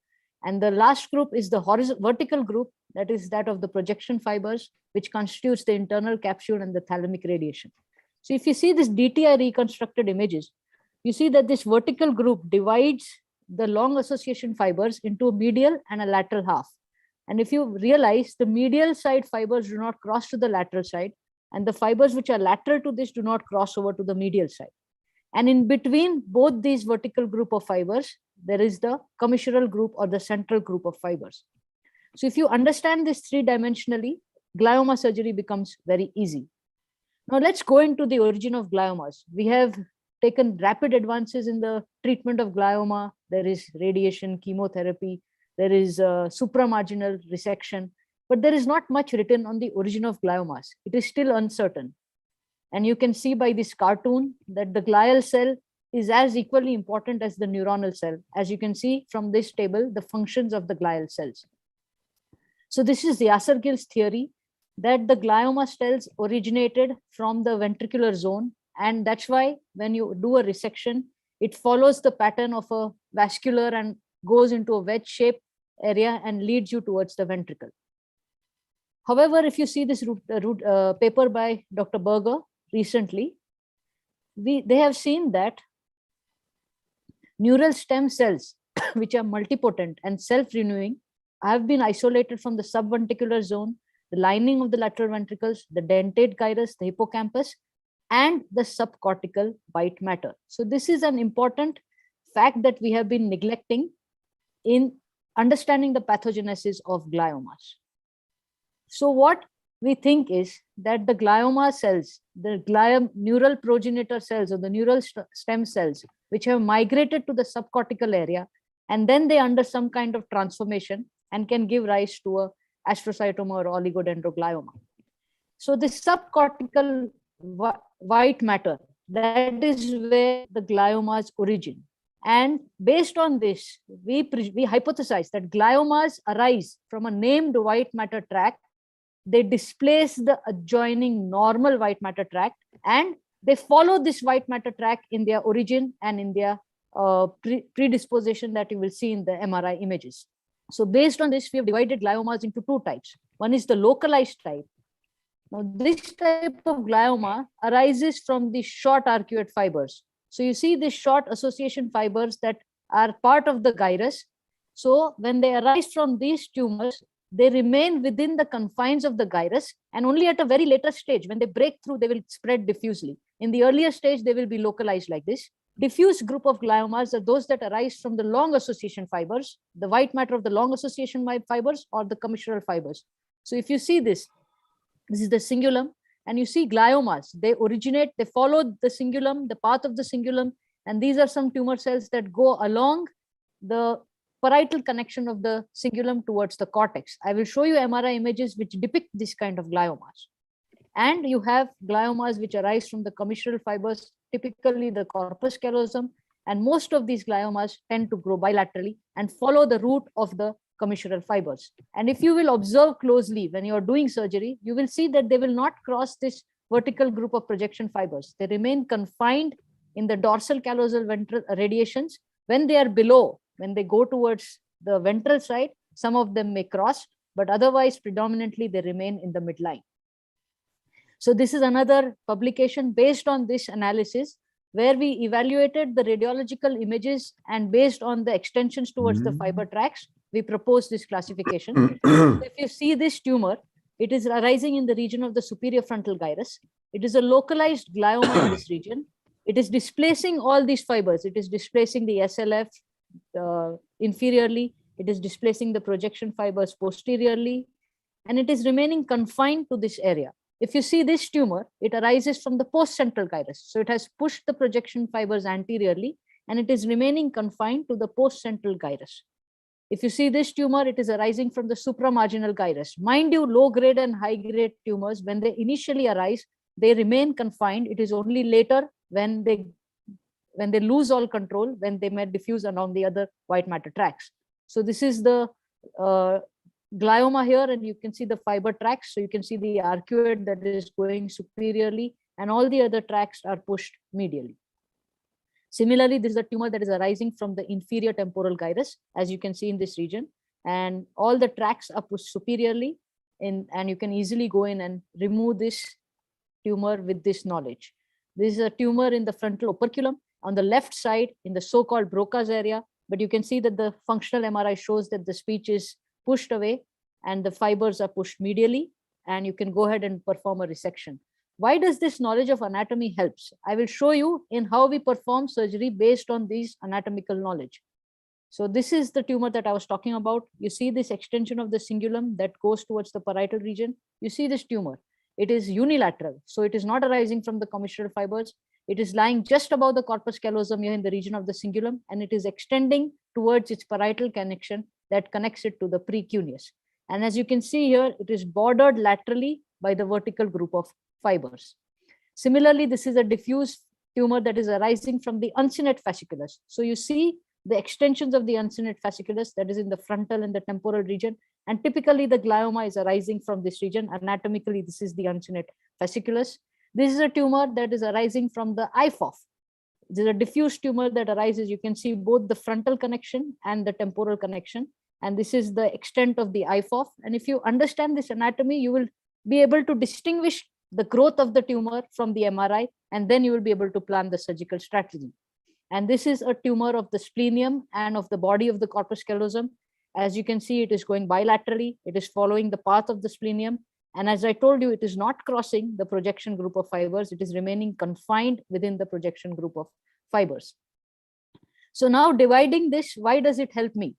And the last group is the vertical group, that is that of the projection fibers, which constitutes the internal capsule and the thalamic radiation. So if you see this DTI reconstructed images, you see that this vertical group divides the long association fibers into a medial and a lateral half. And if you realize, the medial side fibers do not cross to the lateral side, and the fibers which are lateral to this do not cross over to the medial side. And in between both these vertical group of fibers, there is the commissural group or the central group of fibers. So if you understand this three-dimensionally, glioma surgery becomes very easy. Now let's go into the origin of gliomas. We have taken rapid advances in the treatment of glioma. There is radiation, chemotherapy, there is supramarginal resection, but there is not much written on the origin of gliomas. It is still uncertain. And you can see by this cartoon that the glial cell is as equally important as the neuronal cell. As you can see from this table, the functions of the glial cells. So this is the Asser-Gill's theory that the glioma cells originated from the ventricular zone. And that's why when you do a resection, it follows the pattern of a vascular and goes into a wedge-shaped area and leads you towards the ventricle. However, if you see this paper by Dr. Berger recently, they have seen that neural stem cells, which are multipotent and self-renewing, have been isolated from the subventricular zone, the lining of the lateral ventricles, the dentate gyrus, the hippocampus, and the subcortical white matter. So this is an important fact that we have been neglecting in understanding the pathogenesis of gliomas. So what we think is that the glioma cells, the neural progenitor cells or the neural stem cells, which have migrated to the subcortical area, and then they under some kind of transformation and can give rise to a astrocytoma or oligodendroglioma. So the subcortical white matter, that is where the gliomas origin. And based on this, we hypothesize that gliomas arise from a named white matter tract. They displace the adjoining normal white matter tract, and they follow this white matter tract in their origin and in their predisposition that you will see in the MRI images. So based on this, we have divided gliomas into 2 types. One is the localized type. Now, this type of glioma arises from the short arcuate fibers. So you see the short association fibers that are part of the gyrus. So when they arise from these tumors, they remain within the confines of the gyrus, and only at a very later stage, when they break through, they will spread diffusely. In the earlier stage, they will be localized like this. Diffuse group of gliomas are those that arise from the long association fibers, the white matter of the long association fibers or the commissural fibers. So if you see this is the cingulum, and you see gliomas, they originate, they follow the cingulum, the path of the cingulum, and these are some tumor cells that go along the parietal connection of the cingulum towards the cortex. I will show you MRI images which depict this kind of gliomas. And you have gliomas which arise from the commissural fibers, typically the corpus callosum, and most of these gliomas tend to grow bilaterally and follow the route of the commissural fibers. And if you will observe closely when you are doing surgery, you will see that they will not cross this vertical group of projection fibers. They remain confined in the dorsal callosal ventral radiations. When they are below, when they go towards the ventral side. Some of them may cross, but otherwise predominantly they remain in the midline. So this is another publication based on this analysis, where we evaluated the radiological images, and based on the extensions towards the fiber tracts, we proposed this classification. If you see this tumor, it is arising in the region of the superior frontal gyrus. It is a localized glioma in this region. It is displacing all these fibers. It is displacing the SLF inferiorly. It is displacing the projection fibers posteriorly, and it is remaining confined to this area. If you see this tumor, it arises from the post-central gyrus. So it has pushed the projection fibers anteriorly, and it is remaining confined to the post-central gyrus. If you see this tumor, it is arising from the supramarginal gyrus. Mind you, low-grade and high-grade tumors, when they initially arise, they remain confined. It is only later when they lose all control, when they may diffuse along the other white matter tracts. So this is the glioma here, and you can see the fiber tracts. So you can see the arcuate that is going superiorly, and all the other tracts are pushed medially. Similarly, this is a tumor that is arising from the inferior temporal gyrus, as you can see in this region, and all the tracts are pushed superiorly, and you can easily go in and remove this tumor with this knowledge. This is a tumor in the frontal operculum on the left side in the so-called Broca's area, but you can see that the functional MRI shows that the speech is pushed away and the fibers are pushed medially, and you can go ahead and perform a resection. Why does this knowledge of anatomy helps? I will show you in how we perform surgery based on these anatomical knowledge. So this is the tumor that I was talking about. You see this extension of the cingulum that goes towards the parietal region. You see this tumor. It is unilateral. So it is not arising from the commissural fibers. It is lying just above the corpus callosum here in the region of the cingulum, and it is extending towards its parietal connection that connects it to the precuneus. And as you can see here, it is bordered laterally by the vertical group of fibers. Similarly, this is a diffuse tumor that is arising from the uncinate fasciculus. So you see the extensions of the uncinate fasciculus that is in the frontal and the temporal region. And typically the glioma is arising from this region. Anatomically, this is the uncinate fasciculus. This is a tumor that is arising from the IFOF. This is a diffuse tumor that arises. You can see both the frontal connection and the temporal connection. And this is the extent of the IFOF. And if you understand this anatomy, you will be able to distinguish the growth of the tumor from the MRI, and then you will be able to plan the surgical strategy. And this is a tumor of the splenium and of the body of the corpus callosum. As you can see, it is going bilaterally. It is following the path of the splenium. And as I told you, it is not crossing the projection group of fibers. It is remaining confined within the projection group of fibers. So now dividing this, why does it help me?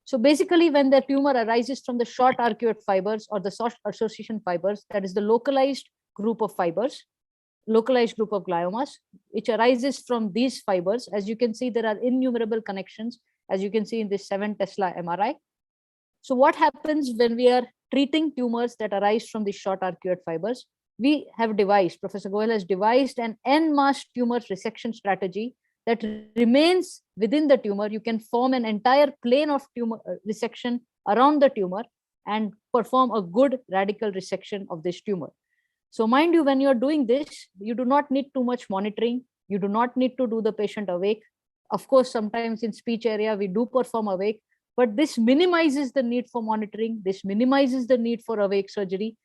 So basically, when the tumor arises from the short arcuate fibers or the short association fibers, that is the localized group of fibers, localized group of gliomas, which arises from these fibers. As you can see, there are innumerable connections, as you can see in this 7 Tesla MRI. So what happens when we are treating tumors that arise from the short arcuate fibers? We have devised, Professor Goel has devised an en-masse tumor resection strategy that remains within the tumor. You can form an entire plane of tumor resection around the tumor and perform a good radical resection of this tumor. So mind you, when you're doing this, you do not need too much monitoring. You do not need to do the patient awake. Of course, sometimes in speech area, we do perform awake, but this minimizes the need for monitoring. This minimizes the need for awake surgery,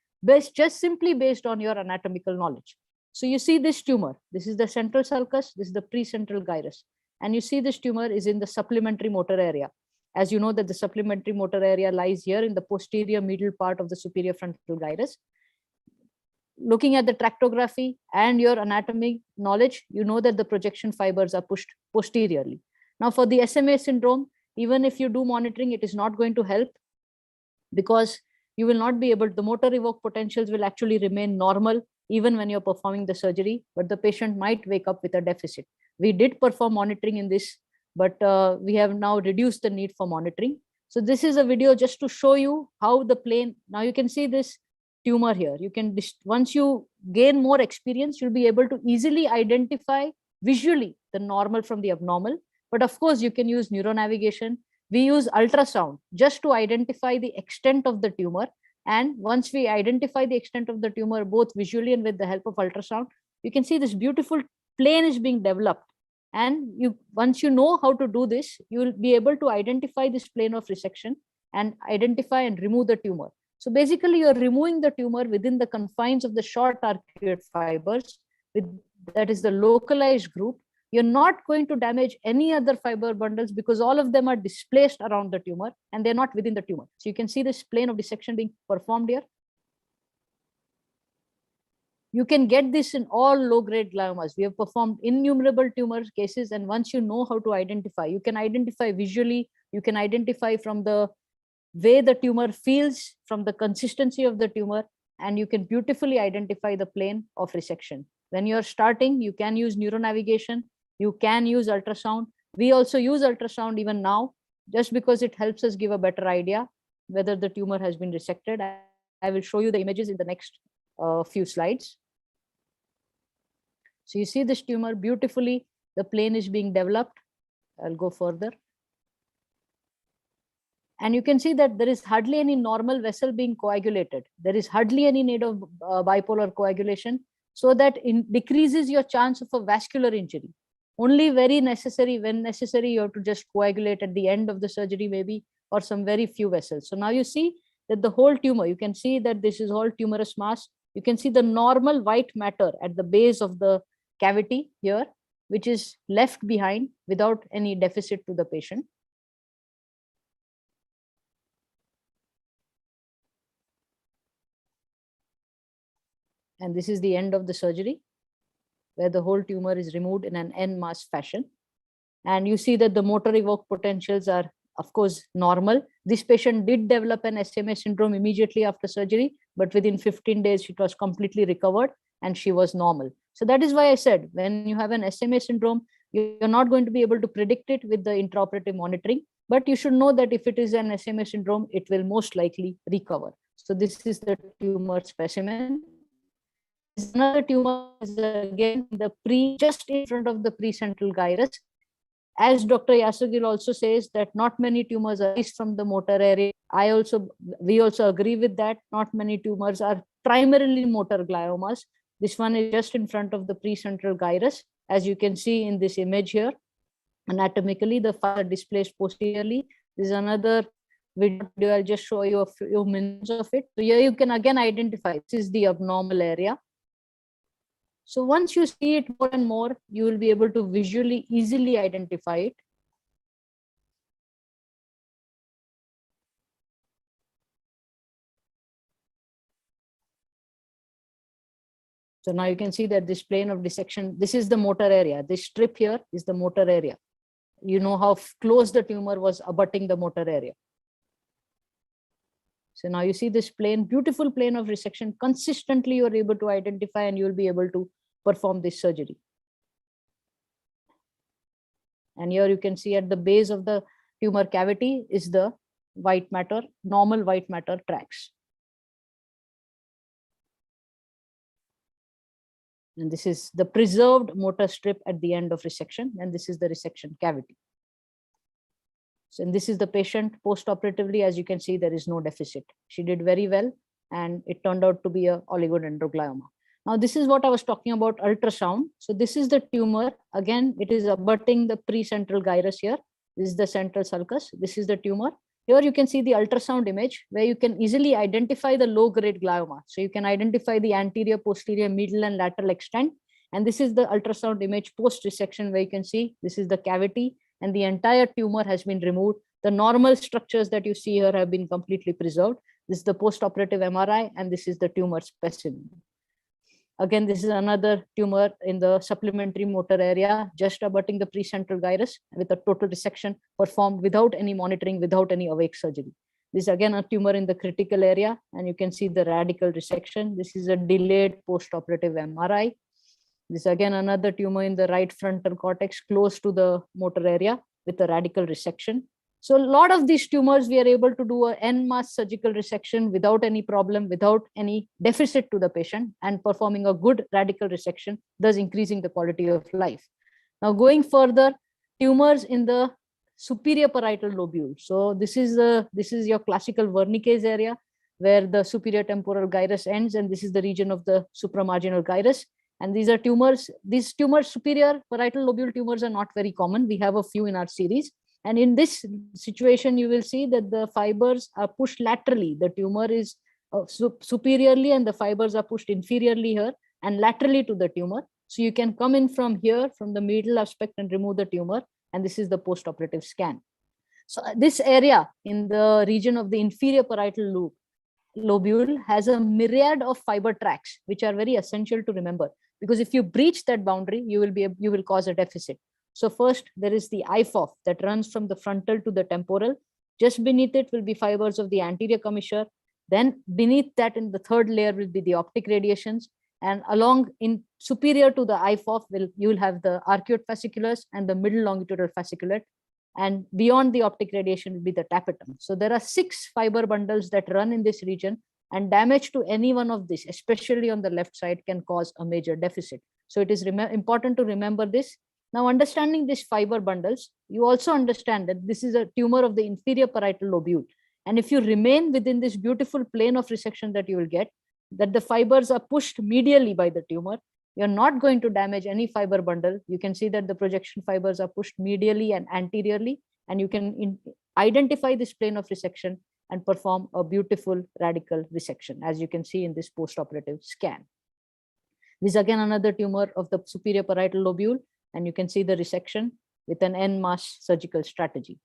just simply based on your anatomical knowledge. So you see this tumor. This is the central sulcus. This is the precentral gyrus. And you see this tumor is in the supplementary motor area. As you know that the supplementary motor area lies here in the posterior middle part of the superior frontal gyrus. Looking at the tractography and your anatomy knowledge, you know that the projection fibers are pushed posteriorly. Now for the SMA syndrome, even if you do monitoring, it is not going to help, because you will not be able, the motor evoked potentials will actually remain normal even when you're performing the surgery, but the patient might wake up with a deficit. We did perform monitoring in this, but we have now reduced the need for monitoring. So this is a video just to show you how the plane, now you can see this tumor here. You can, once you gain more experience, you'll be able to easily identify visually the normal from the abnormal. But of course, you can use neuronavigation. We use ultrasound just to identify the extent of the tumor. And once we identify the extent of the tumor, both visually and with the help of ultrasound, you can see this beautiful plane is being developed And once you know how to do this, you will be able to identify this plane of resection and identify and remove the tumor. So basically, you're removing the tumor within the confines of the short arcuate fibers, that is the localized group. You're not going to damage any other fiber bundles because all of them are displaced around the tumor and they're not within the tumor. So you can see this plane of dissection being performed here. You can get this in all low-grade gliomas. We have performed innumerable tumor cases, and once you know how to identify, you can identify visually, you can identify from the way the tumor feels, from the consistency of the tumor, and you can beautifully identify the plane of resection. When you're starting, you can use neuronavigation, you can use ultrasound. We also use ultrasound even now, just because it helps us give a better idea whether the tumor has been resected. I will show you the images in the next few slides. So you see this tumor beautifully, the plane is being developed. I'll go further. And you can see that there is hardly any normal vessel being coagulated. There is hardly any need of bipolar coagulation, so that it decreases your chance of a vascular injury. Only very necessary, when necessary, you have to just coagulate at the end of the surgery maybe, or some very few vessels. So now you see that the whole tumor, you can see that this is all tumorous mass. You can see the normal white matter at the base of the cavity here, which is left behind without any deficit to the patient. And this is the end of the surgery, where the whole tumor is removed in an en masse fashion. And you see that the motor evoked potentials are, of course, normal. This patient did develop an SMA syndrome immediately after surgery, but within 15 days, it was completely recovered and she was normal. So that is why I said, when you have an SMA syndrome, you're not going to be able to predict it with the intraoperative monitoring, but you should know that if it is an SMA syndrome, it will most likely recover. So this is the tumor specimen. Another tumor is again just in front of the precentral gyrus. As Dr. Yasugil also says that not many tumors are released from the motor area. We also agree with that. Not many tumors are primarily motor gliomas. This one is just in front of the precentral gyrus. As you can see in this image here, anatomically, the fibers are displaced posteriorly. This is another video. I'll just show you a few minutes of it. So here you can again identify this is the abnormal area. So once you see it more and more, you will be able to visually easily identify it. So now you can see that this plane of dissection, this is the motor area. This strip here is the motor area. You know how close the tumor was abutting the motor area. So now you see this plane, beautiful plane of resection. Consistently, you are able to identify and you will be able to perform this surgery. And here you can see at the base of the tumor cavity is the white matter, normal white matter tracks. And this is the preserved motor strip at the end of resection, and this is the resection cavity. So, and this is the patient post-operatively. As you can see, there is no deficit. She did very well, and it turned out to be a oligodendroglioma. Now, this is what I was talking about ultrasound. So this is the tumor. Again, it is abutting the precentral gyrus here. This is the central sulcus. This is the tumor. Here you can see the ultrasound image where you can easily identify the low-grade glioma. So you can identify the anterior, posterior, middle, and lateral extent. And this is the ultrasound image post-resection where you can see this is the cavity and the entire tumor has been removed. The normal structures that you see here have been completely preserved. This is the post-operative MRI and this is the tumor specimen. Again, this is another tumor in the supplementary motor area, just abutting the precentral gyrus with a total resection performed without any monitoring, without any awake surgery. This is again a tumor in the critical area, and you can see the radical resection. This is a delayed post-operative MRI. This is again another tumor in the right frontal cortex, close to the motor area with a radical resection. So a lot of these tumors, we are able to do an en masse surgical resection without any problem, without any deficit to the patient, and performing a good radical resection, thus increasing the quality of life. Now going further, tumors in the superior parietal lobule. So this is your classical Wernicke's area where the superior temporal gyrus ends, and this is the region of the supramarginal gyrus. And these are tumors. These tumors, superior parietal lobule tumors, are not very common. We have a few in our series. And in this situation, you will see that the fibers are pushed laterally. The tumor is superiorly and the fibers are pushed inferiorly here and laterally to the tumor. So you can come in from here, from the medial aspect, and remove the tumor. And this is the post-operative scan. So this area in the region of the inferior parietal lobule has a myriad of fiber tracts, which are very essential to remember, because if you breach that boundary, you will cause a deficit. So first, there is the IFOF that runs from the frontal to the temporal. Just beneath it will be fibers of the anterior commissure. Then beneath that, in the third layer, will be the optic radiations. And along in superior to the IFOF, you will have the arcuate fasciculus and the middle longitudinal fasciculate. And beyond the optic radiation will be the tapetum. So there are 6 fiber bundles that run in this region, and damage to any one of these, especially on the left side, can cause a major deficit. So it is important to remember this. Now, understanding these fiber bundles, you also understand that this is a tumor of the inferior parietal lobule. And if you remain within this beautiful plane of resection that you will get, that the fibers are pushed medially by the tumor, you're not going to damage any fiber bundle. You can see that the projection fibers are pushed medially and anteriorly, and you can identify this plane of resection and perform a beautiful radical resection, as you can see in this post-operative scan. This is again another tumor of the superior parietal lobule, and you can see the resection with an en masse surgical strategy.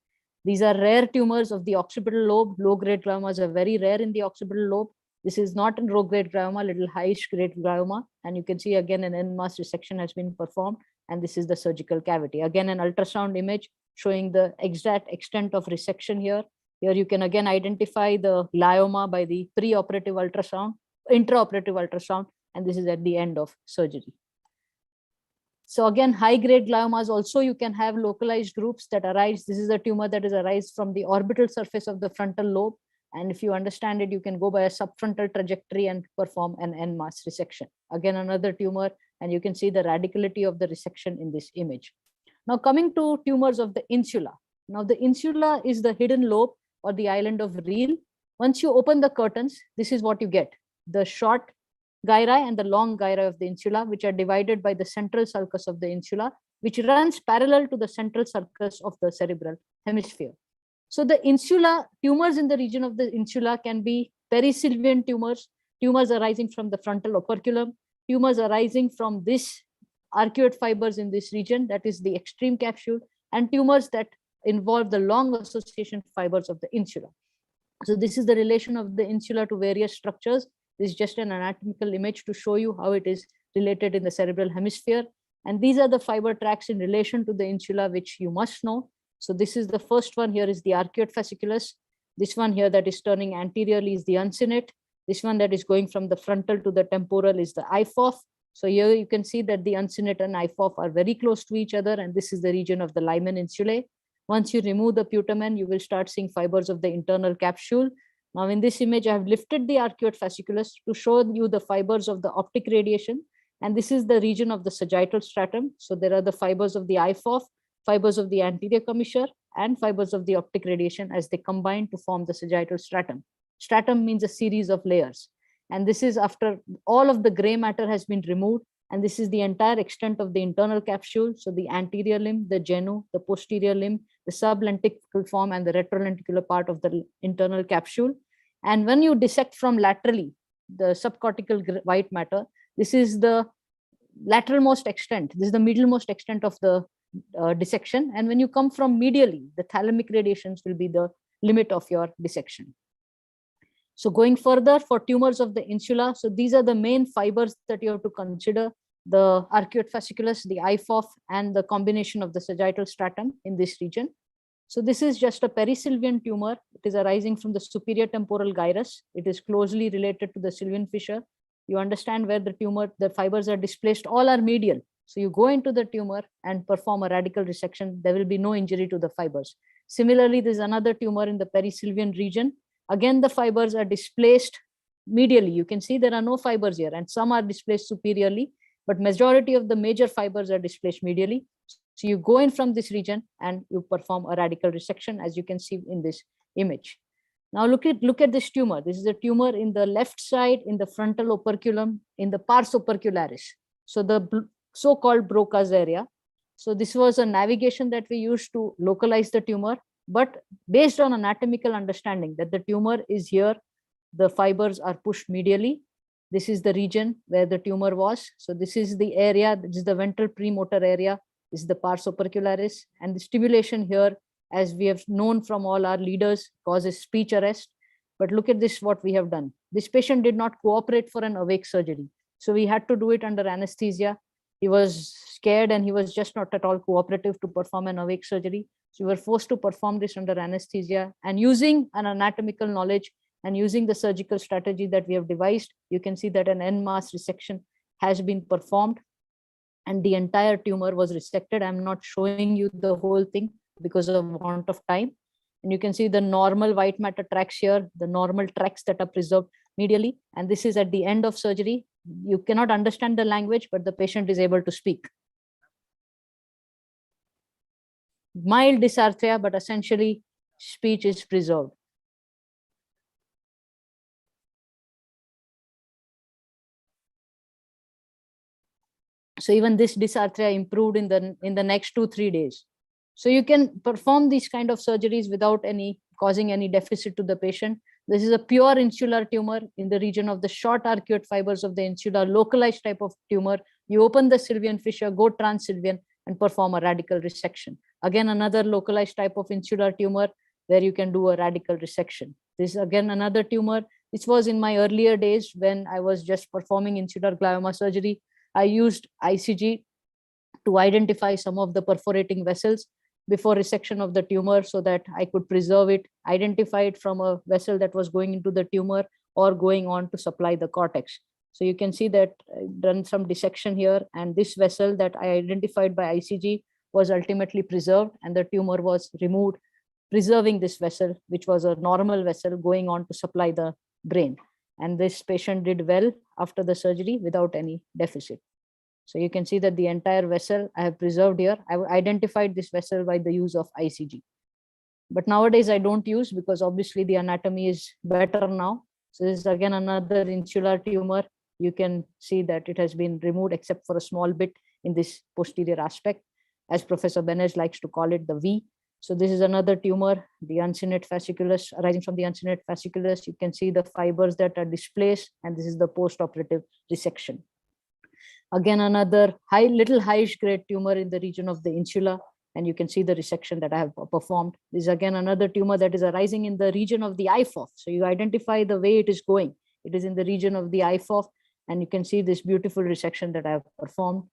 These are rare tumors of the occipital lobe. Low-grade gliomas are very rare in the occipital lobe. This is not a low-grade glioma, little high-grade glioma. And you can see again an en masse resection has been performed. And this is the surgical cavity. Again, an ultrasound image showing the exact extent of resection here. Here you can again identify the glioma by the pre-operative ultrasound, intraoperative ultrasound, and this is at the end of surgery. So again, high-grade gliomas also, you can have localized groups that arise. This is a tumor that is arise from the orbital surface of the frontal lobe. And if you understand it, you can go by a subfrontal trajectory and perform an en masse resection. Again, another tumor, and you can see the radicality of the resection in this image. Now coming to tumors of the insula. Now the insula is the hidden lobe or the island of Riehl. Once you open the curtains, this is what you get. The short gyri and the long gyri of the insula, which are divided by the central sulcus of the insula, which runs parallel to the central sulcus of the cerebral hemisphere. So the insula, tumors in the region of the insula can be perisylvian tumors, tumors arising from the frontal operculum, tumors arising from this arcuate fibers in this region, that is the extreme capsule, and tumors that involve the long association fibers of the insula. So this is the relation of the insula to various structures. This is just an anatomical image to show you how it is related in the cerebral hemisphere. And these are the fiber tracts in relation to the insula, which you must know. So this is the first one here is the arcuate fasciculus. This one here that is turning anteriorly is the uncinate. This one that is going from the frontal to the temporal is the IFOF. So here you can see that the uncinate and IFOF are very close to each other. And this is the region of the Lyman insulae. Once you remove the putamen, you will start seeing fibers of the internal capsule. Now in this image, I have lifted the arcuate fasciculus to show you the fibers of the optic radiation. And this is the region of the sagittal stratum. So there are the fibers of the IFOF, fibers of the anterior commissure, and fibers of the optic radiation as they combine to form the sagittal stratum. Stratum means a series of layers. And this is after all of the gray matter has been removed. And this is the entire extent of the internal capsule. So the anterior limb, the genu, the posterior limb, the sublenticular form, and the retrolenticular part of the internal capsule. And when you dissect from laterally, the subcortical white matter, this is the lateral most extent. This is the middle most extent of the dissection. And when you come from medially, the thalamic radiations will be the limit of your dissection. So going further for tumors of the insula, so these are the main fibers that you have to consider: the arcuate fasciculus, the IFOF, and the combination of the sagittal stratum in this region. So this is just a perisylvian tumor. It is arising from the superior temporal gyrus. It is closely related to the sylvian fissure. You understand where the tumor, the fibers are displaced, all are medial. So you go into the tumor and perform a radical resection. There will be no injury to the fibers. Similarly, there's another tumor in the perisylvian region. Again, the fibers are displaced medially. You can see there are no fibers here, and some are displaced superiorly, but majority of the major fibers are displaced medially. So you go in from this region and you perform a radical resection, as you can see in this image. Now look at this tumor. This is a tumor in the left side, in the frontal operculum, in the pars opercularis. So the so-called Broca's area. So this was a navigation that we used to localize the tumor, but based on anatomical understanding that the tumor is here, the fibers are pushed medially. This is the region where the tumor was. So this is the area, this is the ventral premotor area, this is the pars opercularis, and the stimulation here, as we have known from all our leaders, causes speech arrest. But look at this, what we have done. This patient did not cooperate for an awake surgery. So we had to do it under anesthesia. He was scared and he was just not at all cooperative to perform an awake surgery. So we were forced to perform this under anesthesia, and using an anatomical knowledge and using the surgical strategy that we have devised, you can see that an en masse resection has been performed and the entire tumor was resected. I'm not showing you the whole thing because of want of time. And you can see the normal white matter tracts here, the normal tracts that are preserved medially. And this is at the end of surgery. You cannot understand the language, but the patient is able to speak. Mild dysarthria, but essentially speech is preserved. So even this dysarthria improved in the next 2-3 days. So you can perform these kind of surgeries without causing any deficit to the patient. This is a pure insular tumor in the region of the short arcuate fibers of the insula, localized type of tumor. You open the sylvian fissure, go trans-sylvian, and perform a radical resection. Again, another localized type of insular tumor where you can do a radical resection. This is again another tumor. This was in my earlier days when I was just performing insular glioma surgery. I used ICG to identify some of the perforating vessels before resection of the tumor so that I could preserve it, identify it from a vessel that was going into the tumor or going on to supply the cortex. So you can see that I've done some dissection here, and this vessel that I identified by ICG was ultimately preserved and the tumor was removed, preserving this vessel, which was a normal vessel going on to supply the brain. And this patient did well after the surgery without any deficit. So you can see that the entire vessel I have preserved here. I identified this vessel by the use of ICG. But nowadays I don't use because obviously the anatomy is better now. So this is again another insular tumor. You can see that it has been removed except for a small bit in this posterior aspect, as Professor Benes likes to call it, the V. So this is another tumor, the uncinate fasciculus, arising from the uncinate fasciculus. You can see the fibers that are displaced, and this is the post-operative resection. Again, another little high-ish grade tumor in the region of the insula, and you can see the resection that I have performed. This is again another tumor that is arising in the region of the IFOF. So you identify the way it is going. It is in the region of the IFOF, and you can see this beautiful resection that I have performed.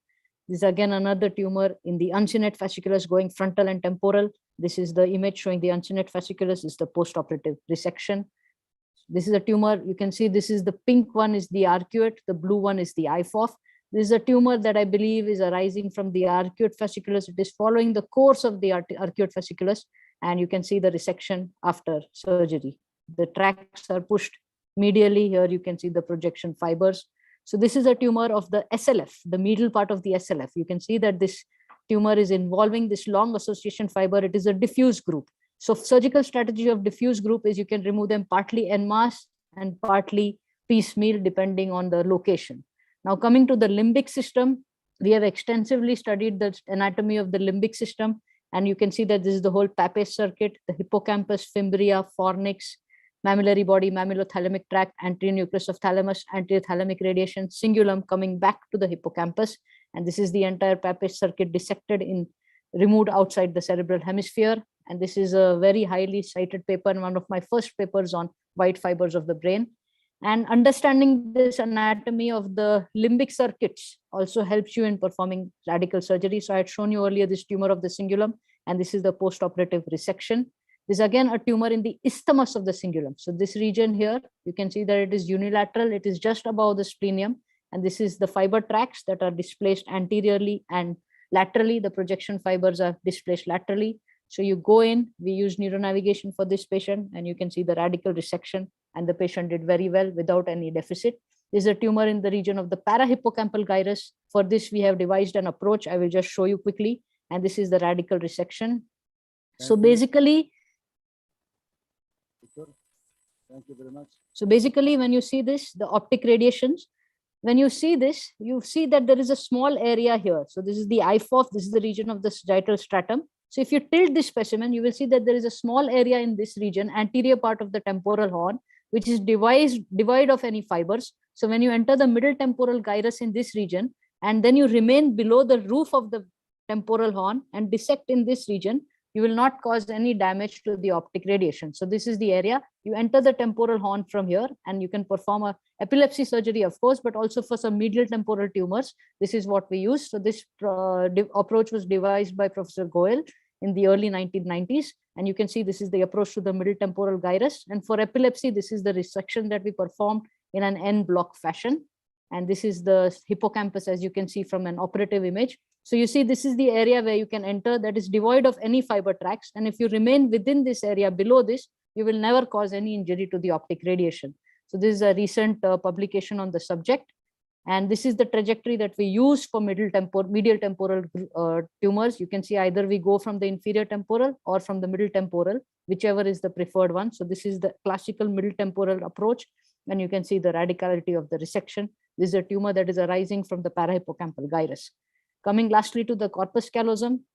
This is again another tumor in the uncinate fasciculus going frontal and temporal. This is the image showing the uncinate fasciculus. This is the post-operative resection. This is a tumor. You can see this is the pink one is the arcuate, the blue one is the IFOF. This is a tumor that I believe is arising from the arcuate fasciculus. It is following the course of the arcuate fasciculus, and you can see the resection after surgery. The tracts are pushed medially. Here you can see the projection fibers. So this is a tumor of the SLF, the middle part of the SLF. You can see that this tumor is involving this long association fiber. It is a diffuse group. So surgical strategy of diffuse group is you can remove them partly en masse and partly piecemeal depending on the location. Now coming to the limbic system, we have extensively studied the anatomy of the limbic system, and you can see that this is the whole Pappes circuit, the hippocampus, fimbria, fornix, mammillary body, mammillothalamic tract, anterior nucleus of thalamus, anterior thalamic radiation, cingulum coming back to the hippocampus. And this is the entire Pappes circuit dissected removed outside the cerebral hemisphere. And this is a very highly cited paper and one of my first papers on white fibers of the brain. And understanding this anatomy of the limbic circuits also helps you in performing radical surgery. So I had shown you earlier this tumor of the cingulum, and this is the post-operative resection. This is again a tumor in the isthmus of the cingulum. So this region here, you can see that it is unilateral. It is just above the splenium. And this is the fiber tracts that are displaced anteriorly and laterally. The projection fibers are displaced laterally. So you go in, we use neuronavigation for this patient, and you can see the radical resection, and the patient did very well without any deficit. This is a tumor in the region of the parahippocampal gyrus. For this, we have devised an approach. I will just show you quickly. And this is the radical resection. So basically,
Thank you very much.
So basically, when you see this, the optic radiations, when you see this, you see that there is a small area here. So this is the IFOF, this is the region of the sagittal stratum. So if you tilt this specimen, you will see that there is a small area in this region, anterior part of the temporal horn, which is devoid of any fibers. So when you enter the middle temporal gyrus in this region, and then you remain below the roof of the temporal horn and dissect in this region, you will not cause any damage to the optic radiation. So this is the area. You enter the temporal horn from here, and you can perform a epilepsy surgery, of course, but also for some medial temporal tumors. This is what we use. So this approach was devised by Professor Goel in the early 1990s. And you can see this is the approach to the middle temporal gyrus. And for epilepsy, this is the resection that we performed in an en bloc fashion. And this is the hippocampus, as you can see from an operative image. So you see, this is the area where you can enter that is devoid of any fiber tracts. And if you remain within this area below this, you will never cause any injury to the optic radiation. So this is a recent publication on the subject. And this is the trajectory that we use for medial temporal tumors. You can see either we go from the inferior temporal or from the middle temporal, whichever is the preferred one. So this is the classical middle temporal approach. And you can see the radicality of the resection. This is a tumor that is arising from the parahippocampal gyrus. Coming lastly to the corpus callosum,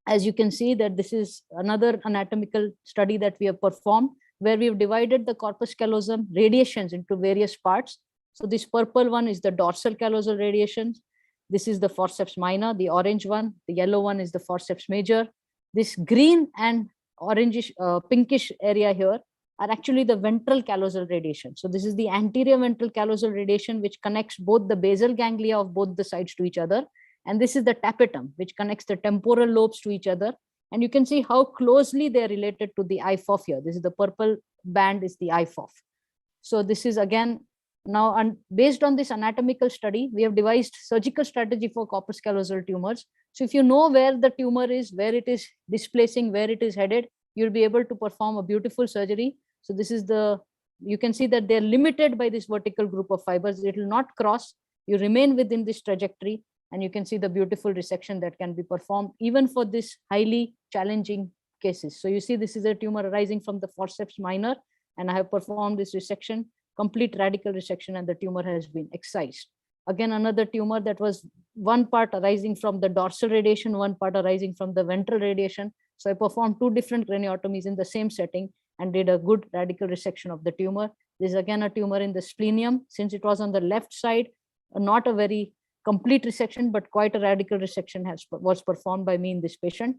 as you can see that this is another anatomical study that we have performed, where we have divided the corpus callosum radiations into various parts. So this purple one is the dorsal callosal radiations. This is the forceps minor, the orange one. The yellow one is the forceps major. This green and orangish, pinkish area here are actually the ventral callosal radiation. So this is the anterior ventral callosal radiation, which connects both the basal ganglia of both the sides to each other. And this is the tapetum, which connects the temporal lobes to each other. And you can see how closely they are related to the IFOF here. This is the purple band is the IFOF. So this is again, now based on this anatomical study, we have devised surgical strategy for corpus callosal tumors. So if you know where the tumor is, where it is displacing, where it is headed, you'll be able to perform a beautiful surgery. So this is you can see that they're limited by this vertical group of fibers. It will not cross. You remain within this trajectory. And you can see the beautiful resection that can be performed even for this highly challenging cases. So you see, this is a tumor arising from the forceps minor, and I have performed this resection, complete radical resection, and the tumor has been excised. Again, another tumor that was one part arising from the dorsal radiation, one part arising from the ventral radiation. So I performed two different craniotomies in the same setting and did a good radical resection of the tumor. This is again a tumor in the splenium. Since it was on the left side, not a very complete resection, but quite a radical resection was performed by me in this patient.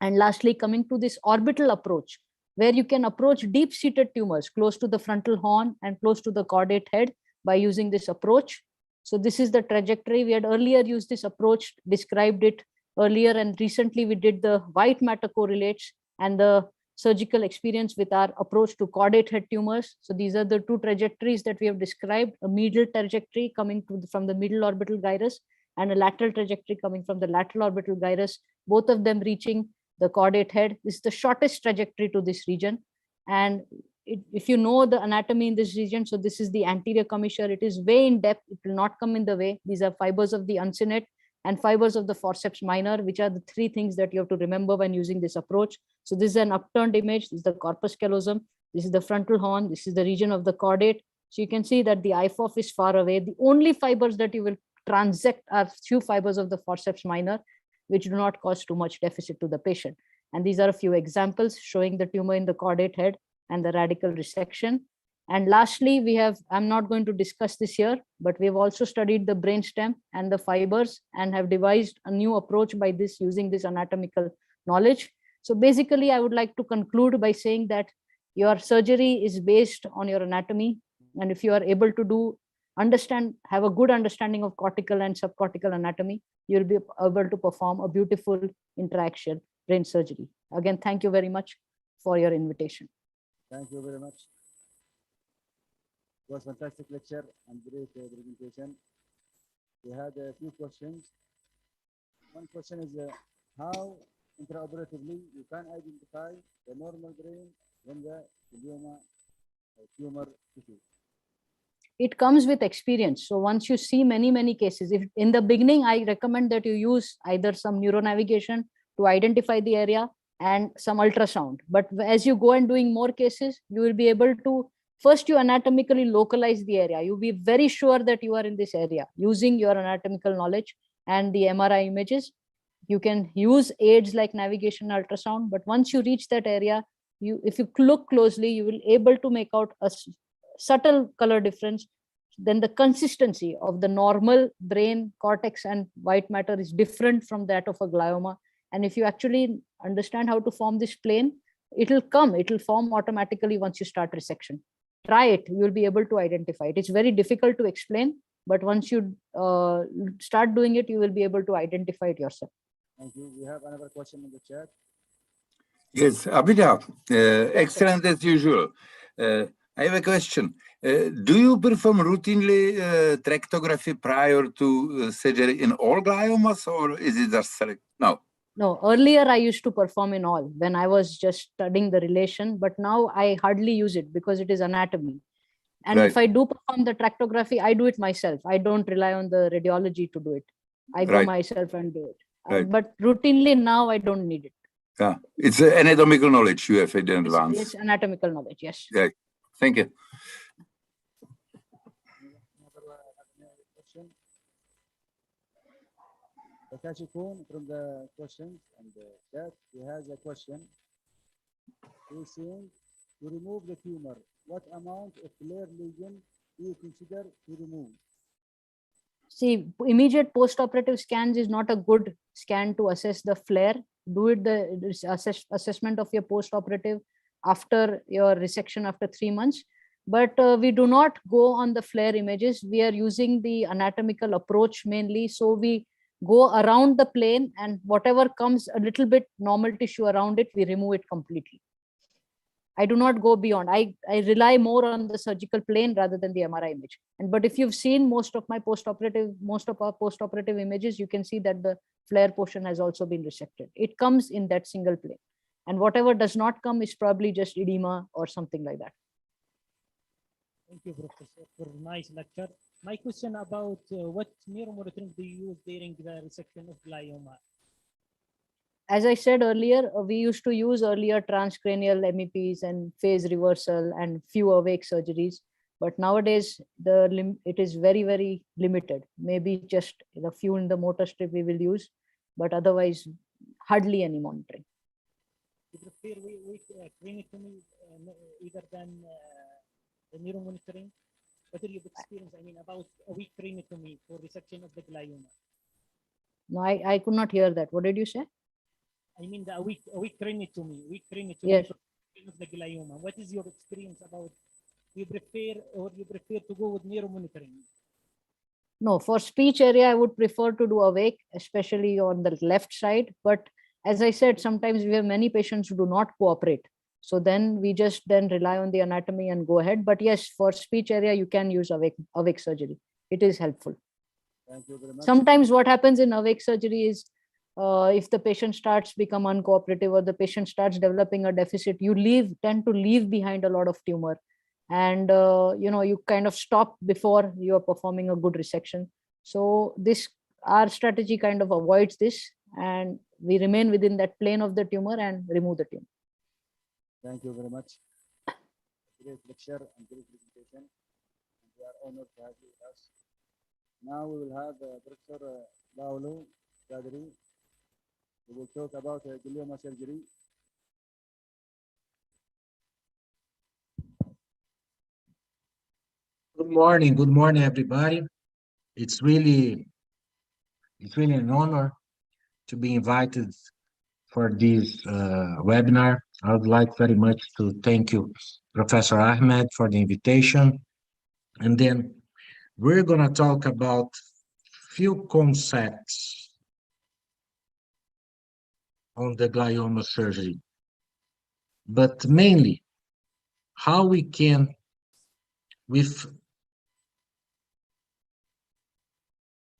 And lastly, coming to this orbital approach, where you can approach deep-seated tumors close to the frontal horn and close to the caudate head by using this approach. So this is the trajectory. We had earlier used this approach, described it earlier, and recently we did the white matter correlates and the surgical experience with our approach to caudate head tumors. So these are the two trajectories that we have described, a medial trajectory coming from the middle orbital gyrus and a lateral trajectory coming from the lateral orbital gyrus, both of them reaching the caudate head. This is the shortest trajectory to this region. And if you know the anatomy in this region, so this is the anterior commissure. It is way in depth. It will not come in the way. These are fibers of the uncinate and fibers of the forceps minor, which are the three things that you have to remember when using this approach. So this is an upturned image. This is the corpus callosum. This is the frontal horn. This is the region of the caudate. So you can see that the IFOF is far away. The only fibers that you will transect are few fibers of the forceps minor, which do not cause too much deficit to the patient. And these are a few examples showing the tumor in the caudate head and the radical resection. And lastly, we have, I'm not going to discuss this here, but we've also studied the brainstem and the fibers and have devised a new approach by this using this anatomical knowledge. So basically, I would like to conclude by saying that your surgery is based on your anatomy. And if you are able to have a good understanding of cortical and subcortical anatomy, you'll be able to perform a beautiful interaction brain surgery. Again, thank you very much for your invitation.
Thank you very much. It was a fantastic lecture and great presentation. We had a few questions. One question is how intraoperatively you can identify the normal brain from the glioma tumor tissue.
It comes with experience. So once you see many cases, if in the beginning, I recommend that you use either some neuronavigation to identify the area and some ultrasound. But as you go and doing more cases, you will be able to first you anatomically localize the area. You'll be very sure that you are in this area using your anatomical knowledge and the MRI images. You can use aids like navigation ultrasound, but once you reach that area, if you look closely, you will able to make out a subtle color difference. Then the consistency of the normal brain cortex and white matter is different from that of a glioma. And if you actually understand how to form this plane, it'll form automatically once you start resection. Try it, you will be able to identify it. It's very difficult to explain, but once you start doing it, you will be able to identify it yourself.
Thank you. We have another question in the chat.
Yes, Abida, excellent as usual. I have a question. Do you perform routinely tractography prior to surgery in all gliomas, or is it just select? No.
No, earlier I used to perform in all when I was just studying the relation, but now I hardly use it because it is anatomy. And if I do perform the tractography, I do it myself. I don't rely on the radiology to do it. I go myself and do it. But routinely now I don't need it.
Yeah, it's anatomical knowledge you have in advance.
It's anatomical knowledge, yes.
Yeah, thank you.
Takashi Kun from the questions and the chat, he has a question. He's saying, to remove the tumor, what amount of flare lesion do you consider to remove?
See, immediate post-operative scans is not a good scan to assess the flare. Do it the assessment of your post-operative after your resection after 3 months. But we do not go on the flare images. We are using the anatomical approach mainly. So we go around the plane, and whatever comes a little bit normal tissue around it, we remove it completely. I do not go beyond. I rely more on the surgical plane rather than the MRI image. But if you've seen most of our post-operative images, you can see that the flare portion has also been resected. It comes in that single plane. And whatever does not come is probably just edema or something like that.
Thank you, Professor, for a nice lecture. My question about what neuromonitoring do you use during the resection of glioma?
As I said earlier, we used to use earlier transcranial MEPs and phase reversal and few awake surgeries. But nowadays, it is very, very limited. Maybe just the few in the motor strip we will use, but otherwise hardly any monitoring.
You prefer weak craniotomy either than the neuromonitoring? What are your experience? I mean, about a weak craniotomy for resection of the glioma?
No, I could not hear that. What did you say?
I mean, a weak craniotomy
yes.
of the glioma. What is your experience about? You prefer to go with neuromonitoring?
No, for speech area, I would prefer to do awake, especially on the left side. But as I said, sometimes we have many patients who do not cooperate. So then we just rely on the anatomy and go ahead. But yes, for speech area, you can use awake surgery. It is helpful.
Thank you very much.
Sometimes what happens in awake surgery is if the patient starts become uncooperative or the patient starts developing a deficit, you tend to leave behind a lot of tumor. And you kind of stop before you are performing a good resection. So our strategy kind of avoids this, and we remain within that plane of the tumor and remove the tumor.
Thank you very much. Great lecture and great presentation. We are honored to have you with us. Now we will have Professor Baulu Kadri, who will talk about glioma surgery.
Good morning, everybody. It's really an honor to be invited for this webinar. I would like very much to thank you, Professor Ahmed, for the invitation. And then we're going to talk about few concepts on the glioma surgery, but mainly how we can,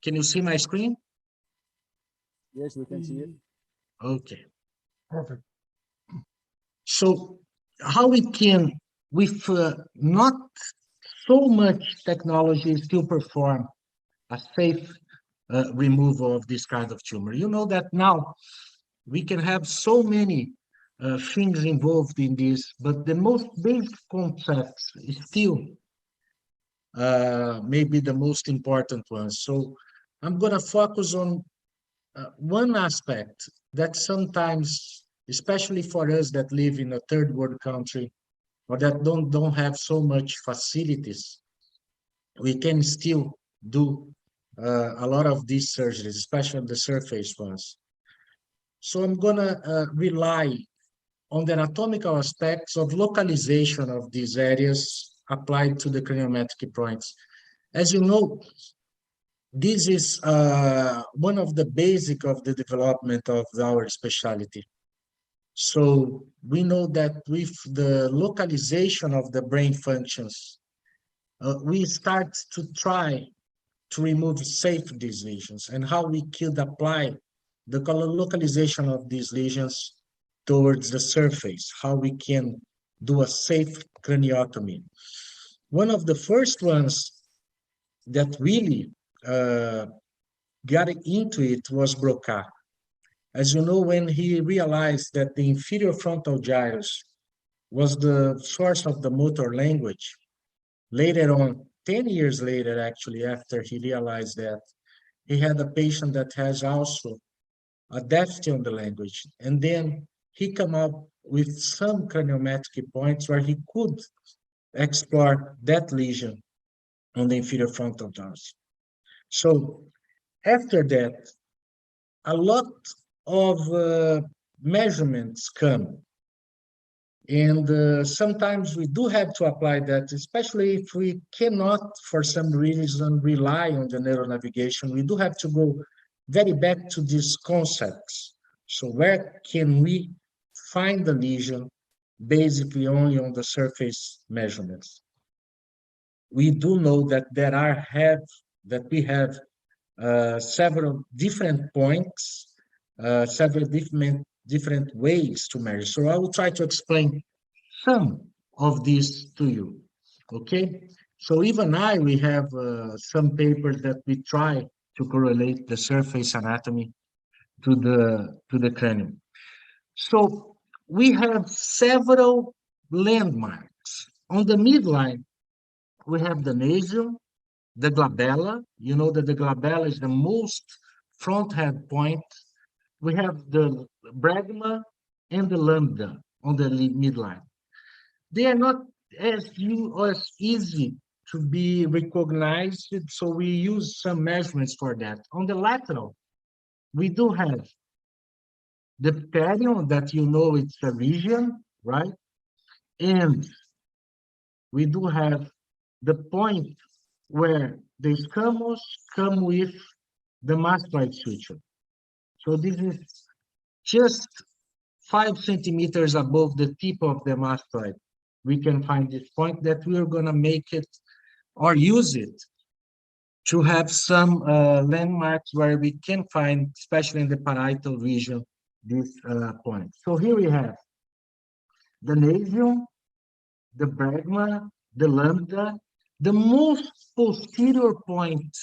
can you see my screen?
Yes, we can see it.
Okay.
Perfect.
So how we can, with not so much technology, still perform a safe removal of this kind of tumor. You know that now we can have so many things involved in this, but the most basic concepts is still maybe the most important ones. So I'm going to focus on one aspect that sometimes, especially for us that live in a third world country or that don't have so much facilities, we can still do a lot of these surgeries, especially the surface ones. So I'm going to rely on the anatomical aspects of localization of these areas applied to the craniometric points. As you know, this is one of the basic of the development of our specialty. So we know that with the localization of the brain functions, we start to try to remove safe these lesions and how we could apply the localization of these lesions towards the surface, how we can do a safe craniotomy. One of the first ones that really got into it was Broca. As you know, when he realized that the inferior frontal gyrus was the source of the motor language, later on, 10 years later, actually, after he realized that, he had a patient that has also a deficit on the language. And then he came up with some craniometric points where he could explore that lesion on the inferior frontal gyrus. So after that, a lot of measurements come. And sometimes we do have to apply that, especially if we cannot, for some reason, rely on the neuronavigation. We do have to go very back to these concepts. So where can we find the lesion basically only on the surface measurements? We do know that we have several different points, several different ways to measure. So I will try to explain some of these to you, okay? So even we have some papers that we try to correlate the surface anatomy to the cranium. So we have several landmarks. On the midline, we have the nasal, the glabella. You know that the glabella is the most front head point. We have the bregma and the lambda on the midline. They are not as easy to be recognized, so we use some measurements for that. On the lateral, we do have the perineum that you know it's a region, right? And we do have the point where the scamus come with the mastoid suture. So this is just 5 centimeters above the tip of the mastoid. We can find this point that we're going to make it or use it to have some landmarks where we can find, especially in the parietal region, this point. So here we have the nasal, the bregma, the lambda. The most posterior point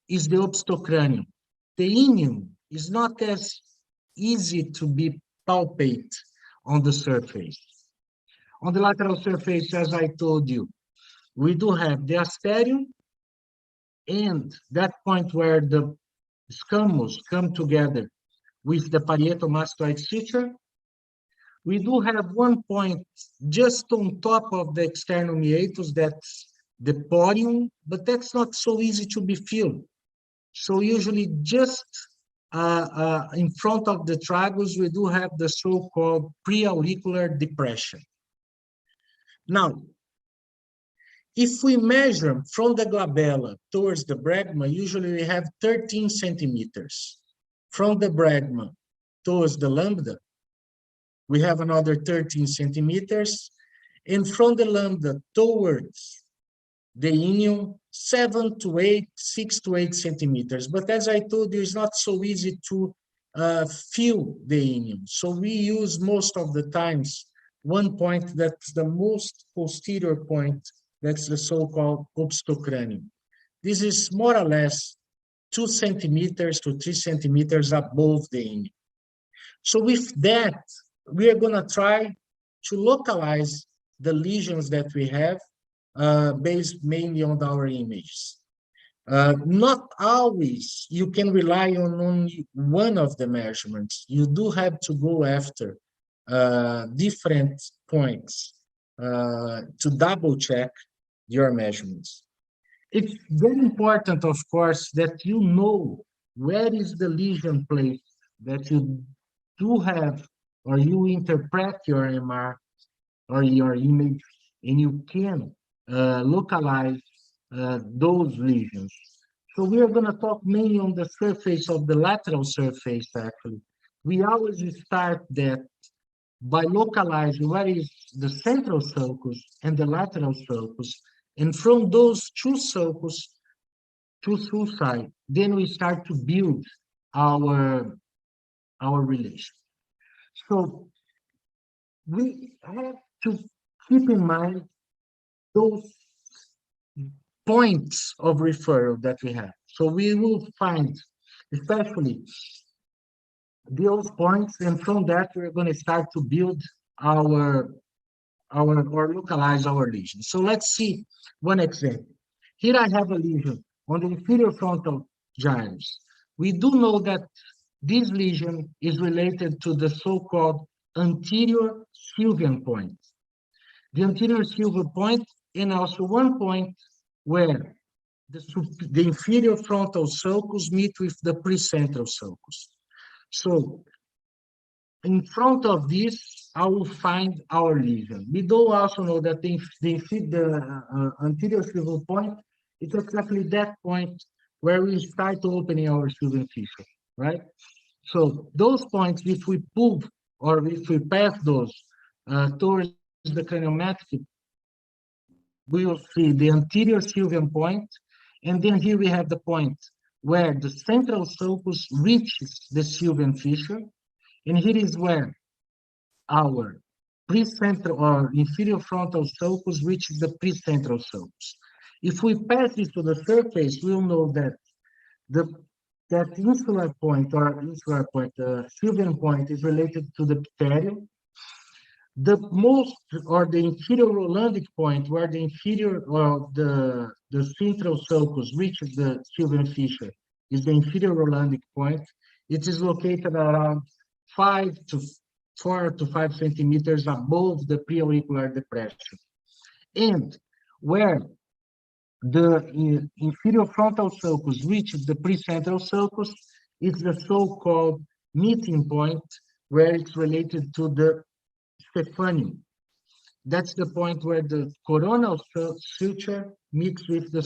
is the obstocranium. The inium is not as easy to be palpate on the surface. On the lateral surface, as I told you, we do have the asterium and that point where the scamus come together with the parietomastoid suture. We do have one point just on top of the externum meatus, that's the porium, but that's not so easy to be filled. So usually just in front of the tragus, we do have the so-called preauricular depression. Now, if we measure from the glabella towards the bregma, usually we have 13 centimeters. From the bregma towards the lambda, we have another 13 centimeters. And from the lambda towards the inium, 6 to 8 centimeters. But as I told you, it's not so easy to feel the inium. So we use most of the times one point that's the most posterior point, that's the so-called obstocranium. This is more or less 2 centimeters to 3 centimeters above the inium. So with that, we are going to try to localize the lesions that we have based mainly on our images. Not always you can rely on only one of the measurements. You do have to go after different points to double check your measurements. It's very important, of course, that you know where is the lesion place that you do have, or you interpret your MR or your image, and you can localize those lesions. So we are going to talk mainly on the surface of the lateral surface, actually. We always start that by localizing where is the central sulcus and the lateral sulcus. And from those two sulcus, two sulci, then we start to build our relation. So we have to keep in mind those points of referral that we have. So we will find especially those points, and from that we're going to start to build or localize our lesion. So let's see one example. Here I have a lesion on the inferior frontal gyrus. We do know that this lesion is related to the so-called anterior Sylvian point. The anterior Sylvian point, and also one point where the inferior frontal sulcus meet with the precentral sulcus. So in front of this, I will find our lesion. We do also know that the anterior Sylvian point is exactly that point where we start opening our Sylvian fissure, right? So those points, if we pull or if we pass those towards the craniometric, we will see the anterior Sylvian point, and then here we have the point where the central sulcus reaches the Sylvian fissure, and here is where our precentral or inferior frontal sulcus reaches the precentral sulcus. If we pass this to the surface, we'll know that that insular point, Sylvian point, is related to the pterygium. The most, or the inferior Rolandic point, where the inferior of the central sulcus reaches the Sylvian fissure, is the inferior Rolandic point. It is located around 4 to 5 centimeters above the preauricular depression. And where the inferior frontal sulcus reaches the precentral sulcus, it's the so-called meeting point, where it's related to the Stephanium. That's the point where the coronal suture meets with the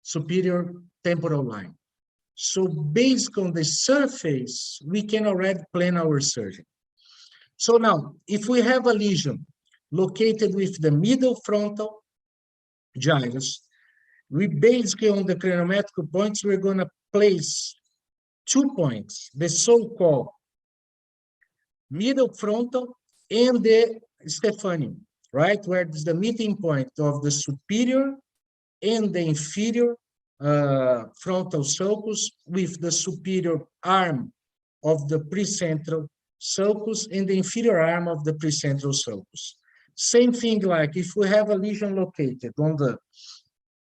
superior temporal line. So based on the surface, we can already plan our surgery. So now, if we have a lesion located with the middle frontal gyrus, we basically on the craniometric points, we're going to place 2 points, the so-called middle frontal and the Stephanium, right? Where is the meeting point of the superior and the inferior frontal sulcus with the superior arm of the precentral sulcus and the inferior arm of the precentral sulcus. Same thing like if we have a lesion located on the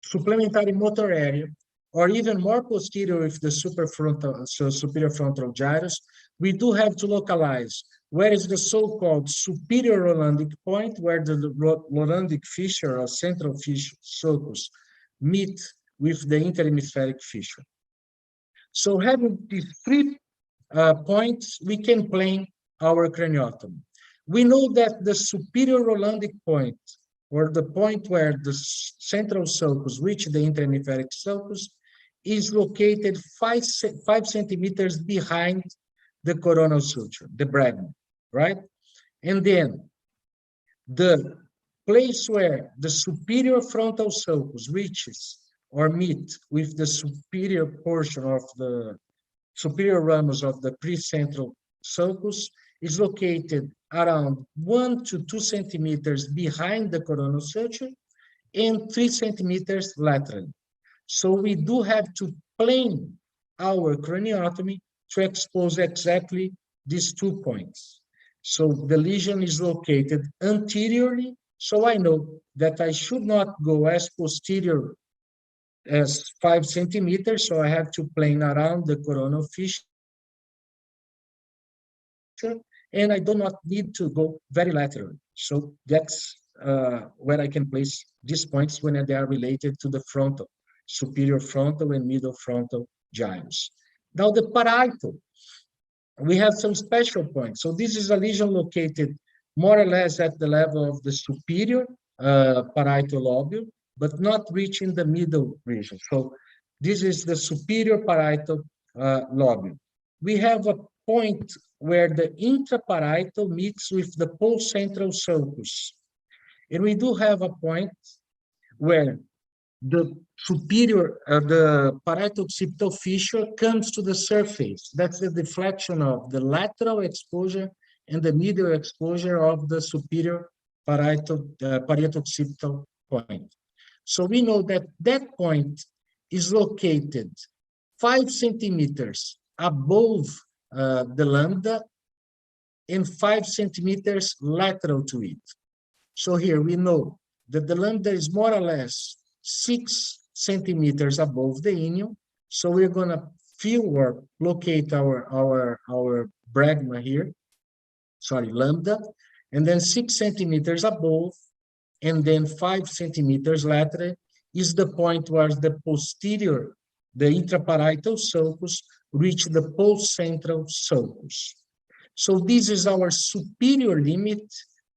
supplementary motor area, or even more posterior with the superior frontal gyrus, we do have to localize where is the so-called superior Rolandic point, where the Rolandic fissure or central fissure sulcus meet with the interhemispheric fissure. So having these 3 points, we can plan our craniotomy. We know that the superior Rolandic point, or the point where the central sulcus reach the interhemispheric sulcus, is located 5 centimeters behind the coronal suture, the bregma, right? And then the place where the superior frontal sulcus reaches or meet with the superior portion of the superior ramus of the precentral sulcus is located around 1 to 2 centimeters behind the coronal suture and 3 centimeters laterally. So we do have to plane our craniotomy to expose exactly these 2 points. So the lesion is located anteriorly, so I know that I should not go as posterior as 5 centimeters, so I have to plane around the coronal fissure, and I do not need to go very lateral. So that's where I can place these points when they are related to the frontal, superior frontal and middle frontal gyrus. Now the parietal, we have some special points. So this is a lesion located more or less at the level of the superior parietal lobule, but not reaching the middle region. So this is the superior parietal lobule. We have a point where the intraparietal meets with the postcentral sulcus. And we do have a point where the superior, the parietal occipital fissure comes to the surface. That's the deflection of the lateral exposure and the medial exposure of the superior parietal occipital point. So we know that that point is located 5 centimeters above the lambda and 5 centimeters lateral to it. So here we know that the lambda is more or less 6 centimeters above the inium. So we're going to feel or locate our bregma here, sorry, lambda, and then 6 centimeters above, and then 5 centimeters lateral is the point where the posterior, the intraparietal sulcus, reach the postcentral sulcus. So this is our superior limit,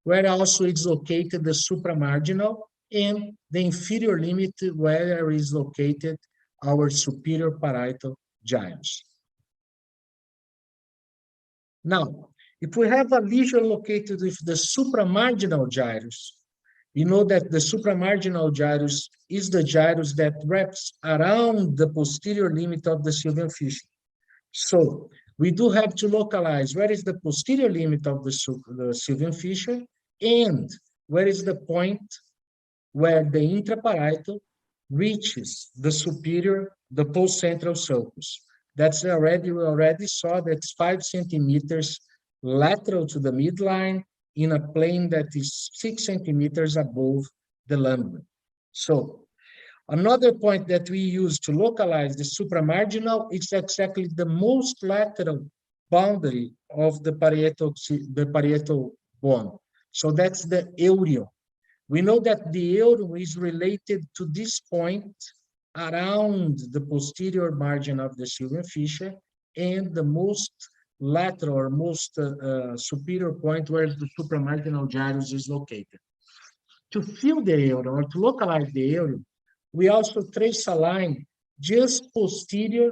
where also is located the supramarginal, and the inferior limit where is located our superior parietal gyrus. Now, if we have a lesion located with the supramarginal gyrus, you know that the supramarginal gyrus is the gyrus that wraps around the posterior limit of the sylvian fissure. So we do have to localize where is the posterior limit of the sylvian fissure and where is the point where the intraparietal reaches the superior, the postcentral sulcus. That's already, we already saw that's 5 centimeters lateral to the midline in a plane that is 6 centimeters above the lambda. So another point that we use to localize the supramarginal is exactly the most lateral boundary of the parietal bone. So that's the aureole. We know that the aureole is related to this point around the posterior margin of the sylvian fissure and the most lateral or most superior point where the supramarginal gyrus is located. To feel the aureole or to localize the aureole, we also trace a line just posterior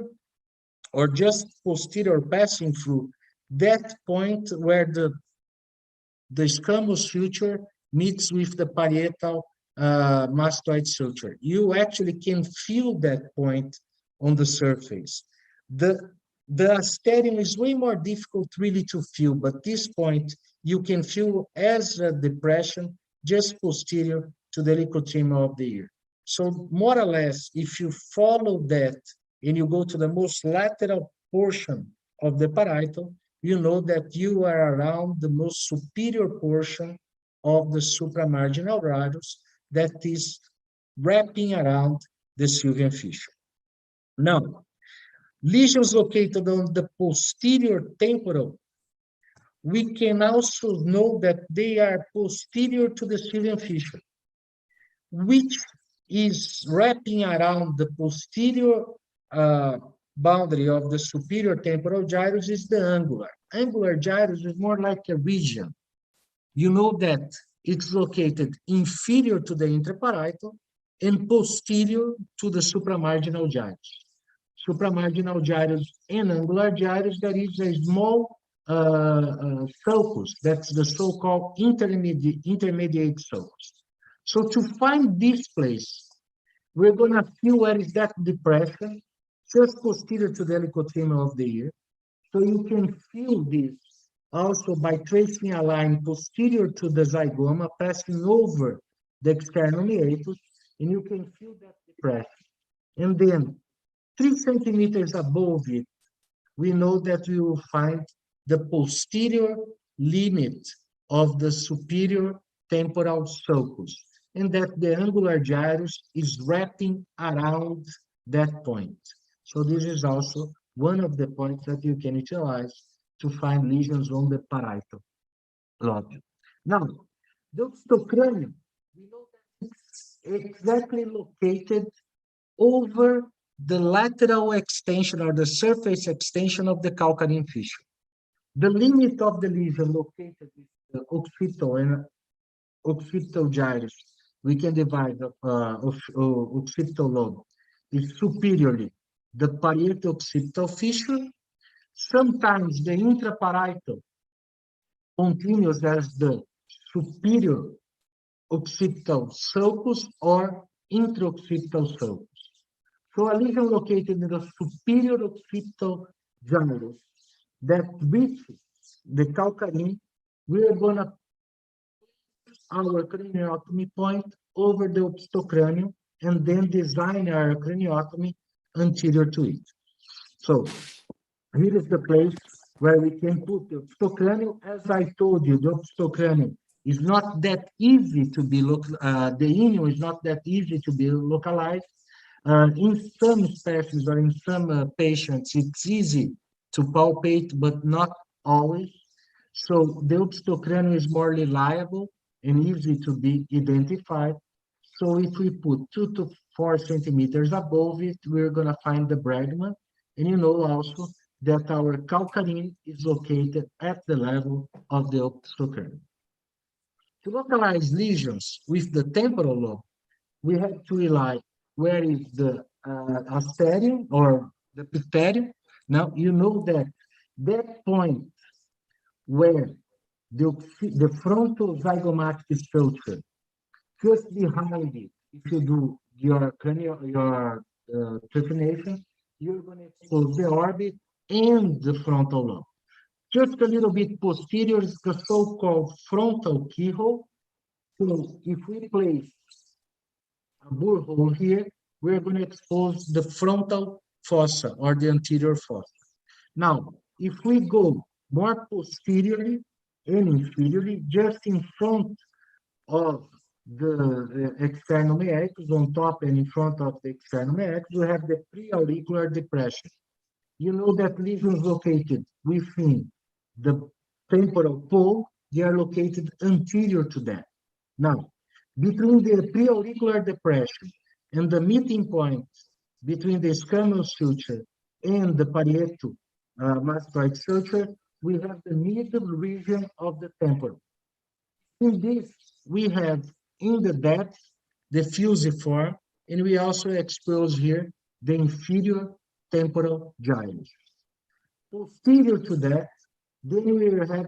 or just posterior passing through that point where the squamous suture meets with the parietal mastoid suture. You actually can feel that point on the surface. The asterium is way more difficult really to feel, but this point you can feel as a depression just posterior to the licotrema of the ear. So more or less, if you follow that and you go to the most lateral portion of the parietal, you know that you are around the most superior portion of the supramarginal gyrus that is wrapping around the sylvian fissure. Now, lesions located on the posterior temporal, we can also know that they are posterior to the sylvian fissure, which is wrapping around the posterior boundary of the superior temporal gyrus is the angular. Angular gyrus is more like a region. You know that it's located inferior to the intraparietal and posterior to the supramarginal gyrus. Supramarginal gyrus and angular gyrus, there is a small sulcus, that's the so-called intermediate sulcus. So to find this place, we're going to feel where is that depression, just posterior to the licotrema of the ear. So you can feel this also by tracing a line posterior to the zygoma, passing over the external meatus, and you can feel that depression. And then 3 centimeters above it, we know that we will find the posterior limit of the superior temporal sulcus, and that the angular gyrus is wrapping around that point. So this is also one of the points that you can utilize to find lesions on the parietal lobe. Now, the oxytocranium, we know that it's exactly located over the lateral extension or the surface extension of the calcarean fissure. The limit of the lesion located with the occipital and occipital gyrus, we can divide occipital lobe, is superiorly the parietal occipital fissure. Sometimes the intraparietal continues as the superior occipital sulcus or intraoccipital sulcus. So a lesion located in the superior occipital gyrus that reaches the calcarean, we are going to our craniotomy point over the oxytocranium and then design our craniotomy anterior to it. So here is the place where we can put the oxytocranium. As I told you, the oxytocranium is not that easy to be the inium is not that easy to be localized. In some specimens or in some patients, it's easy to palpate, but not always. So the oxytocranium is more reliable and easy to be identified. So if we put 2 to 4 centimeters above it, we're going to find the bregma. And you know also that our calcarean is located at the level of the oxytocranium. To localize lesions with the temporal lobe, we have to rely where is the asterium or the picterium. Now, you know that that point where the frontal zygomatic structure, just behind it, if you do your cranial, your trepanation, you're going to expose the orbit and the frontal lobe. Just a little bit posterior is the so-called frontal keyhole. So if we place a borehole here, we're going to expose the frontal fossa or the anterior fossa. Now, if we go more posteriorly and inferiorly, just in front of the external meatus, on top and in front of the external meatus, we have the preauricular depression. You know that lesions located within the temporal pole, they are located anterior to that. Now, between the preauricular depression and the meeting point between the scamus suture and the parietal mastoid suture, we have the middle region of the temporal. In this, we have in the depth the fusiform, and we also expose here the inferior temporal gyrus. Posterior to that, then we have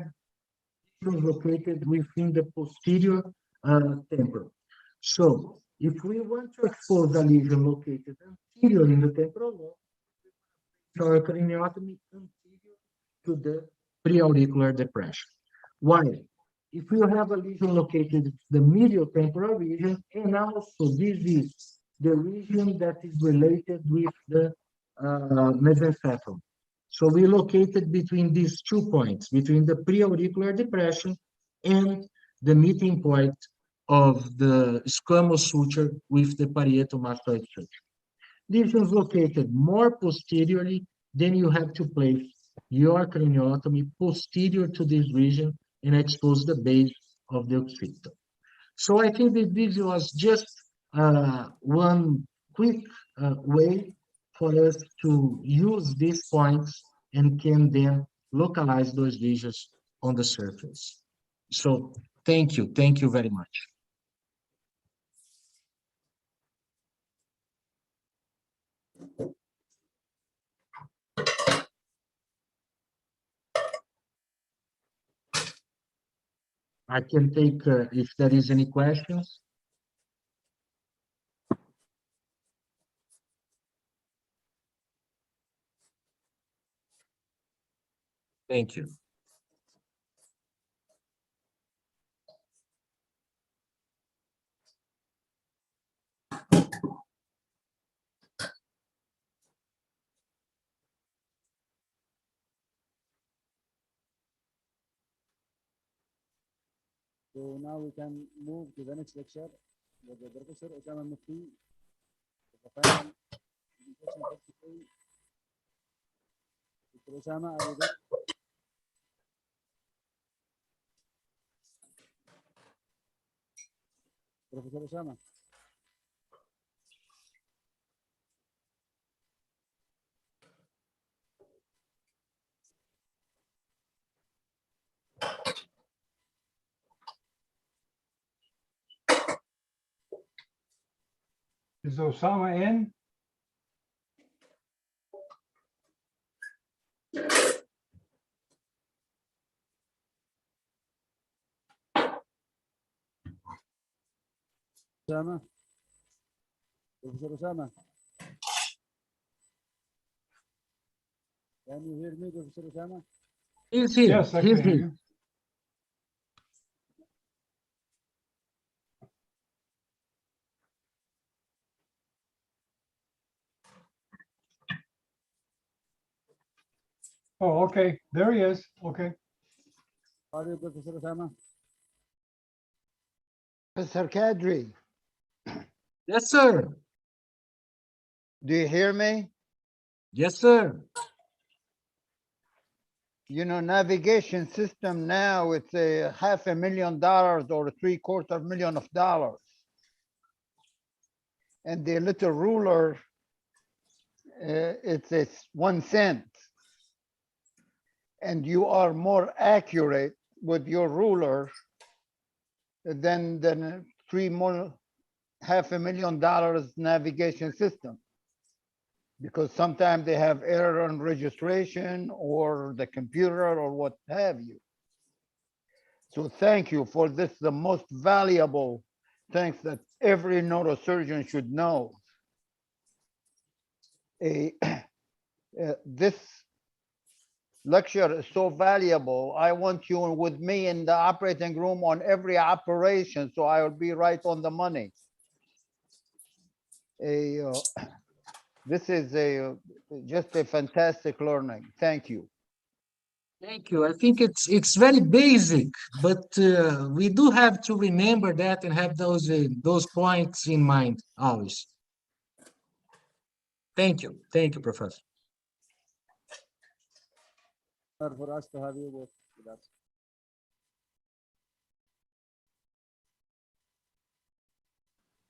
located within the posterior temporal. So, if we want to expose a lesion located anterior in the temporal lobe, our craniotomy anterior to the preauricular depression. Why? If you have a lesion located in the medial temporal region, and also this is the region that is related with the mesencephalon. So we located between these 2 points, between the preauricular depression and the meeting point of the squamous suture with the parietal mastoid suture. Lesions located more posteriorly, then you have to place your craniotomy posterior to this region and expose the base of the occipital. So I think that this was just one quick way for us to use these points and can then localize those lesions on the surface. So thank you very much. I can take if there is any questions. Thank you.
So now we can move to the next lecture with the Professor Osama Mufti. The final presentation for today. Mr. Osama, are you there? Professor Osama.
Is Osama in?
Osama. Professor Osama. Can you hear me, Professor Osama?
He's here.
Yes, I
He's
can hear
here.
you. Oh, okay. There he is. Okay.
How are you, Professor Osama?
Professor Kadri,
Yes, sir.
do you hear me?
Yes, sir.
You know, navigation system now, it's a $500,000 or $750,000. And the little ruler, it's 1 cent. And you are more accurate with your ruler than the $500,000 navigation system. Because sometimes they have error on registration or the computer or what have you. So thank you for this, the most valuable things that every neurosurgeon should know. This lecture is so valuable. I want you with me in the operating room on every operation, so I will be right on the money. This is just a fantastic learning. Thank you.
Thank you. I think it's very basic, but we do have to remember that and have those points in mind always. Thank you. Thank you, Professor.
For us to have you both with us.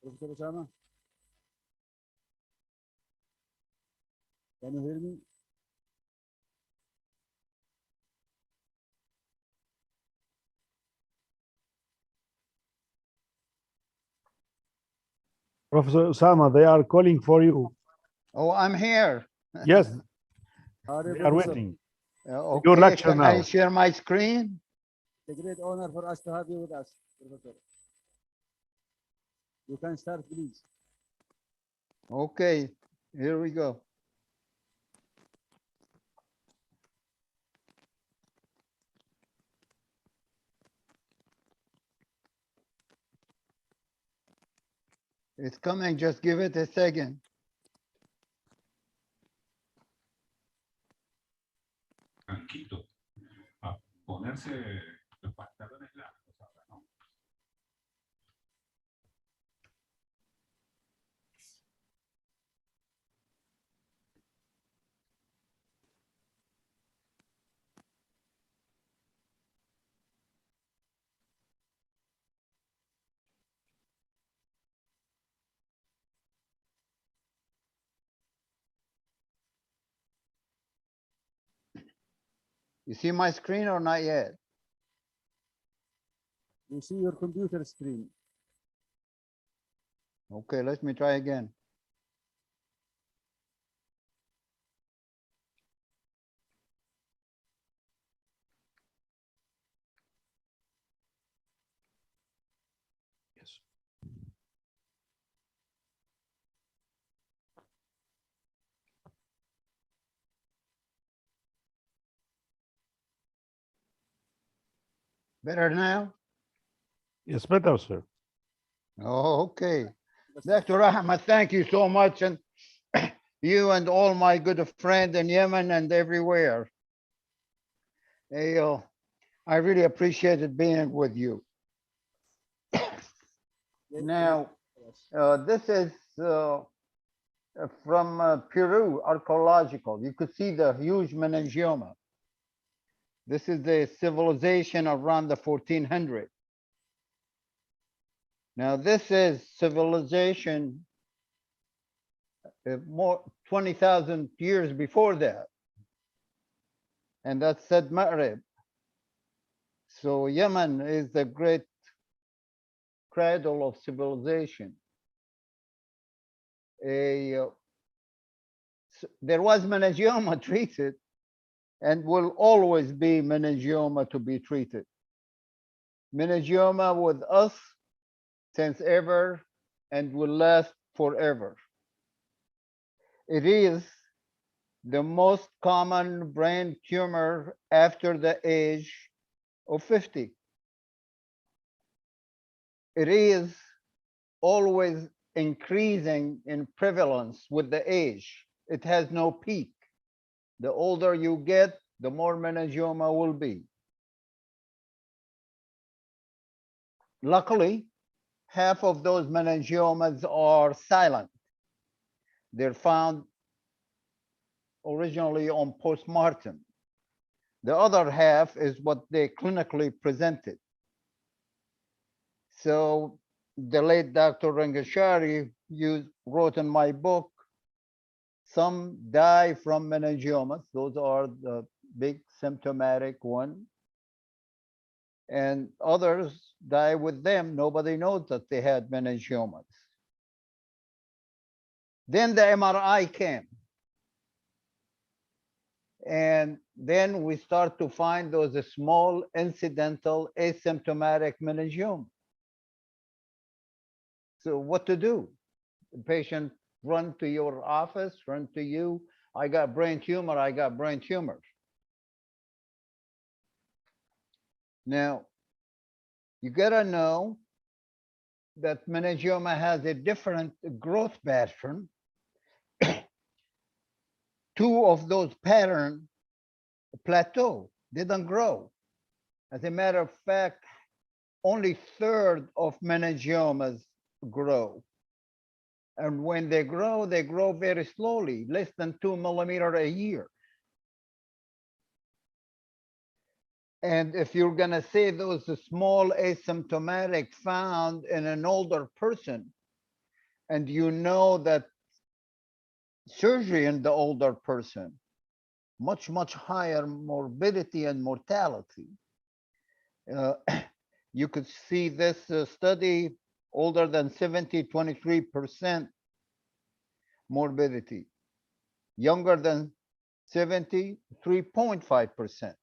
Professor Osama, can you hear me?
Professor Osama, they are calling for you.
Oh, I'm here.
Yes,
How are you,
they are
Professor?
waiting.
Okay,
Your lecture
can I
now.
share my screen?
It's a great honor for us to have you with us, Professor. You can start, please.
Okay, here we go. It's coming, just give it a second.
Tranquilo, a ponerse los pantalones largos ahora, ¿no?
You see my screen or not yet?
You see your computer screen.
Okay, let me try again.
Yes.
Better now?
Yes, better, sir.
Oh, okay. Dr. Ahmed, thank you so much. And you and all my good friends in Yemen and everywhere. I really appreciated being with you. Now,
Yes.
this is from Peru, archaeological. You could see the huge meningioma. This is the civilization around the 1400. Now, this is civilization more 20,000 years before that. And that's said Maghreb. So Yemen is the great cradle of civilization. There was meningioma treated and will always be meningioma to be treated. Meningioma with us since ever and will last forever. It is the most common brain tumor after the age of 50. It is always increasing in prevalence with the age. It has no peak. The older you get, the more meningioma will be. Luckily, half of those meningiomas are silent. They're found originally on postmortem. The other half is what they clinically presented. So the late Dr. Rangashari wrote in my book, some die from meningiomas. Those are the big symptomatic one. And others die with them. Nobody knows that they had meningiomas. Then the MRI came. And then we start to find those small incidental asymptomatic meningioma. So what to do? The patient run to your office, run to you. I got brain tumor, I got brain tumor. Now, you gotta know that meningioma has a different growth pattern. Two of those patterns plateau, they don't grow. As a matter of fact, only third of meningiomas grow. And when they grow very slowly, less than 2 millimeters a year. And if you're gonna say those small asymptomatic found in an older person, and you know that surgery in the older person, much, much higher morbidity and mortality. You could see this study, older than 70, 23% morbidity. Younger than 70, 3.5%.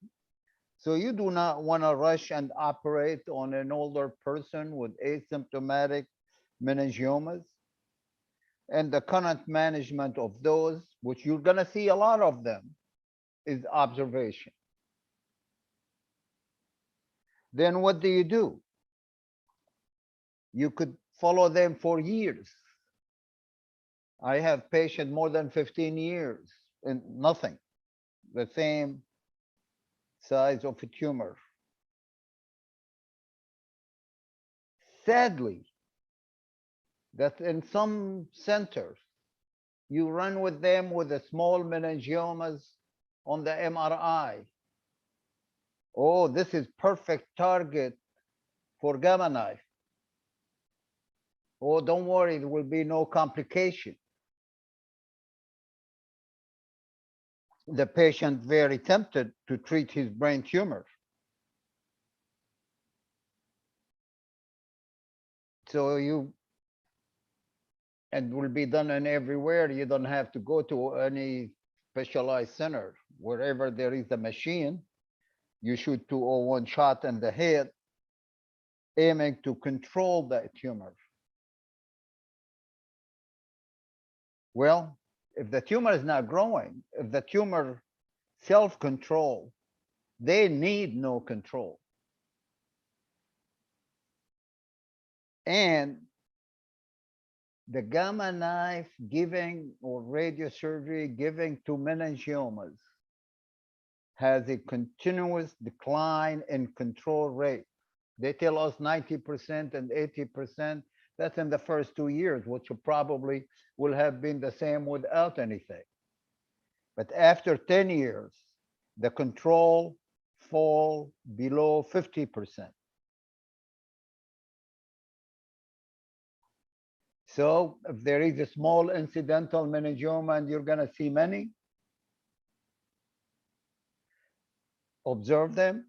So you do not want to rush and operate on an older person with asymptomatic meningiomas. And the current management of those, which you're going to see a lot of them, is observation. Then what do? You could follow them for years. I have patients more than 15 years and nothing, the same size of a tumor. Sadly, that in some centers, you run with them with the small meningiomas on the MRI. Oh, this is perfect target for gamma knife. Oh, don't worry, there will be no complication. The patient very tempted to treat his brain tumor. So and will be done in everywhere. You don't have to go to any specialized center. Wherever there is a machine, you shoot 201 shot in the head, aiming to control that tumor. Well, if the tumor is not growing, if the tumor self-control, they need no control. And the gamma knife giving or radiosurgery giving to meningiomas has a continuous decline in control rate. They tell us 90% and 80%. That's in the first 2 years, which probably will have been the same without anything. But after 10 years, the control fall below 50%. So if there is a small incidental meningioma, and you're going to see many, observe them,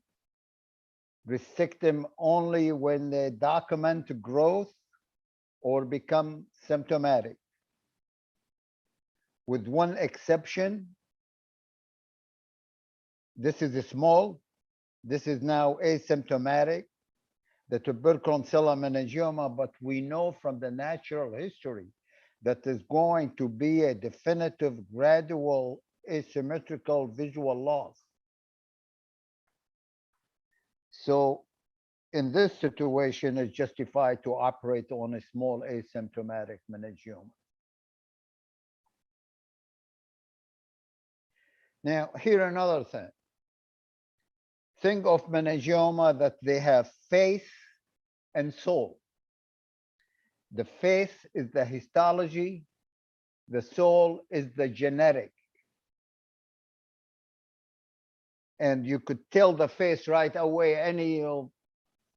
resect them only when they document growth or become symptomatic. With one exception, this is a small, this is now asymptomatic, the tuberculum meningioma, but we know from the natural history that there's going to be a definitive gradual asymmetrical visual loss. So in this situation, it's justified to operate on a small asymptomatic meningioma. Now, here another thing. Think of meningioma that they have face and soul. The face is the histology, the soul is the genetic. And you could tell the face right away. Any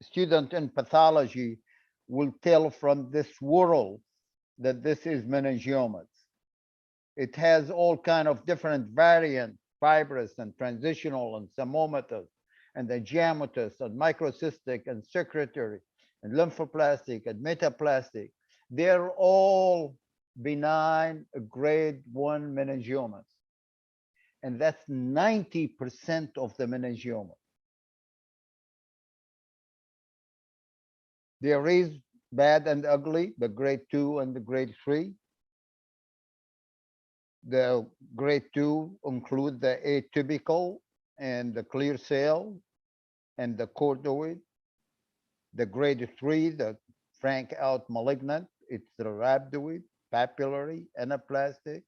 student in pathology will tell from this world that this is meningiomas. It has all kind of different variants, fibrous and transitional and semomatous and angiomatous and microcystic and secretory and lymphoplastic and metaplastic. They're all benign grade 1 meningiomas. And that's 90% of the meningioma. There is bad and ugly, the grade 2 and the grade 3. The grade 2 include the atypical and the clear cell and the cordoid. The grade 3, the frank out malignant, it's the rhabdoid, papillary, anaplastic.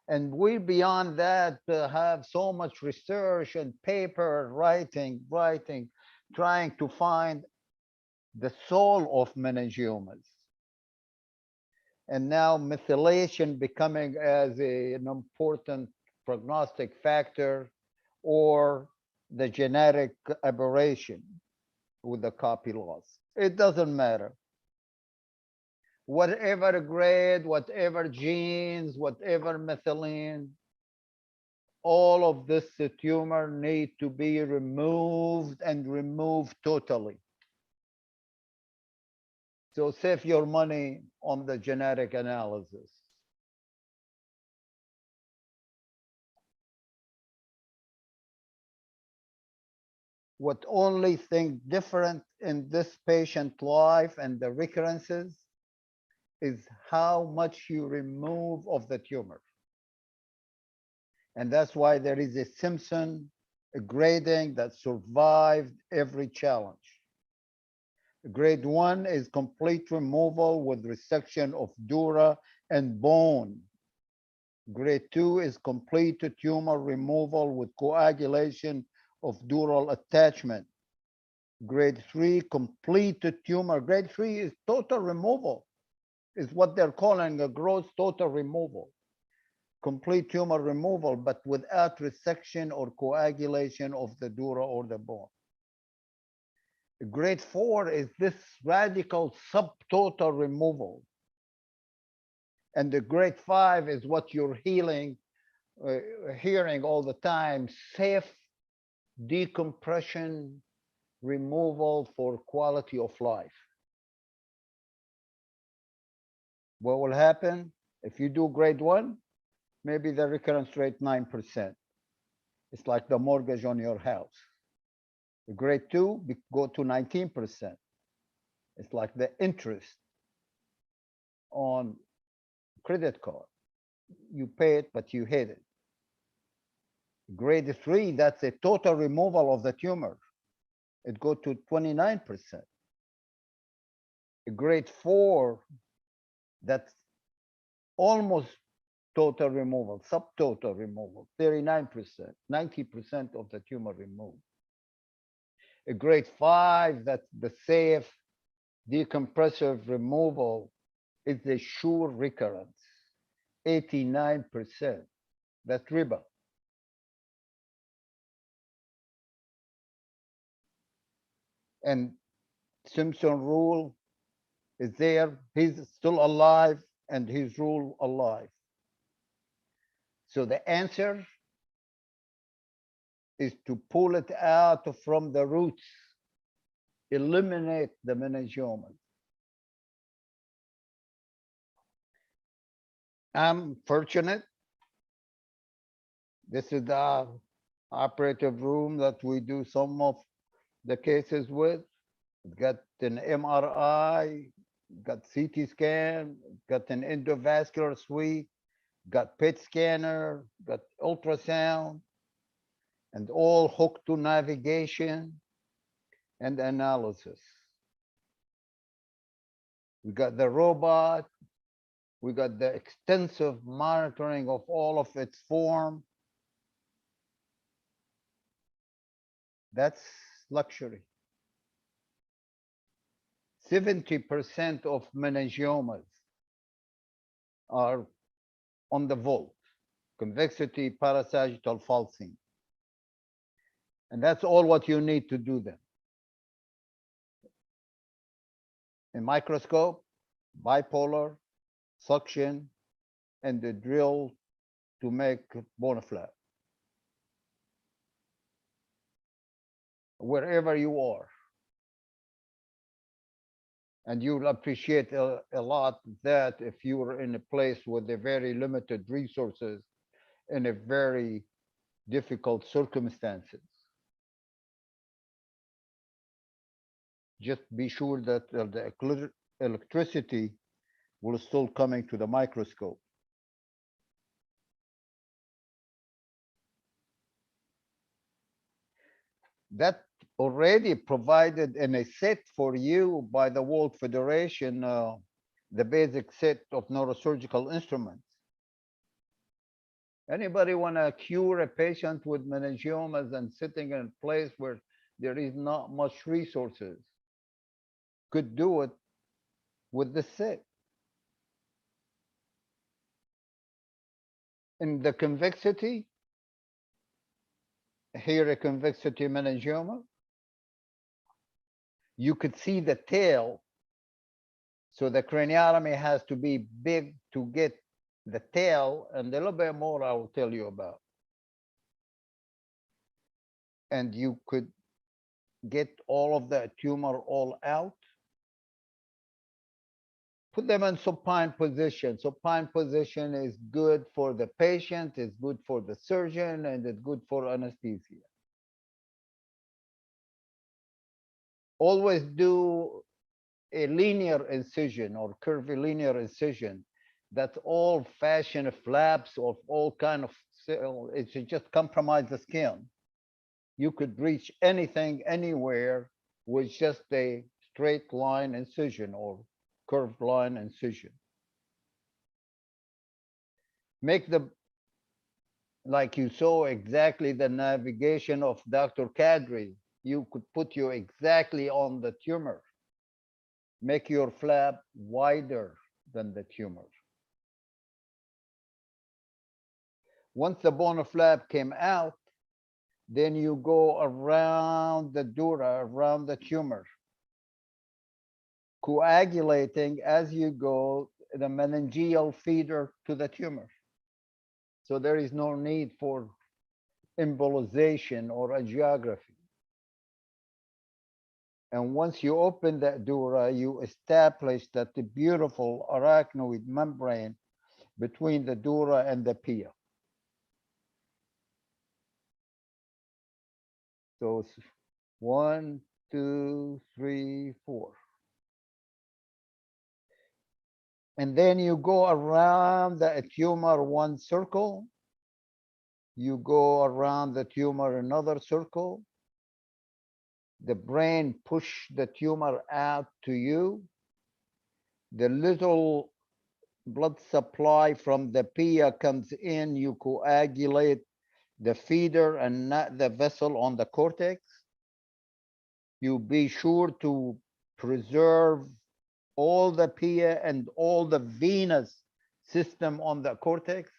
And we beyond that have so much research and paper writing, trying to find the soul of meningiomas. And now methylation becoming as an important prognostic factor, or the genetic aberration with the copy loss. It doesn't matter. Whatever grade, whatever genes, whatever methylene, all of this tumor need to be removed and removed totally. So save your money on the genetic analysis. What only thing different in this patient life and the recurrences is how much you remove of the tumor. And that's why there is a Simpson grading that survived every challenge. Grade 1 is complete removal with resection of dura and bone. Grade 2 is complete tumor removal with coagulation of dural attachment. Grade 3, complete tumor. Grade 3 is total removal, is what they're calling a gross total removal. Complete tumor removal, but without resection or coagulation of the dura or the bone. Grade 4 is this radical subtotal removal. And the grade 5 is what you're hearing, hearing all the time, safe decompression removal for quality of life. What will happen if you do grade 1? Maybe the recurrence rate 9%. It's like the mortgage on your house. Grade 2 go to 19%. It's like the interest on credit card. You pay it, but you hate it. Grade 3, that's a total removal of the tumor. It go to 29%. Grade 4, that's almost total removal, subtotal removal, 39%, 90% of the tumor removed. A grade 5, that's the safe decompressive removal is a sure recurrence, 89%. That's riba. And Simpson rule is there. He's still alive and his rule alive. So the answer is to pull it out from the roots, eliminate the meningioma. I'm fortunate. This is the operative room that we do some of the cases with. Got an MRI, got CT scan, got an endovascular suite, got PET scanner, got ultrasound, and all hooked to navigation and analysis. We got the robot, we got the extensive monitoring of all of its form. That's luxury. 70% of meningiomas are on the vault, convexity, parasagittal falcine. And that's all what you need to do them. A microscope, bipolar, suction, and the drill to make bone flap. Wherever you are. And you'll appreciate a lot that if you were in a place with a very limited resources in a very difficult circumstances. Just be sure that the electricity will still coming to the microscope. That already provided in a set for you by the World Federation, the basic set of neurosurgical instruments. Anybody want to cure a patient with meningiomas and sitting in a place where there is not much resources could do it with the set. In the convexity, here a convexity meningioma, you could see the tail. So the craniotomy has to be big to get the tail, and a little bit more I will tell you about. And you could get all of the tumor all out. Put them in supine position. Supine position is good for the patient, it's good for the surgeon, and it's good for anesthesia. Always do a linear incision or curvilinear incision. That's all fashion flaps of all kind of, it should just compromise the skin. You could reach anything, anywhere with just a straight line incision or curved line incision. Make the, like you saw exactly the navigation of Dr. Kadri, you could put you exactly on the tumor. Make your flap wider than the tumor. Once the bone flap came out, then you go around the dura, around the tumor, coagulating as you go the meningeal feeder to the tumor. So there is no need for embolization or angiography. And once you open that dura, you establish that the beautiful arachnoid membrane between the dura and the pia. So it's 1, 2, 3, 4. And then you go around the tumor one circle. You go around the tumor another circle. The brain push the tumor out to you. The little blood supply from the pia comes in, you coagulate the feeder and not the vessel on the cortex. You be sure to preserve all the pia and all the venous system on the cortex.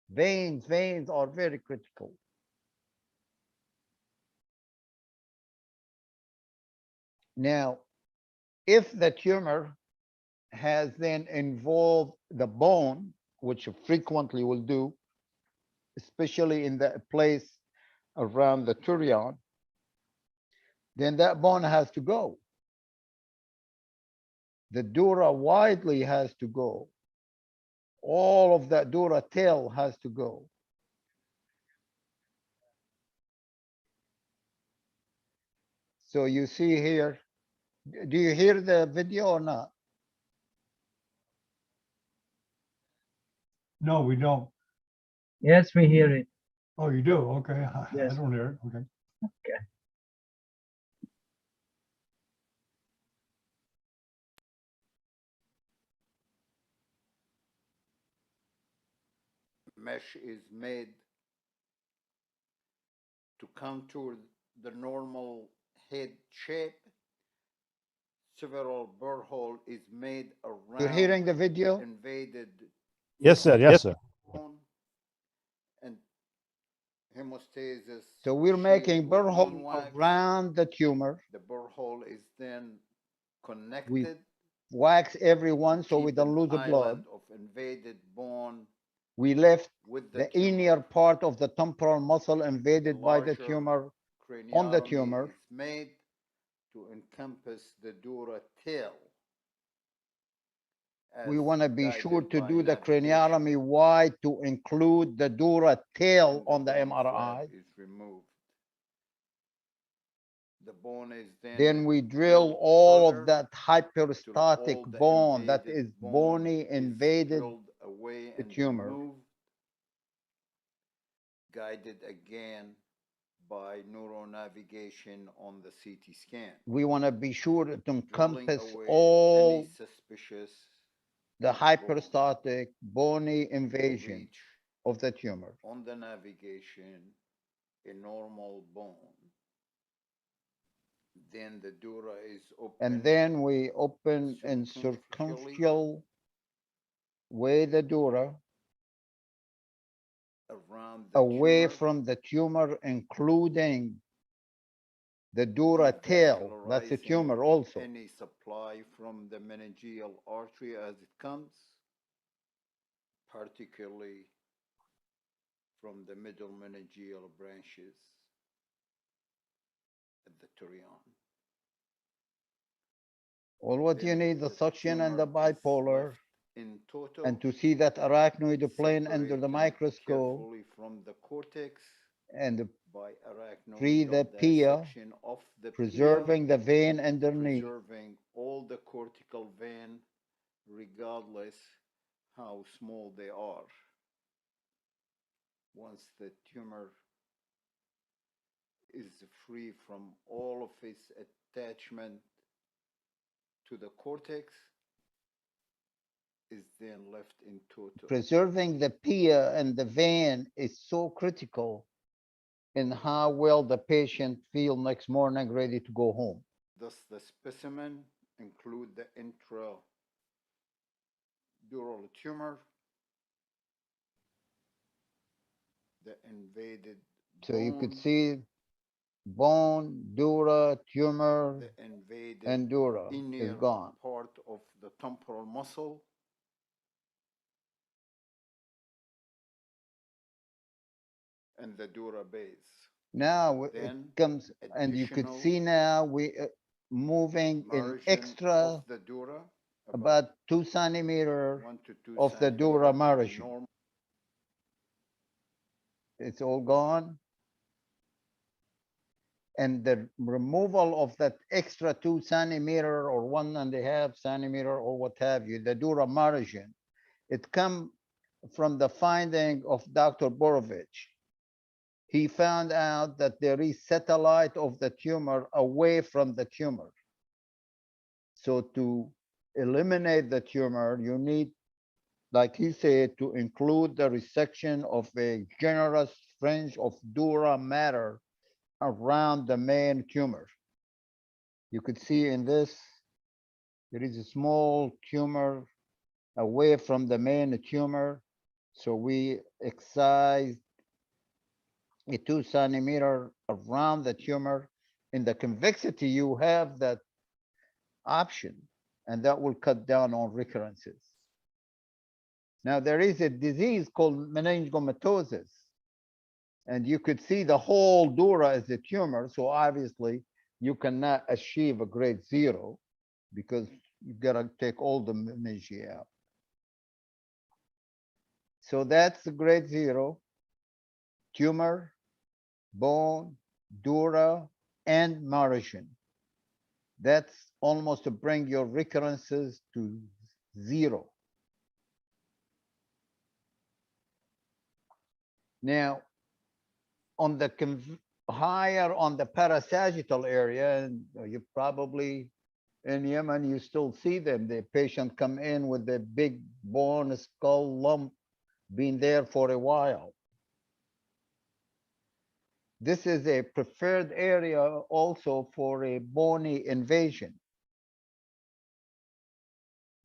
Veins are very critical. Now, if the tumor has then involved the bone, which frequently will do, especially in the place around the turion, then that bone has to go. The dura widely has to go. All of that dura tail has to go. So you see here, do you hear the video or not?
No, we don't.
Yes, we hear it.
Oh, you do? Okay. I
Yes.
don't hear it. Okay.
Okay.
Mesh is made to contour the normal head shape. Several burr hole is made around. You're hearing the video? Invaded.
Yes, sir. Yes, sir.
And hemostasis. So we're making burr hole around the tumor. The burr hole is then connected. We wax every one so we don't lose the blood. Of invaded bone. We left the inner part of the temporal muscle invaded by the tumor on the tumor. Is made to encompass the dura tail. We want to be sure to do the craniotomy wide to include the dura tail on the MRI. Is removed. The bone is then we drill all of that hyperostatic bone that is bony invaded the tumor. Guided again by neuronavigation on the CT scan. We want to be sure to encompass all the hyperostatic bony invasion of the tumor. On the navigation, a normal bone. Then the dura is open. And then we open in circumferential way the dura around away from the tumor, including the dura tail. That's a tumor also. Any supply from the meningeal artery as it comes, particularly from the middle meningeal branches at the turion. All what you need, the suction and the bipolar, and to see that arachnoid plane under the microscope, from the cortex, and free the pia, preserving the vein underneath, preserving all the cortical vein, regardless how small they are. Once the tumor is free from all of its attachment to the cortex, is then left in total. Preserving the pia and the vein is so critical in how well the patient feel next morning ready to go home. Thus, the specimen include the intradural tumor, the invaded so bone, you could see bone, dura, tumor, the invaded and dura is gone. Part of the temporal muscle. And the dura base. Now it comes, and you could see now we moving in extra the dura, about 2 centimeters of the dura margin. It's all gone. And the removal of that extra 2 centimeters or 1.5 centimeters or what have you, the dura margin, it come from the finding of Dr. Borovich. He found out that there is satellite of the tumor away from the tumor. So to eliminate the tumor, you need, like he said, to include the resection of a generous fringe of dura matter around the main tumor. You could see in this There is a small tumor away from the main tumor. So we excised a 2 centimeter around the tumor. In the convexity, you have that option, and that will cut down on recurrences. Now, there is a disease called meningomatosis, and you could see the whole dura as a tumor. So obviously, you cannot achieve a grade 0 because you've got to take all the meningia out. So that's the grade 0, tumor, bone, dura, and margin. That's almost to bring your recurrences to 0. Now, on the higher on the parasagittal area, and you probably in Yemen, you still see them. The patient come in with the big bone skull lump, been there for a while. This is a preferred area also for a bony invasion.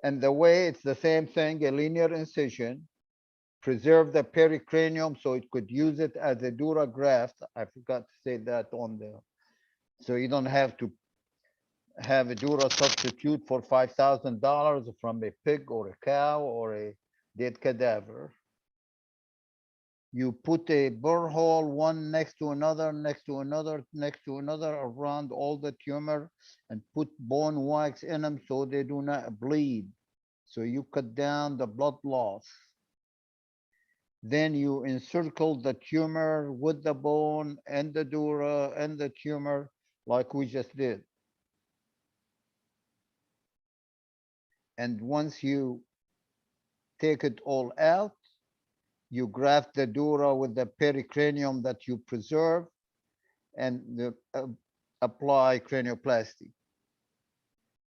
And the way it's the same thing, a linear incision, preserve the pericranium so it could use it as a dura graft. I forgot to say that on the, so you don't have to have a dura substitute for $5,000 from a pig or a cow or a dead cadaver. You put a burr hole one next to another, next to another, next to another around all the tumor and put bone wax in them so they do not bleed. So you cut down the blood loss. Then you encircle the tumor with the bone and the dura and the tumor like we just did. And once you take it all out, you graft the dura with the pericranium that you preserve and apply cranioplasty.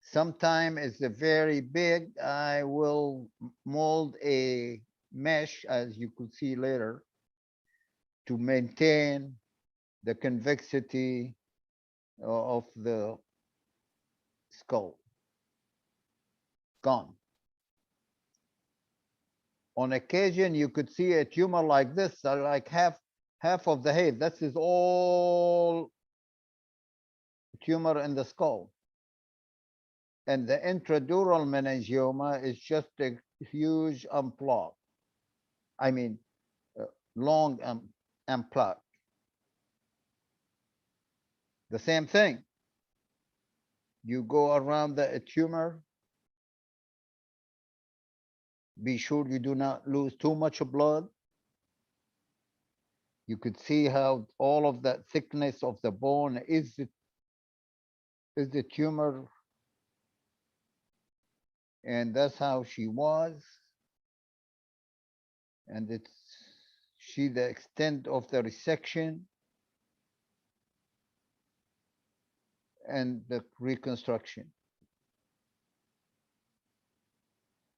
Sometime it's a very big, I will mold a mesh, as you could see later, to maintain the convexity of the skull. Gone. On occasion, you could see a tumor like this, like half of the head. This is all tumor in the skull. And the intradural meningioma is just a huge plaque. I mean, long plaque. The same thing. You go around the tumor. Be sure you do not lose too much blood. You could see how all of that thickness of the bone is the tumor. And that's how she was. And it's the extent of the resection and the reconstruction.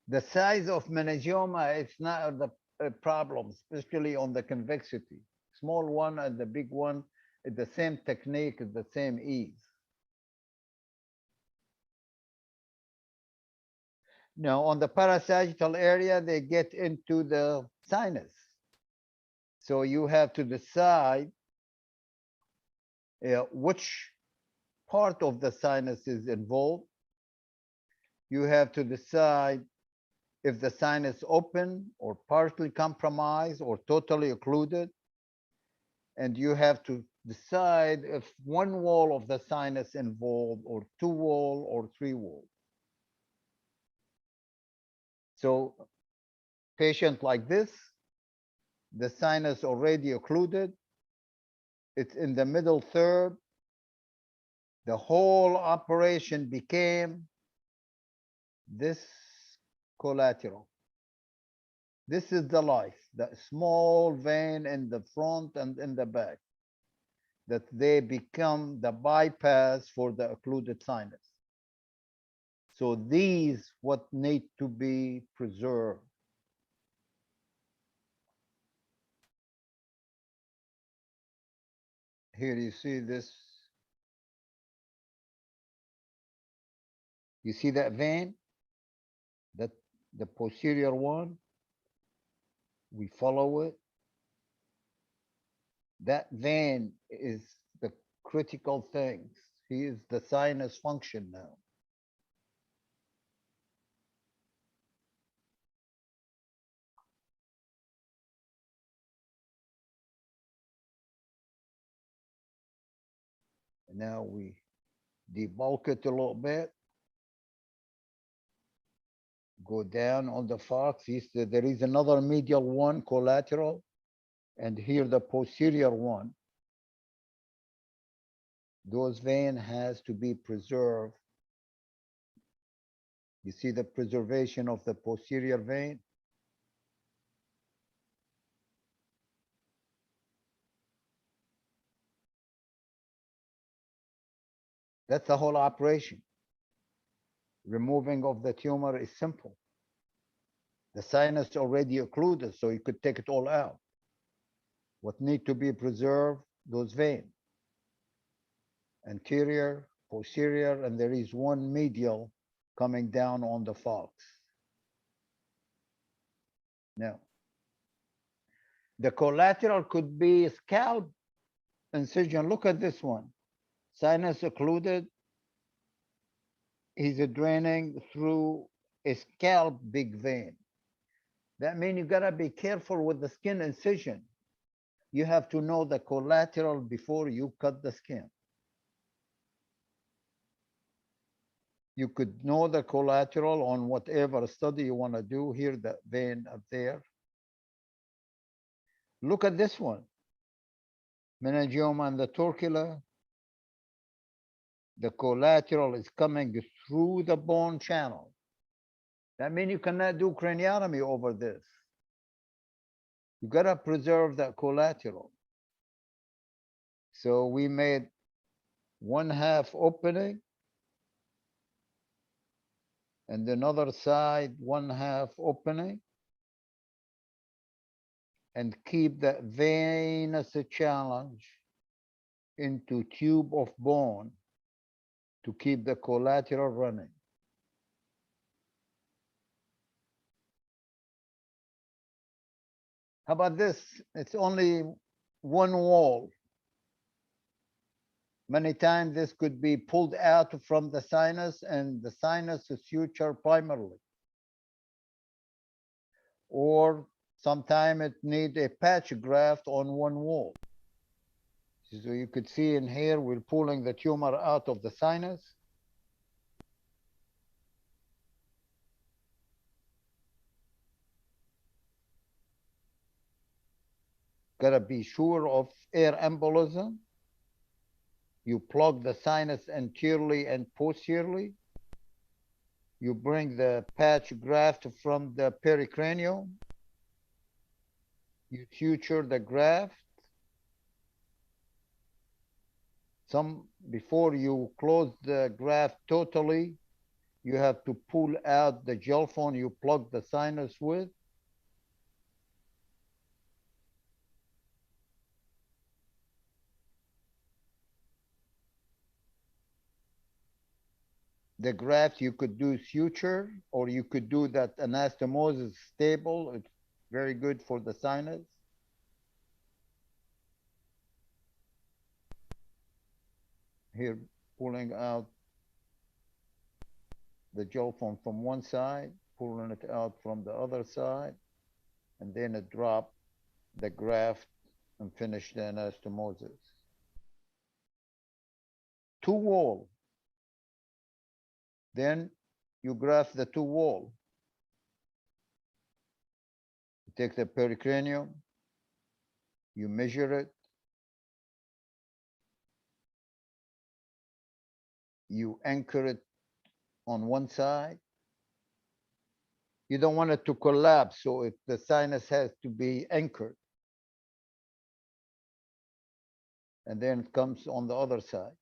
The size of meningioma is not a problem, especially on the convexity. Small one and the big one, it's the same technique, it's the same ease. Now, on the parasagittal area, they get into the sinus. So you have to decide which part of the sinus is involved. You have to decide if the sinus open or partially compromised or totally occluded. And you have to decide if one wall of the sinus involved or 2 wall or 3 wall. So patient like this, the sinus already occluded, it's in the middle third. The whole operation became this collateral. This is the life, that small vein in the front and in the back, that they become the bypass for the occluded sinus. So these what need to be preserved. Here you see this You see that vein? That the posterior one? We follow it. That vein is the critical thing. He is the sinus function now. Now we debulk it a little bit. Go down on the falx. There is another medial one, collateral, and here the posterior one. Those vein has to be preserved. You see the preservation of the posterior vein? That's the whole operation. Removing of the tumor is simple. The sinus already occluded, so you could take it all out. What need to be preserved? Those veins. Anterior, posterior, and there is one medial coming down on the falx. Now, the collateral could be scalp incision. Look at this one. Sinus occluded. He's draining through a scalp big vein. That means you gotta be careful with the skin incision. You have to know the collateral before you cut the skin. You could know the collateral on whatever study you want to do. Here, the vein up there. Look at this one. Meningioma and the torcula. The collateral is coming through the bone channel. That means you cannot do craniotomy over this. You gotta preserve that collateral. So we made 1/2 opening, and another side 1/2 opening, and keep that venous challenge into tube of bone to keep the collateral running. How about this? It's only one wall. Many times this could be pulled out from the sinus, and the sinus is suture primarily. Or sometimes it needs a patch graft on one wall. So you could see in here, we're pulling the tumor out of the sinus. Gotta be sure of air embolism. You plug the sinus anteriorly and posteriorly. You bring the patch graft from the pericranium. You suture the graft. Before you close the graft totally, you have to pull out the gel phone you plug the sinus with. The graft you could do suture, or you could do that anastomosis stable. It's very good for the sinus. Here, pulling out the gel foam from one side, pulling it out from the other side, and then drop the graft and finish the anastomosis. 2 wall. Then you graft the 2 wall. You take the pericranium, you measure it, you anchor it on one side. You don't want it to collapse, so the sinus has to be anchored. And then it comes on the other side.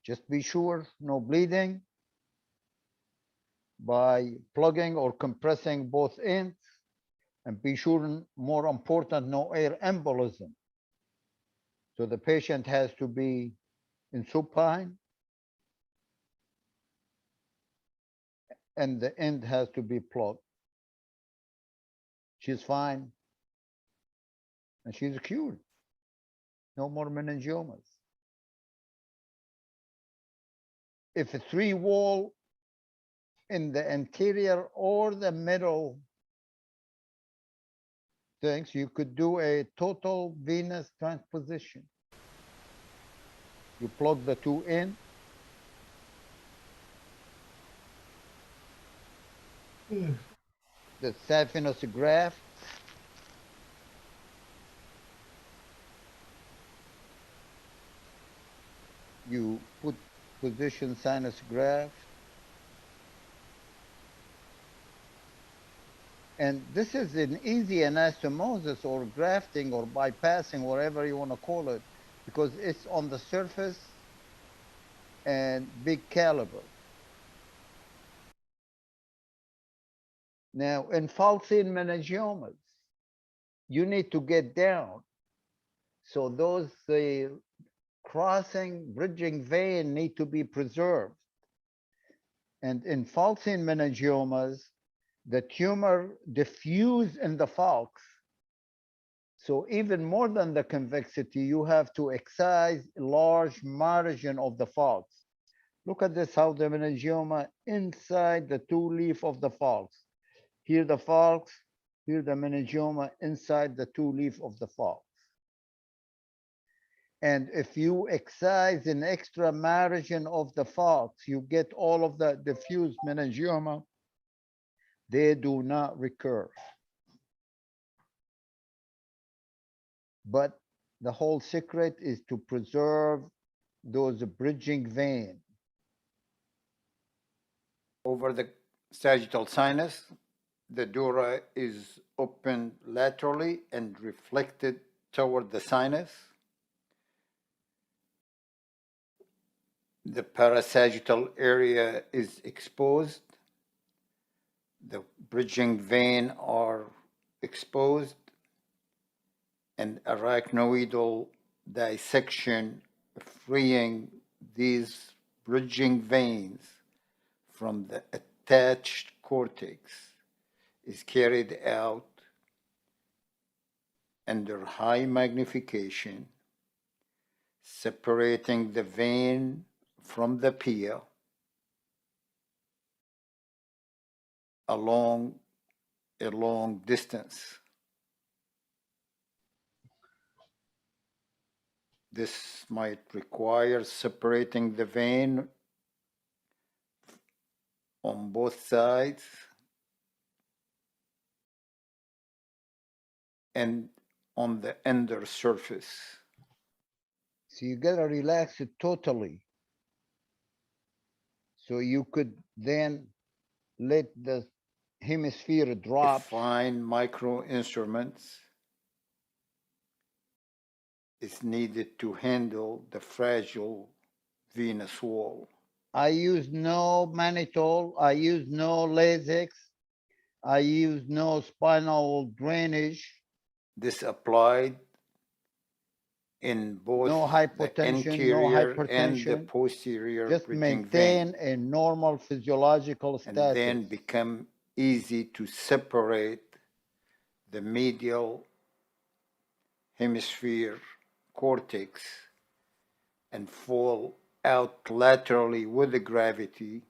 Just be sure no bleeding by plugging or compressing both ends, and be sure, more important, no air embolism. So the patient has to be in supine and the end has to be plugged. She's fine and she's cured. No more meningiomas. If a 3-wall in the anterior or the middle things, you could do a total venous transposition. You plug the 2 in. The saphenous graft. You put position sinus graft. And this is an easy anastomosis or grafting or bypassing, whatever you want to call it, because it's on the surface and big caliber. Now, in falcine meningiomas, you need to get down. So those crossing, bridging vein need to be preserved. And in falcine meningiomas, the tumor diffuse in the falx. So even more than the convexity, you have to excise large margin of the falx. Look at this, how the meningioma inside the 2 leaf of the falx. Here the falx, here the meningioma inside the 2 leaf of the falx. And if you excise an extra margin of the falx, you get all of the diffuse meningioma. They do not recur. But the whole secret is to preserve those bridging veins. Over the sagittal sinus, the dura is opened laterally and reflected toward the sinus. The parasagittal area is exposed. The bridging vein are exposed, and arachnoidal dissection freeing these bridging veins from the attached cortex is carried out under high magnification, separating the vein from the pia along a long distance. This might require separating the vein on both sides and on the under surface. So you gotta relax it totally. So you could then let the hemisphere drop. Fine micro instruments is needed to handle the fragile venous wall. I use no mannitol, I use no Lasix, I use no spinal drainage. This applied in both no hypotension, the anterior no hypertension, and the posterior. Just maintain vein, a normal physiological status. And then become easy to separate the medial hemisphere cortex and fall out laterally with the gravity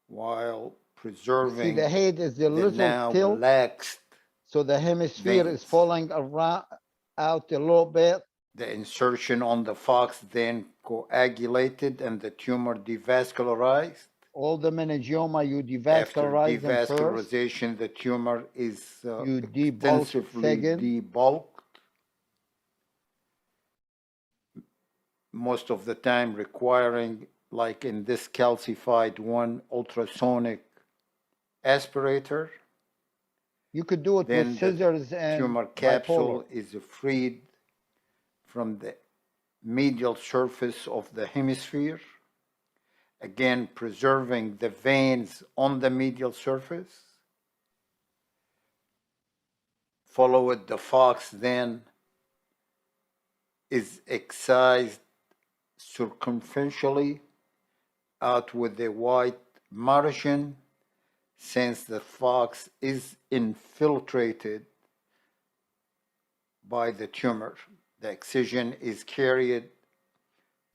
while preserving. See, the head is a little now tilt, relaxed. So the hemisphere veins is falling around out a little bit. The insertion on the falx then coagulated and the tumor devascularized. All the meningioma you devascularize. After devascularization, the tumor is extensively debulked. Most of the time requiring, like in this calcified one, ultrasonic aspirator. You could do it then with scissors and tumor capsule is freed from the medial surface of the hemisphere. again preserving the veins on the medial surface. Follow it, the fox then is excised circumferentially out with the white margin, since the fox is infiltrated by the tumor. The excision is carried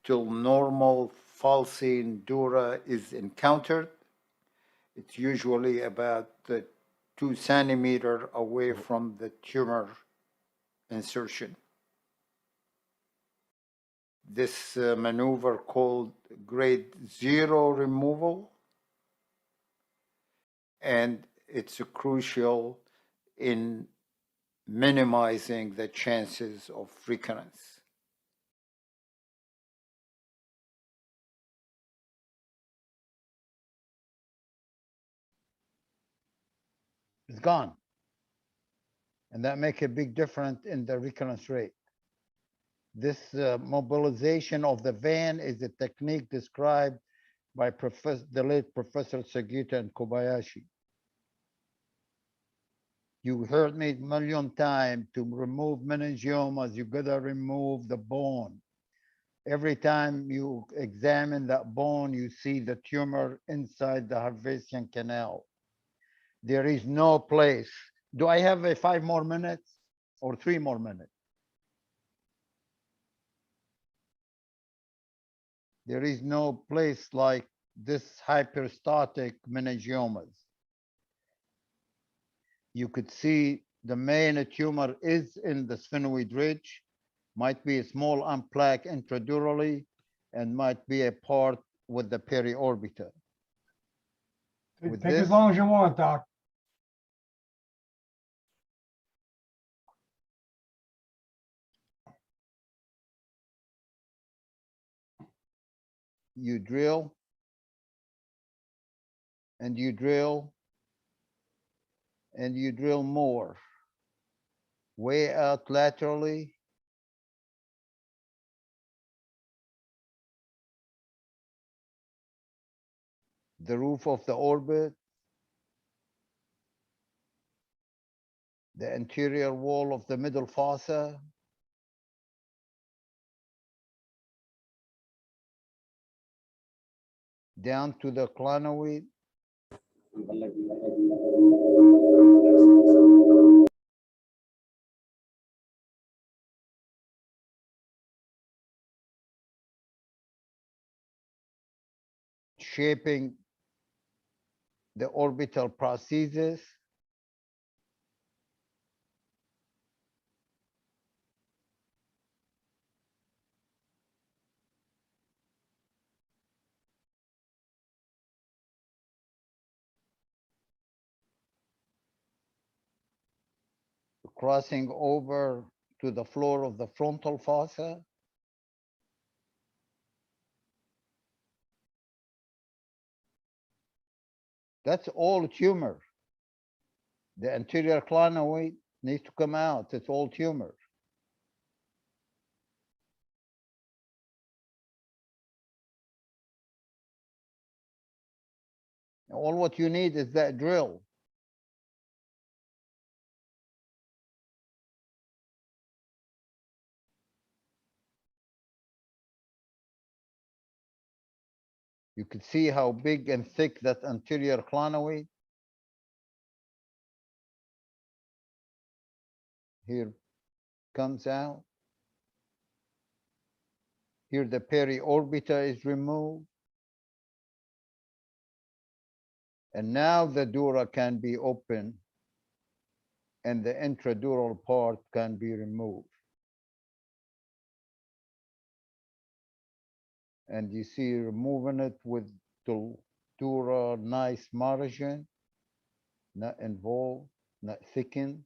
till normal falcine dura is encountered. It's usually about 2 centimeters away from the tumor insertion. This maneuver called grade 0 removal, and it's crucial in minimizing the chances of recurrence. It's gone. And that makes a big difference in the recurrence rate. This mobilization of the vein is a technique described by the late Professor Sugita and Kobayashi. You heard me a million times, to remove meningiomas, you gotta remove the bone. Every time you examine that bone, you see the tumor inside the Harvesian canal. There is no place. Do I have 5 more minutes or 3 more minutes? There is no place like this hyperstatic meningiomas. You could see the main tumor is in the sphenoid ridge, might be a small plaque intradurally, and might be a part with the periorbita.
Take as long as you want, Doc.
You drill, and you drill, and you drill more, way out laterally. The roof of the orbit, the anterior wall of the middle fossa, down to the clinoid. Shaping the orbital prosthesis. Crossing over to the floor of the frontal fossa. That's all tumor. The anterior clinoid needs to come out. It's all tumor. All what you need is that drill. You can see how big and thick that anterior clinoid. Here comes out. Here the periorbita is removed. And now the dura can be open and the intradural part can be removed. And you see removing it with the dura nice margin, not involved, not thickened.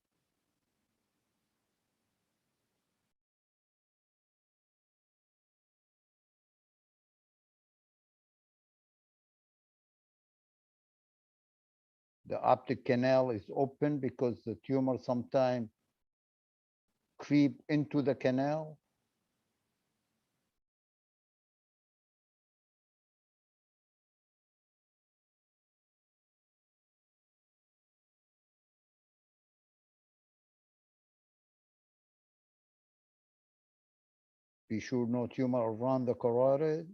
The optic canal is open because the tumor sometimes creep into the canal. Be sure no tumor around the carotid.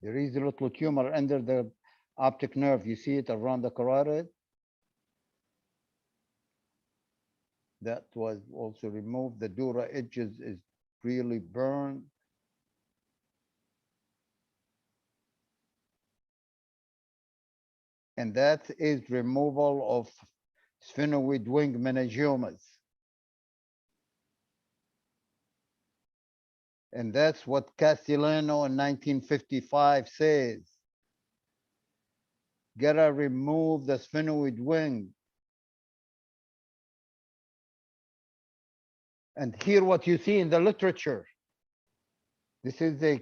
There is a little tumor under the optic nerve. You see it around the carotid. That was also removed. The dura edges is really burned. And that is removal of sphenoid wing meningiomas. And that's what Castellano in 1955 says. Gotta remove the sphenoid wing. And here what you see in the literature. This is a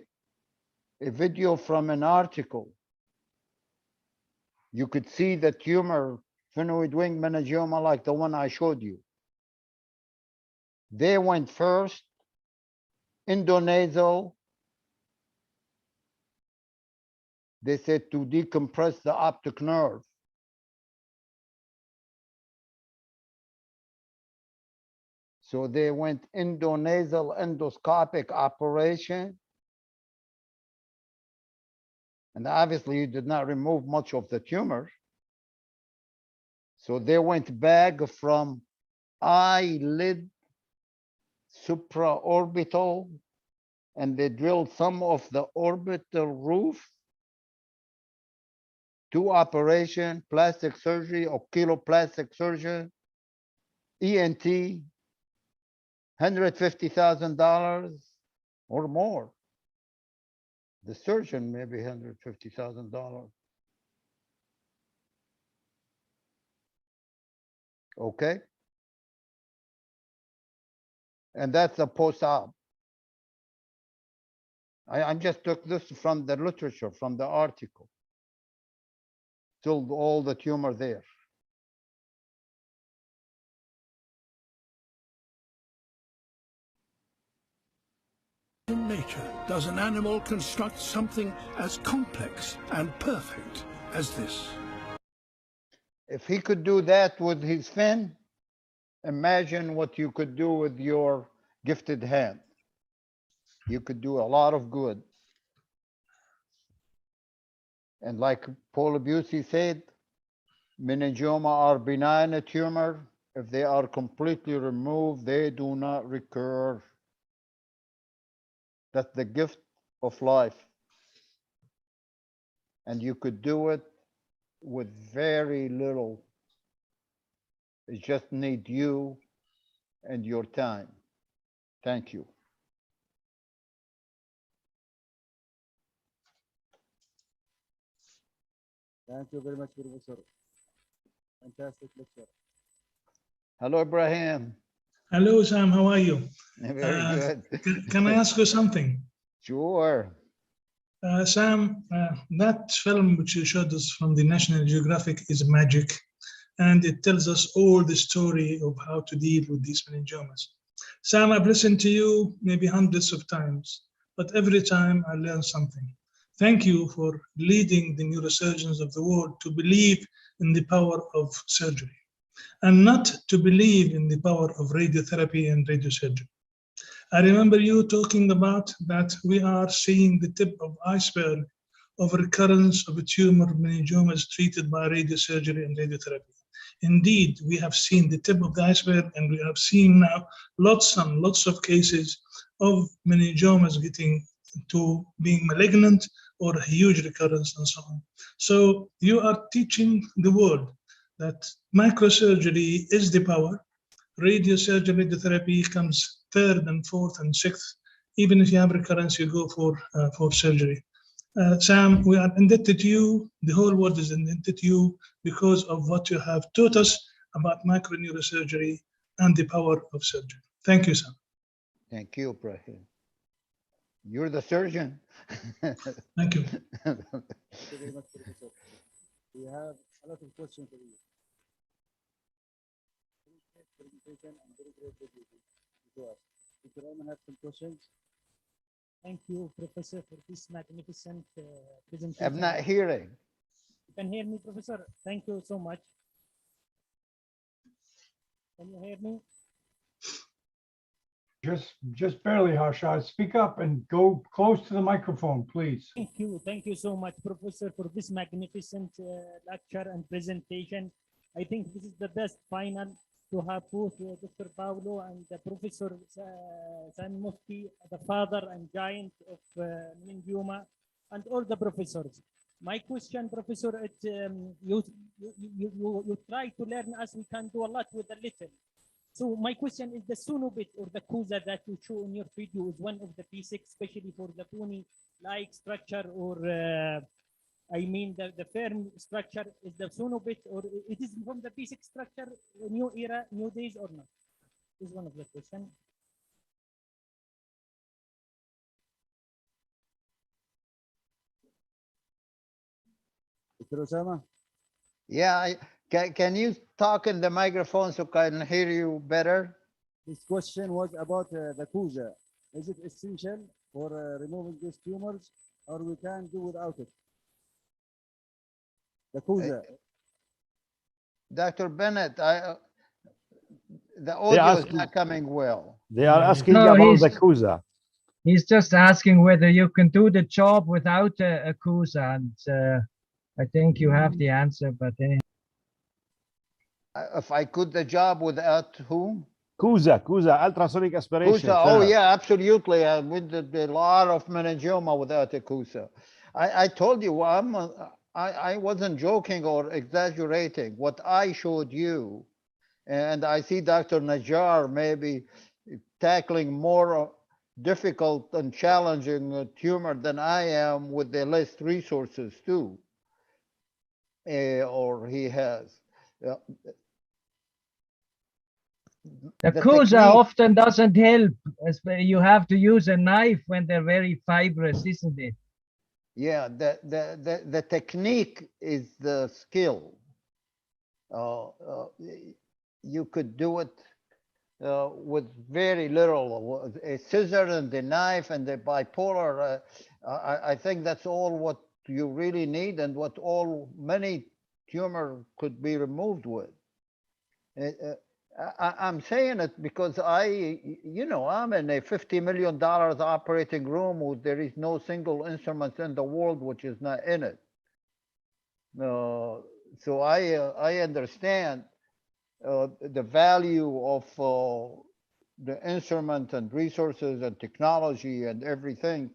video from an article. You could see the tumor, sphenoid wing meningioma, like the one I showed you. They went first, endonasal. They said to decompress the optic nerve. So they went endonasal endoscopic operation. And obviously you did not remove much of the tumor. So they went back from eyelid supraorbital, and they drilled some of the orbital roof. 2 operation, plastic surgery, oculoplastic surgeon, ENT, $150,000 or more. The surgeon maybe $150,000. Okay. And that's a post-op. I just took this from the literature, from the article. Still all the tumor there.
In nature, does an animal construct something as complex and perfect as this?
If he could do that with his fin, imagine what you could do with your gifted hand. You could do a lot of good. And like Paul Busey said, meningioma are benign tumor. If they are completely removed, they do not recur. That's the gift of life. And you could do it with very little. It just need you and your time. Thank you.
Thank you very much, Professor. Fantastic lecture.
Hello, Ibrahim.
Hello, Sam. How are you?
Very good.
Can I ask you something?
Sure.
Sam, that film which you showed us from the National Geographic is magic, and it tells us all the story of how to deal with these meningiomas. Sam, I've listened to you maybe hundreds of times, but every time I learn something. Thank you for leading the neurosurgeons of the world to believe in the power of surgery and not to believe in the power of radiotherapy and radiosurgery. I remember you talking about that we are seeing the tip of iceberg of recurrence of a tumor meningiomas treated by radiosurgery and radiotherapy. Indeed, we have seen the tip of the iceberg, and we have seen now lots and lots of cases of meningiomas getting to being malignant or a huge recurrence and so on. So you are teaching the world that microsurgery is the power. Radiosurgery, radiotherapy comes third and fourth and sixth. Even if you have recurrence, you go for surgery. Sam, we are indebted to you. The whole world is indebted to you because of what you have taught us about microneurosurgery and the power of surgery. Thank you, Sam.
Thank you, Ibrahim. You're the surgeon.
Thank you.
Thank you very much, Professor. We have a lot of questions for you. Very great presentation and very great review to us. If you have some questions,
Thank you, Professor, for this magnificent presentation.
I'm not hearing.
You can hear me, Professor? Thank you so much. Can you hear me?
Just barely, Harshad. Speak up and go close to the microphone, please.
Thank you so much, Professor, for this magnificent lecture and presentation. I think this is the best final to have both Dr. Paulo and the Professor San Mufti, the father and giant of meningioma, and all the professors. My question, Professor, you try to learn as we can do a lot with a little. So my question is the sonobit or the CUSA that you show in your video is one of the basics, especially for the bony-like structure, or I mean the firm structure is the sonobit, or it is from the basic structure, new era, new days, or not? This is one of the questions.
Dr. Osama?
Yeah, can you talk in the microphone so I can hear you better?
This question was about the CUSA. Is it essential for removing these tumors, or we can do without it? The CUSA.
Dr. Bennett, the audio is not coming well.
They are asking
No,
about the CUSA.
He's just asking whether you can do the job without a CUSA, and I think you have the answer, but anyway.
If I could the job without whom?
CUSA, ultrasonic aspiration.
CUSA, oh yeah, absolutely. We did a lot of meningioma without a CUSA. I told you, I wasn't joking or exaggerating. What I showed you, and I see Dr. Najjar maybe tackling more difficult and challenging tumor than I am with the less resources too, or he has.
The CUSA often doesn't help. You have to use a knife when they're very fibrous, isn't it?
Yeah, the technique is the skill. You could do it with very little. A scissor and the knife and the bipolar. I think that's all what you really need, and what many tumor could be removed with. I'm saying it because I'm in a $50 million operating room where there is no single instrument in the world which is not in it. So I understand the value of the instrument and resources and technology and everything.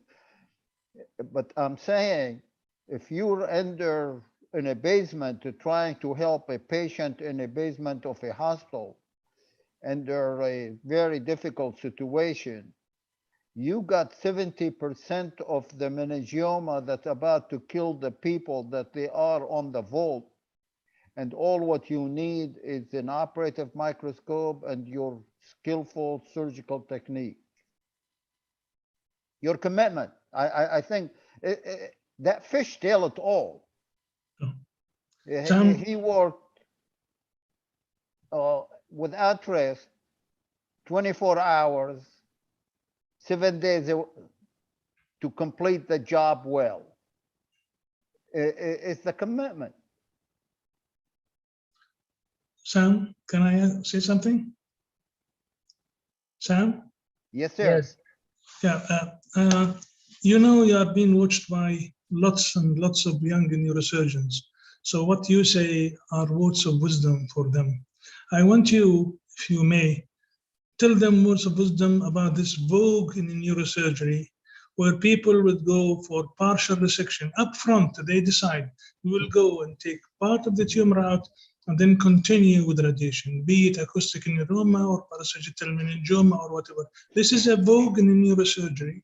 But I'm saying if you're in a basement trying to help a patient in a basement of a hospital under a very difficult situation, you got 70% of the meningioma that's about to kill the people that they are on the vault. And all what you need is an operative microscope and your skillful surgical technique. Your commitment. I think that fish tell it all. He worked without rest, 24 hours, 7 days to complete the job well. It's the commitment.
Sam, can I say something? Sam?
Yes, sir.
Yes.
Yeah, you are being watched by lots and lots of young neurosurgeons. So what you say are words of wisdom for them. I want you, if you may, tell them words of wisdom about this vogue in neurosurgery, where people would go for partial resection. Up front, they decide, we will go and take part of the tumor out and then continue with radiation, be it acoustic neuroma or parasagittal meningioma or whatever. This is a vogue in neurosurgery.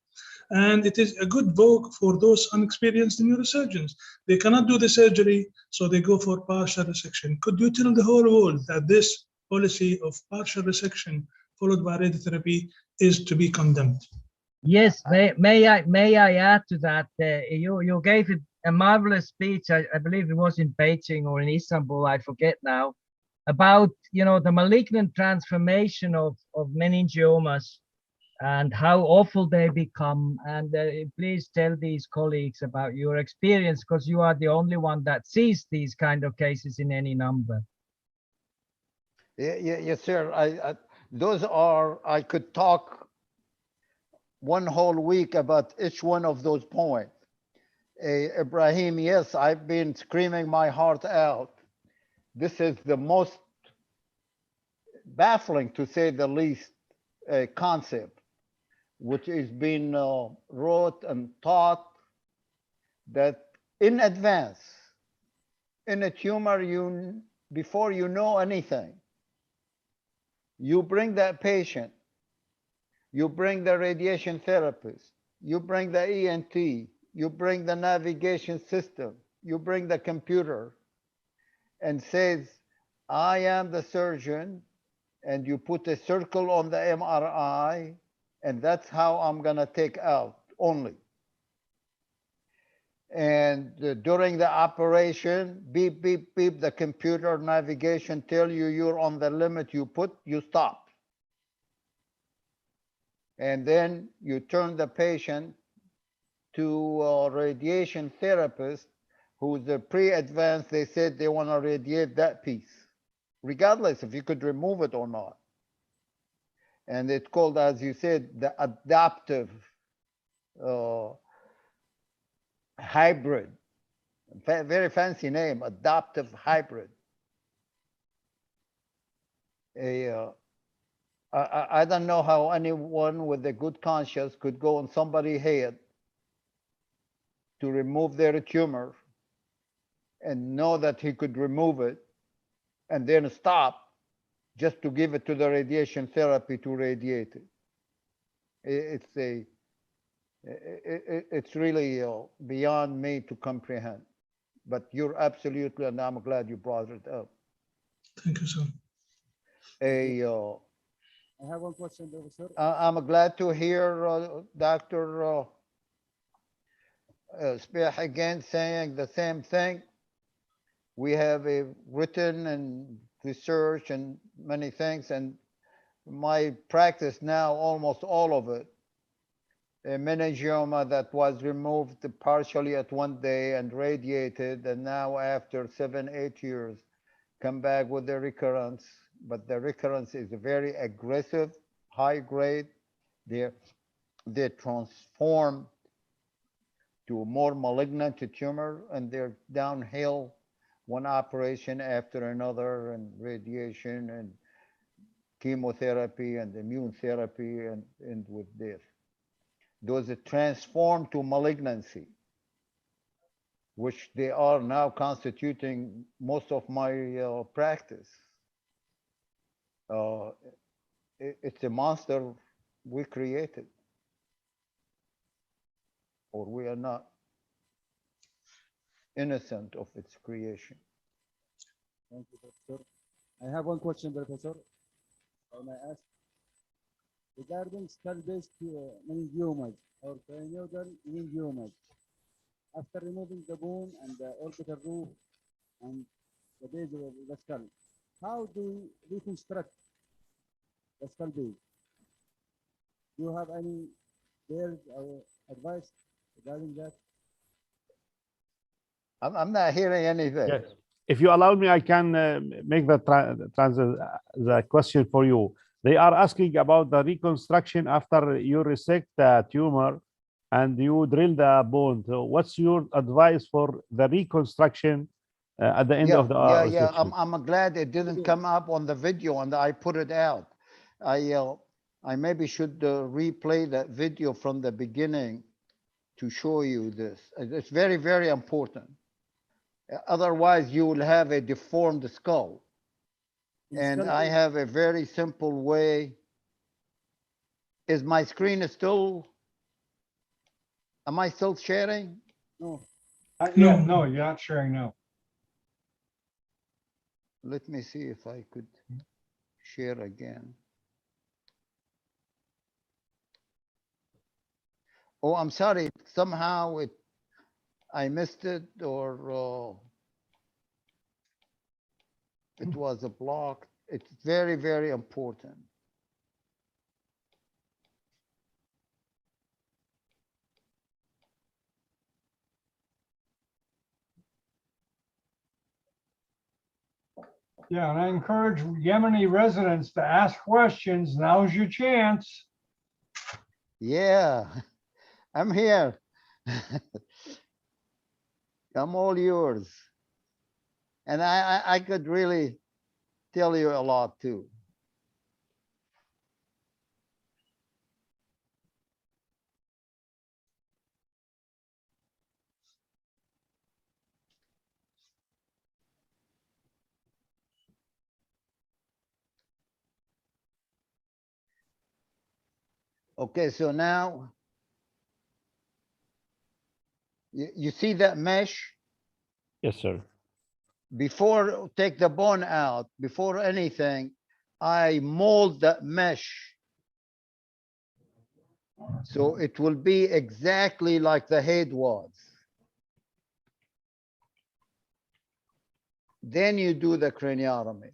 And it is a good vogue for those unexperienced neurosurgeons. They cannot do the surgery, so they go for partial resection. Could you tell the whole world that this policy of partial resection followed by radiotherapy is to be condemned?
Yes, may I add to that? You gave it a marvelous speech. I believe it was in Beijing or in Istanbul. I forget now. About the malignant transformation of meningiomas, and how awful they become. And please tell these colleagues about your experience, because you are the only one that sees these kind of cases in any number.
Yes, sir. Those are, I could talk one whole week about each one of those points. Ibrahim, yes, I've been screaming my heart out. This is the most baffling, to say the least, concept, which is being wrote and taught, that in advance, in a tumor, before you know anything, you bring that patient, you bring the radiation therapist, you bring the ENT, you bring the navigation system, you bring the computer, and says, I am the surgeon, and you put a circle on the MRI, and that's how I'm gonna take out only. And during the operation, beep, beep, beep, the computer navigation tell you you're on the limit, you stop. And then you turn the patient to a radiation therapist who's a pre-advanced. They said they want to radiate that piece, regardless if you could remove it or not. And it's called, as you said, the adaptive hybrid. Very fancy name, adaptive hybrid. I don't know how anyone with a good conscience could go on somebody's head to remove their tumor and know that he could remove it and then stop just to give it to the radiation therapy to radiate it. It's really beyond me to comprehend. But you're absolutely, and I'm glad you brought it up.
Thank you, sir.
I have one question, Professor.
I'm glad to hear Dr. Speah again saying the same thing. We have written and research and many things, and my practice now, almost all of it, a meningioma that was removed partially at one day and radiated, and now after 7-8 years, come back with the recurrence. But the recurrence is very aggressive, high grade. They transform to a more malignant tumor, and they're downhill, one operation after another, and radiation and chemotherapy and immune therapy, and with death. Those that transform to malignancy, which they are now constituting most of my practice. It's a monster we created, or we are not innocent of its creation.
Thank you, Professor. I have one question, Professor. Can I ask? Regarding skull-based meningiomas or craniodal meningiomas, after removing the bone and the orbital roof and the base of the skull, how do we reconstruct the skull base? Do you have any advice regarding that?
I'm not hearing anything.
Yes. If you allow me, I can make the question for you. They are asking about the reconstruction after you resect the tumor and you drill the bone. So what's your advice for the reconstruction at the end of the resection?
I'm glad it didn't come up on the video and I put it out. I maybe should replay that video from the beginning to show you this. It's very, very important. Otherwise, you will have a deformed skull. And I have a very simple way. Is my screen still, am I still sharing?
No.
No, you're not sharing now.
Let me see if I could share again. Oh, I'm sorry. Somehow I missed it, or it was a block. It's very, very important.
Yeah, and I encourage Yemeni residents to ask questions. Now's your chance.
Yeah, I'm here. I'm all yours. And I could really tell you a lot too. Okay, so now you see that mesh?
Yes, sir.
Before take the bone out, before anything, I mold that mesh. So it will be exactly like the head was. Then you do the craniotomy.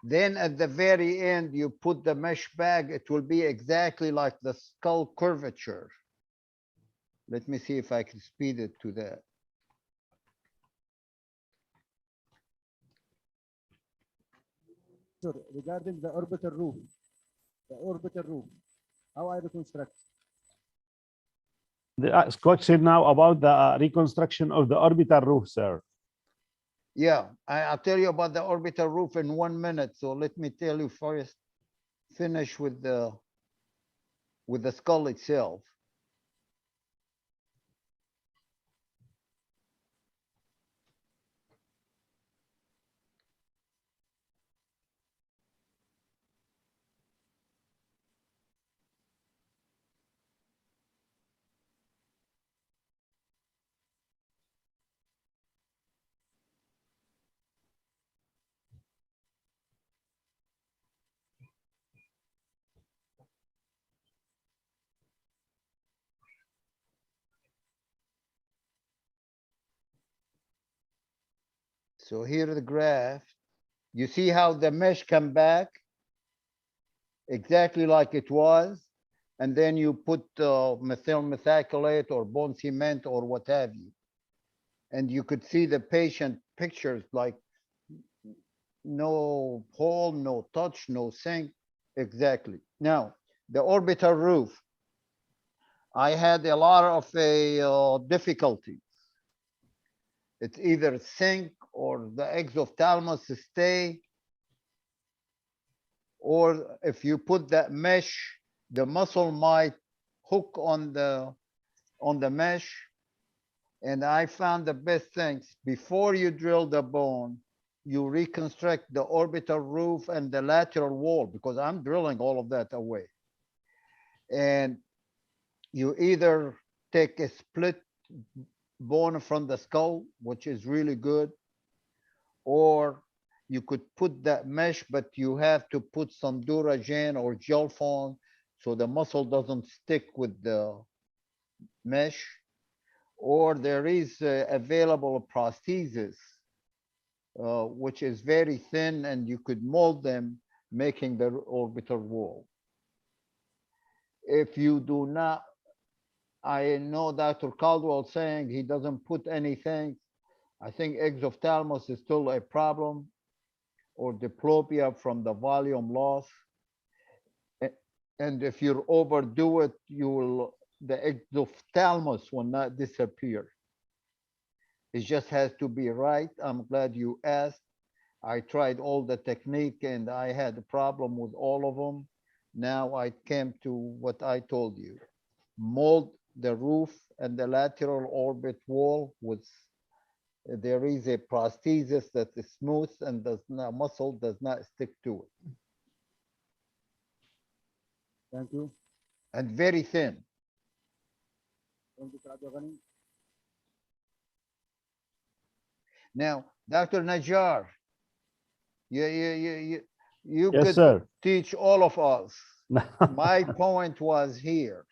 Then at the very end, you put the mesh back. It will be exactly like the skull curvature. Let me see if I can speed it to that.
So regarding the orbital roof, how I reconstruct?
The question now about the reconstruction of the orbital roof, sir.
Yeah, I'll tell you about the orbital roof in 1 minute. So let me tell you first, finish with the skull itself. So here the graph, you see how the mesh come back exactly like it was, and then you put methyl methacrylate or bone cement or what have you. And you could see the patient pictures like no hole, no touch, no sink, exactly. Now, the orbital roof, I had a lot of difficulties. It's either sink or the exophthalmos stay, or if you put that mesh, the muscle might hook on the mesh. And I found the best things before you drill the bone, you reconstruct the orbital roof and the lateral wall, because I'm drilling all of that away. And you either take a split bone from the skull, which is really good, or you could put that mesh, but you have to put some Duragen or gel foam so the muscle doesn't stick with the mesh. Or there is available prosthesis, which is very thin, and you could mold them, making the orbital wall. If you do not, I know Dr. Caldwell saying he doesn't put anything. I think exophthalmos is still a problem, or diplopia from the volume loss. And if you overdo it, the exophthalmos will not disappear. It just has to be right. I'm glad you asked. I tried all the technique and I had a problem with all of them. Now I came to what I told you. Mold the roof and the lateral orbit wall with, there is a prosthesis that is smooth and muscle does not stick to it.
Thank you.
And very thin.
Thank you, Dr. Ghani.
Now, Dr. Najjar, you
Yes,
could
sir.
teach all of us. My point was here.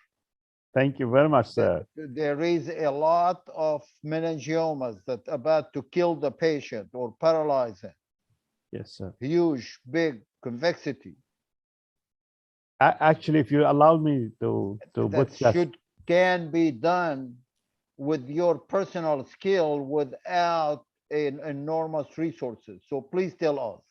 Thank you very much, sir.
There is a lot of meningiomas that are about to kill the patient or paralyze him.
Yes, sir.
Huge, big convexity.
Actually, if you allow me to
That can be done with your personal skill without enormous resources. So please tell us.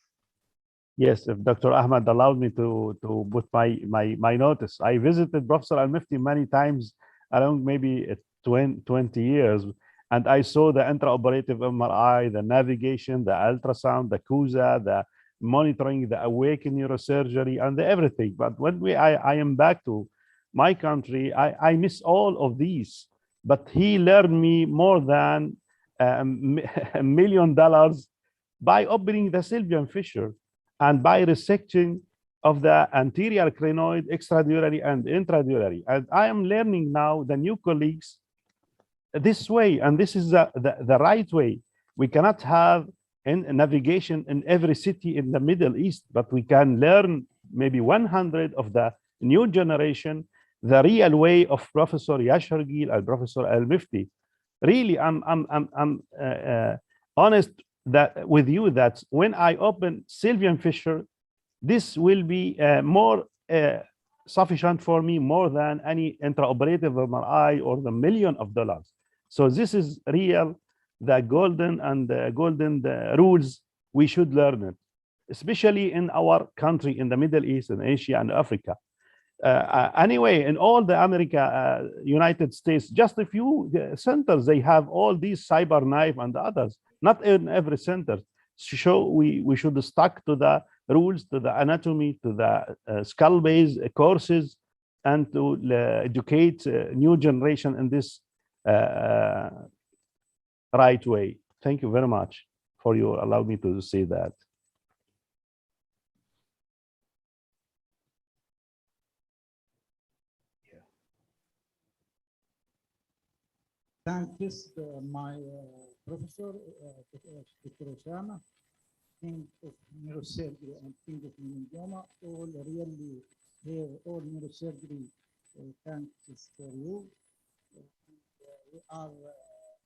Yes, if Dr. Ahmed allowed me to put my notice. I visited Professor Al-Mufti many times, around maybe 20 years, and I saw the intraoperative MRI, the navigation, the ultrasound, the CUSA, the monitoring, the awake neurosurgery, and the everything. But when I am back to my country, I miss all of these. But he learned me more than $1 million by opening the Sylvian fissure and by resecting of the anterior crinoid, extradural and intradurally. And I am learning now the new colleagues this way, and this is the right way. We cannot have navigation in every city in the Middle East, but we can learn maybe 100 of the new generation, the real way of Professor Yashargil and Professor Al-Mufti. Really, I'm honest that with you that when I open Sylvian fissure, this will be more sufficient for me, more than any intraoperative MRI or the $1 million. So this is real, the golden rules. We should learn it, especially in our country, in the Middle East and Asia and Africa. Anyway, in all the United States, just a few centers, they have all these CyberKnife and others, not in every center. So we should stick to the rules, to the anatomy, to the skull-based courses, and to educate new generation in this right way. Thank you very much for you allow me to say that.
Thanks, my professor, Dr. Osama, King of Neurosurgery and King of Meningioma, all really here, all neurosurgery, thanks for you. We are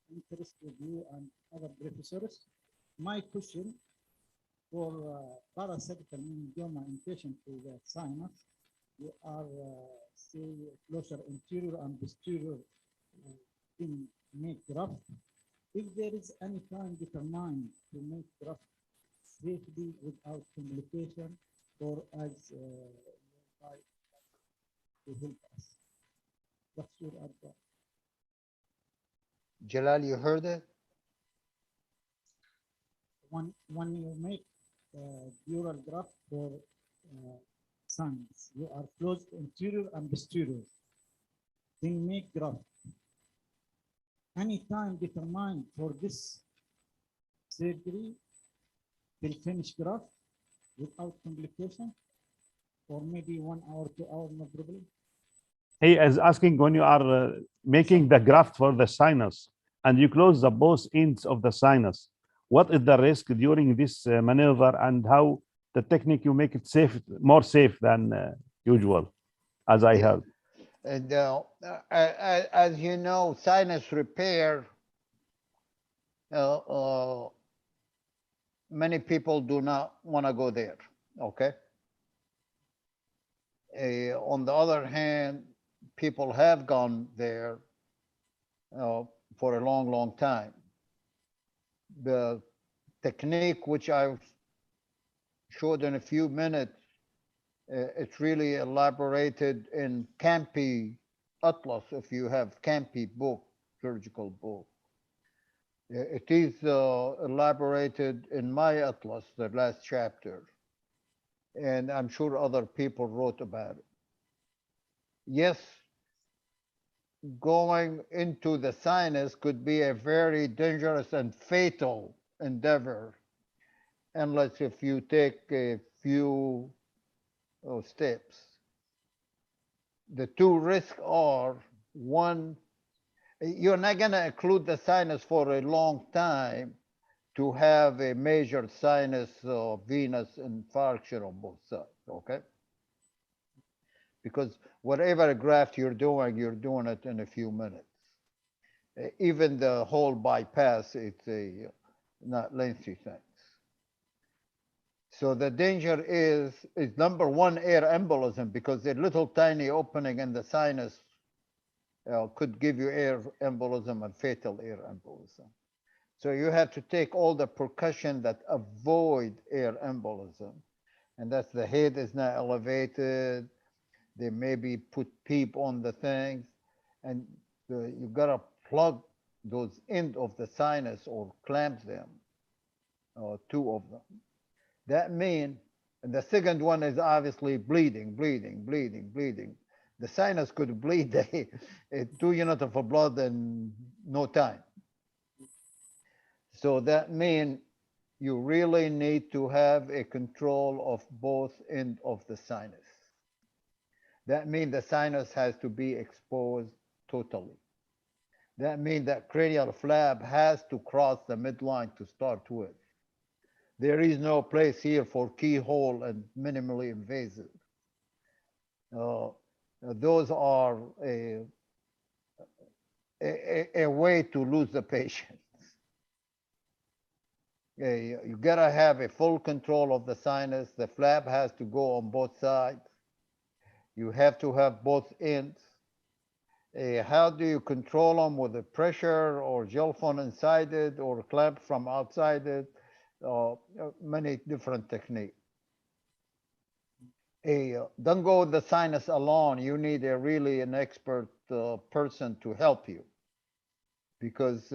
interested in you and other professors. My question for parasitical meningioma in patients with sinus, we are say closer anterior and posterior in make graft. If there is any time determined to make graft safely without complication, or as to help us. What's your advice?
Jalal, you heard it?
When you make dural graft for sinus, you are closed anterior and posterior. Then make graft. Any time determined for this surgery will finish graft without complication, or maybe 1 hour, 2 hours, no problem.
He is asking when you are making the graft for the sinus and you close the both ends of the sinus, what is the risk during this maneuver, and how the technique you make it safe, more safe than usual, as I heard.
And as you know, sinus repair, many people do not want to go there, okay? On the other hand, people have gone there for a long, long time. The technique which I showed in a few minutes, it's really elaborated in Campi Atlas, if you have Campi book, surgical book. It is elaborated in my Atlas, the last chapter. And I'm sure other people wrote about it. Yes, going into the sinus could be a very dangerous and fatal endeavor, unless if you take a few steps. The two risks are, one, you're not going to occlude the sinus for a long time to have a major sinus venous infarction on both sides, okay? Because whatever graft you're doing it in a few minutes. Even the whole bypass, it's a not lengthy thing. So the danger is number one, air embolism, because a little tiny opening in the sinus could give you air embolism and fatal air embolism. So you have to take all the precaution that avoid air embolism. And that's the head is not elevated. They maybe put PEEP on the things. And you gotta plug those end of the sinus or clamp them, or two of them. That means, and the second one is obviously bleeding. The sinus could bleed 2 units of blood in no time. So that means you really need to have a control of both ends of the sinus. That means the sinus has to be exposed totally. That means that cranial flap has to cross the midline to start with. There is no place here for keyhole and minimally invasive. Those are a way to lose the patient. You gotta have a full control of the sinus. The flap has to go on both sides. You have to have both ends. How do you control them? With the pressure or gel phone inside it or clamp from outside it? Many different techniques. Don't go with the sinus alone. You need really an expert person to help you, because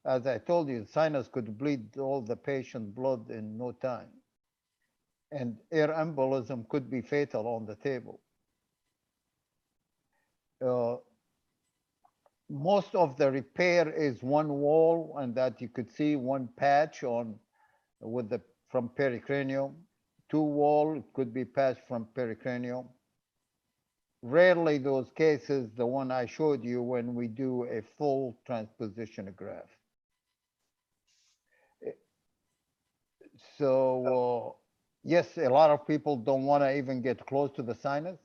as I told you, sinus could bleed all the patient blood in no time, and air embolism could be fatal on the table. Most of the repair is one wall, and that you could see one patch on with the from pericranium. Two wall could be patched from pericranium. Rarely those cases, the one I showed you when we do a full transposition graft. So yes, a lot of people don't want to even get close to the sinus.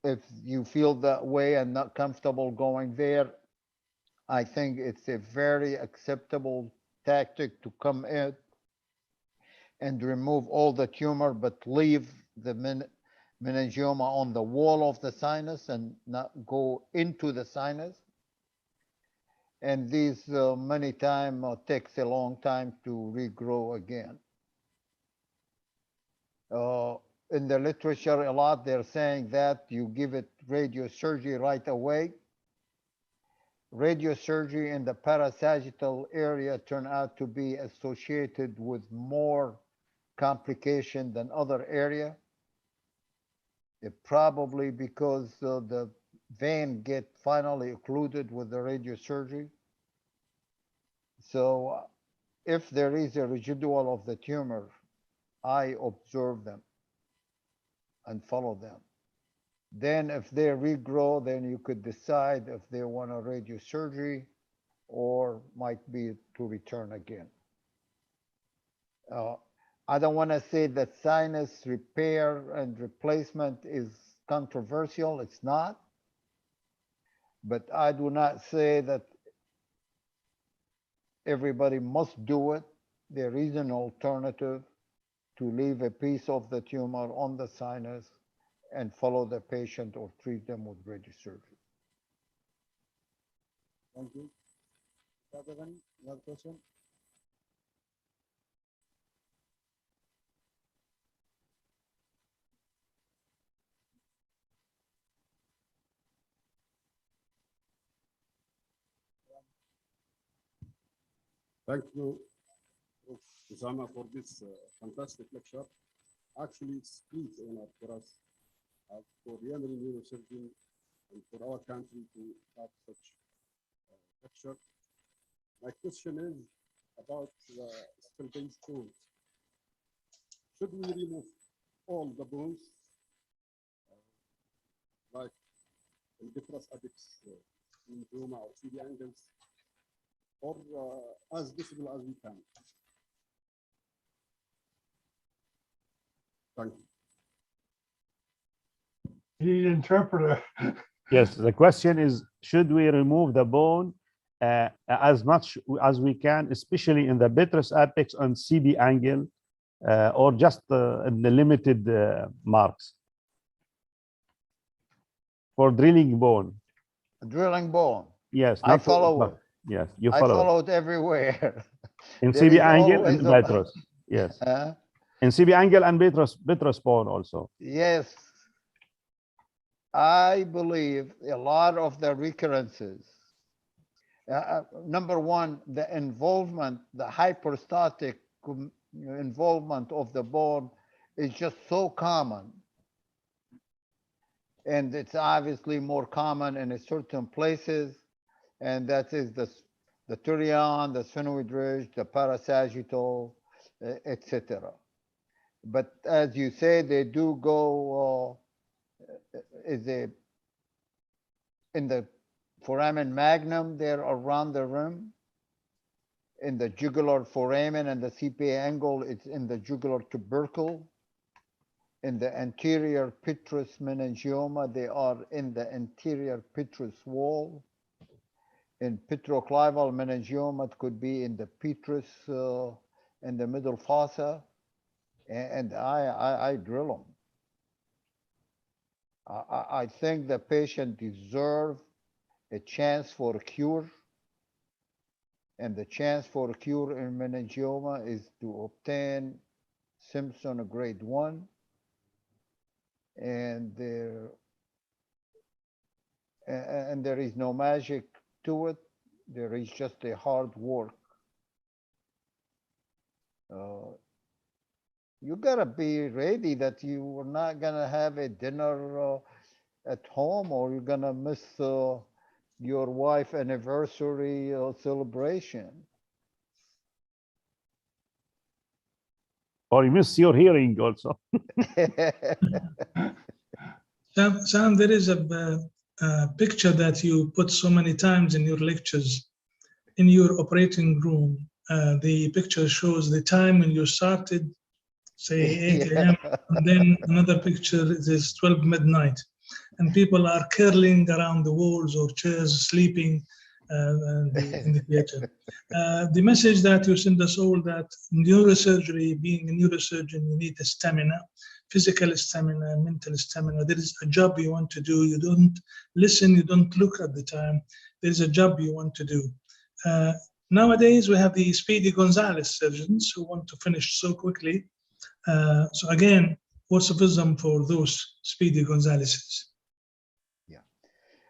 If you feel that way and not comfortable going there, I think it's a very acceptable tactic to come in and remove all the tumor, but leave the meningioma on the wall of the sinus and not go into the sinus. And these many times takes a long time to regrow again. In the literature a lot, they're saying that you give it radiosurgery right away. Radiosurgery in the parasagittal area turn out to be associated with more complication than other area. Probably because the vein get finally occluded with the radiosurgery. So if there is a residual of the tumor, I observe them and follow them. Then if they regrow, then you could decide if they want a radiosurgery or might be to return again. I don't want to say that sinus repair and replacement is controversial. It's not. But I do not say that everybody must do it. There is an alternative to leave a piece of the tumor on the sinus and follow the patient or treat them with radiosurgery.
Thank you. Dr. Evan, you have a question?
Thank you, Prof. Usama, for this fantastic lecture. Actually, it's a great honor for us, for Yemeni neurosurgeon, and for our country to have such lecture. My question is about the skull-based bones. Should we remove all the bones, like in vitreous apex, meningioma, or CD angles, or as visible as we can? Thank you.
You need an interpreter.
Yes, the question is, should we remove the bone as much as we can, especially in the vitreous apex and CB angle, or just in the limited marks? For drilling bone.
Drilling bone.
Yes.
I follow it.
Yes, you
I
follow it.
followed everywhere.
In
There
CB
is
angle and
always
Petros. Yes.
Huh?
In CB angle and Petros bone also.
Yes. I believe a lot of the recurrences, number one, the involvement, the hyperstatic involvement of the bone is just so common. And it's obviously more common in certain places. And that is the turion, the sphenoid ridge, the parasagittal, etc. But as you say, they do go in the foramen magnum, they're around the rim. In the jugular foramen and the CPA angle, it's in the jugular tubercle. In the anterior petrous meningioma, they are in the anterior petrous wall. In petroclival meningioma, it could be in the petrous in the middle fossa. And I drill them. I think the patient deserves a chance for a cure. And the chance for a cure in meningioma is to obtain Simpson grade 1. And there is no magic to it. There is just a hard work. You gotta be ready that you are not gonna have a dinner at home, or you're gonna miss your wife anniversary celebration.
Or you miss your hearing also.
Sam, there is a picture that you put so many times in your lectures. In your operating room, the picture shows the time when you started, say 8 a.m. And then another picture is 12 midnight. And people are curling around the walls or chairs, sleeping in the theater. The message that you send us all, that neurosurgery, being a neurosurgeon, you need the stamina, physical stamina, mental stamina. There is a job you want to do. You don't listen, you don't look at the time. There is a job you want to do. Nowadays, we have the Speedy Gonzalez surgeons who want to finish so quickly. So again, what's the wisdom for those Speedy Gonzalez's?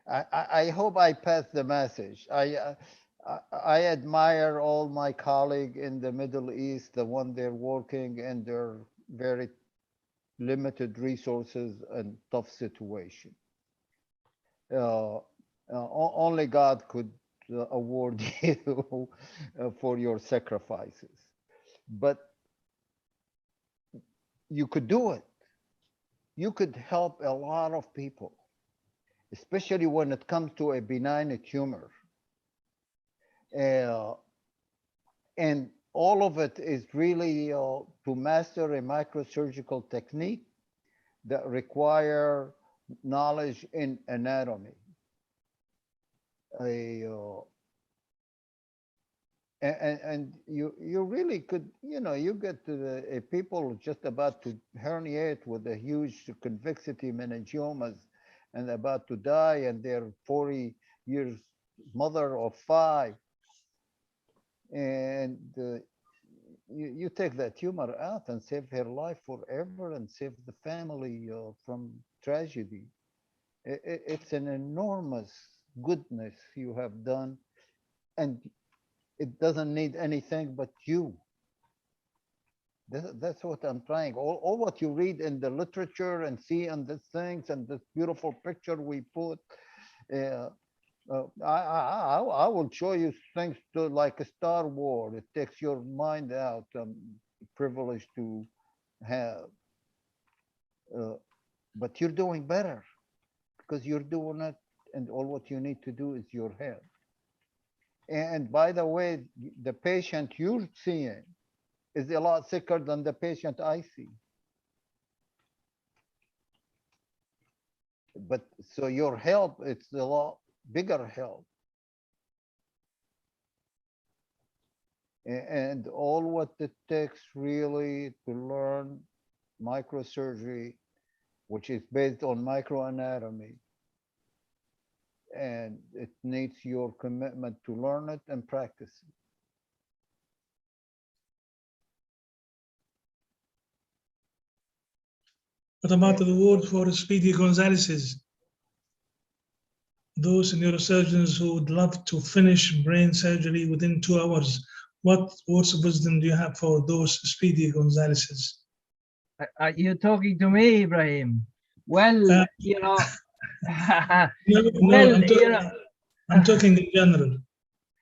I hope I passed the message. I admire all my colleagues in the Middle East, the one they're working in their very limited resources and tough situation. Only God could award you for your sacrifices, but you could do it. You could help a lot of people, especially when it comes to a benign tumor. And all of it is really to master a microsurgical technique that require knowledge in anatomy. And you really could, you get to the people just about to herniate with a huge convexity meningiomas and about to die, and they're 40 years mother of 5. And you take that tumor out and save her life forever and save the family from tragedy. It's an enormous goodness you have done, and it doesn't need anything but you. That's what I'm trying. All what you read in the literature and see on these things and this beautiful picture we put, I will show you things to like a Star Wars. It takes your mind out. Privilege to have, but you're doing better because you're doing it, and all what you need to do is your head. And by the way, the patient you're seeing is a lot sicker than the patient I see. But so your help, it's a lot bigger help. And all what it takes really to learn microsurgery, which is based on microanatomy, and it needs your commitment to learn it and practice it.
What about the reward for Speedy Gonzalez's? Those neurosurgeons who would love to finish brain surgery within 2 hours. What words of wisdom do you have for those Speedy Gonzalez's?
Are you talking to me, Ibrahim? Well, you know, well, you know,
I'm talking in general.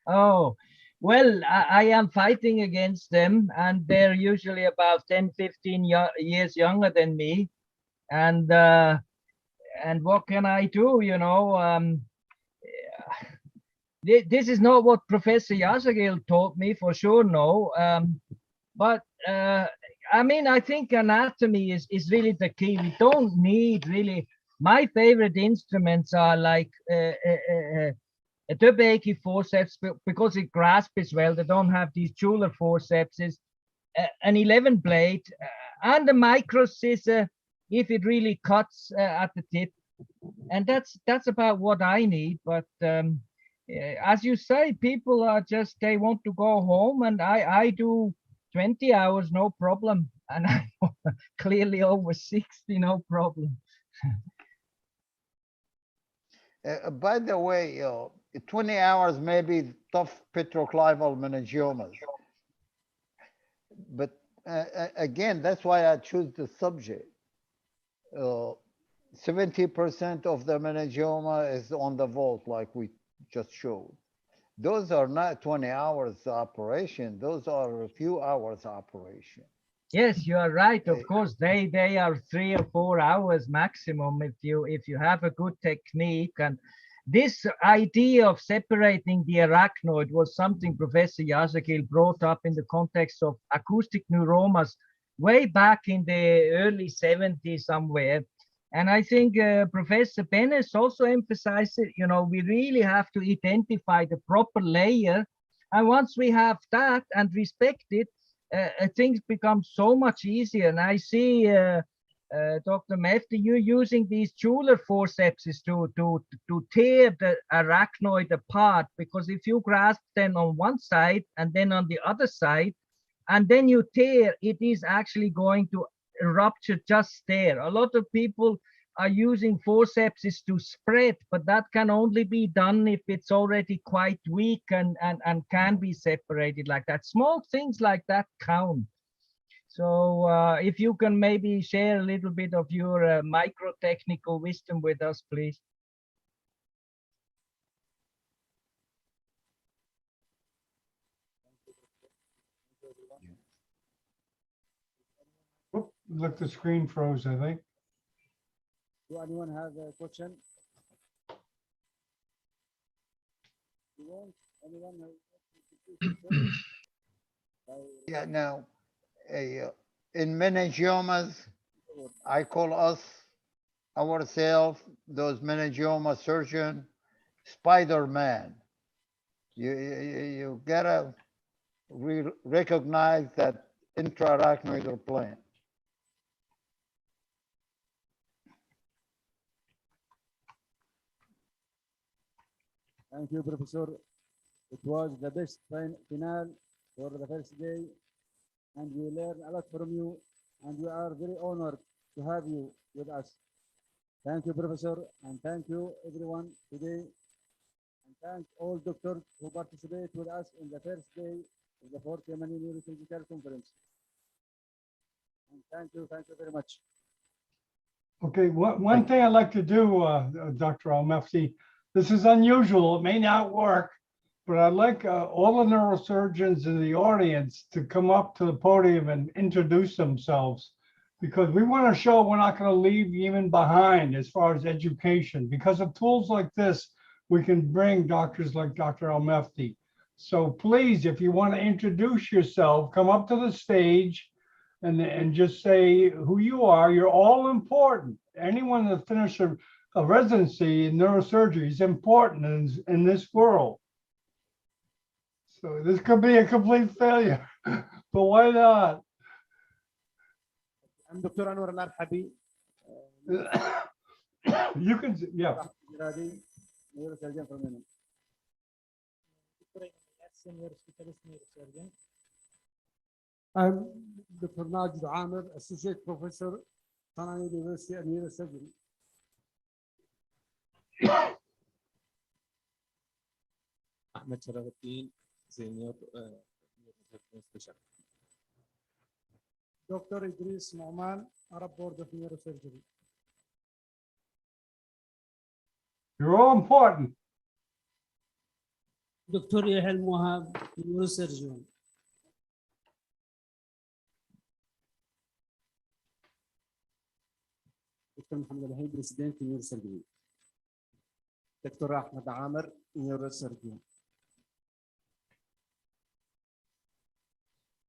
Oh, well, I am fighting against them, and they're usually about 10, 15 years younger than me. And what can I do? You know, this is not what Professor Yazagil taught me, for sure, no. But I mean, I think anatomy is really the key. We don't need really. My favorite instruments are like a Tubular forceps because it grasps well. They don't have these Tubular forcepses, an 11 blade, and a micro scissor if it really cuts at the tip. And that's about what I need. But as you say, people are just, they want to go home, and I do 20 hours, no problem. And I'm clearly over 60, no problem.
By the way, 20 hours may be tough petroclival meningiomas. But again, that's why I choose the subject. 70% of the meningioma is on the vault, like we just showed. Those are not 20 hours operation. Those are a few hours operation.
Yes, you are right. Of course, they are 3 or 4 hours maximum if you have a good technique. And this idea of separating the arachnoid was something Professor Yazagil brought up in the context of acoustic neuromas way back in the early 70s somewhere. And I think Professor Benes also emphasized it. You know, we really have to identify the proper layer. And once we have that and respect it, things become so much easier. And I see Dr. Mefti, you using these Tubular forceps to tear the arachnoid apart, because if you grasp them on one side and then on the other side, and then you tear, it is actually going to rupture just there. A lot of people are using forceps to spread, but that can only be done if it's already quite weak and can be separated like that. Small things like that count. So if you can maybe share a little bit of your micro-technical wisdom with us, please.
Look, the screen froze, I think.
Do anyone have a question? Anyone
Yeah, now, in meningiomas, I call ourselves, those meningioma surgeon, Spider-Man. You gotta recognize that intraarachnoidal plane.
Thank you, Professor. It was the best final for the first day, and we learned a lot from you, and we are very honored to have you with us. Thank you, Professor, and thank you, everyone, today. And thank all doctors who participate with us in the first day of the 4th Yemeni Neurosurgical Conference. And thank you very much.
Okay, one thing I'd like to do, Dr. Al-Mefti, this is unusual, it may not work, but I'd like all the neurosurgeons in the audience to come up to the podium and introduce themselves, because we want to show we're not going to leave Yemen behind as far as education. Because of tools like this, we can bring doctors like Dr. Al-Mefti. So please, if you want to introduce yourself, come up to the stage and just say who you are. You're all important. Anyone that finished a residency in neurosurgery is important in this world. So this could be a complete failure, but why not?
I'm Dr. Anwar Al-Arhabi.
You can, yeah.
neurosurgeon from Yemen.
Senior specialist neurosurgeon.
I'm Dr. Najid Amir, Associate Professor, Sana University of Neurosurgery.
Ahmed Sharafuddin, Senior Specialist.
Dr. Idris Nouman, Arab Board of Neurosurgery.
You're all important.
Dr. Yahel Mohab, Neurosurgeon.
Dr. Mohammed Al-Hay, President, Neurosurgery. Dr. Ahmed Amir, Neurosurgeon.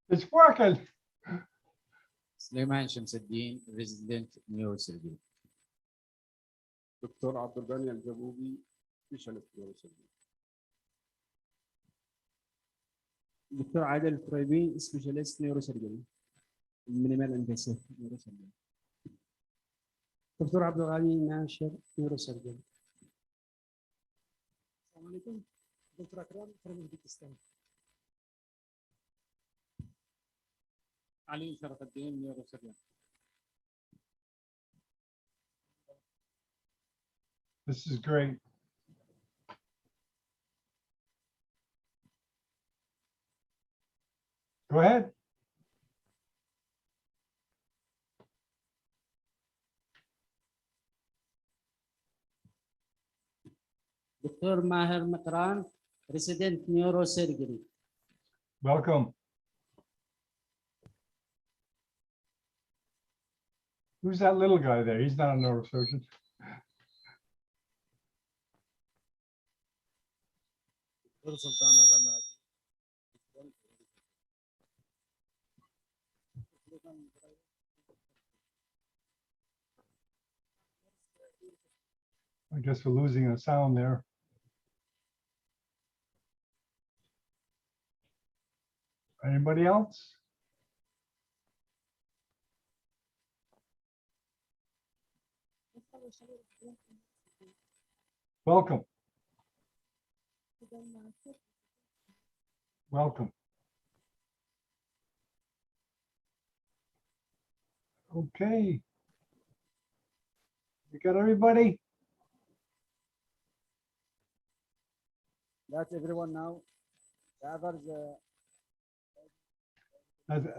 It's working.
Sulaiman Shamsuddin, Resident, Neurosurgery.
Dr. Abdul Ghani Al-Jaboubi, Specialist Neurosurgery.
Dr. Adel Freibi, Specialist Neurosurgery. Minimal Invasive Neurosurgery. Dr. Abdul Ghani Nashir, Neurosurgery.
Assalamu alaikum. Dr. Akram from Uzbekistan.
Ali Sharafuddin, Neurosurgeon.
This is great. Go ahead.
Dr. Maher Matran, Resident Neurosurgery.
Welcome. Who's that little guy there? He's not a neurosurgeon. I guess we're losing a sound there. Anybody else? Welcome. Welcome. Okay. You got everybody?
That's everyone now. The others,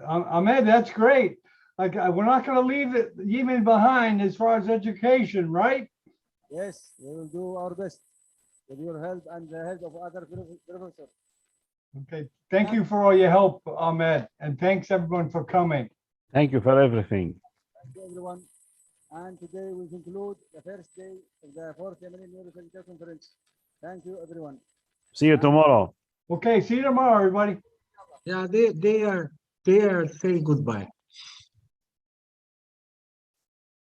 Ahmed, that's great. Like, we're not going to leave the Yemen behind as far as education, right?
yes, we will do our best with your help and the help of other professors.
Okay. Thank you for all your help, Ahmed, and thanks everyone for coming.
Thank you for everything.
Thank you, everyone. And today we conclude the first day of the 4th Yemeni Neurosurgical Conference. Thank you, everyone.
See you tomorrow.
Okay, see you tomorrow, everybody.
Yeah, they are saying goodbye.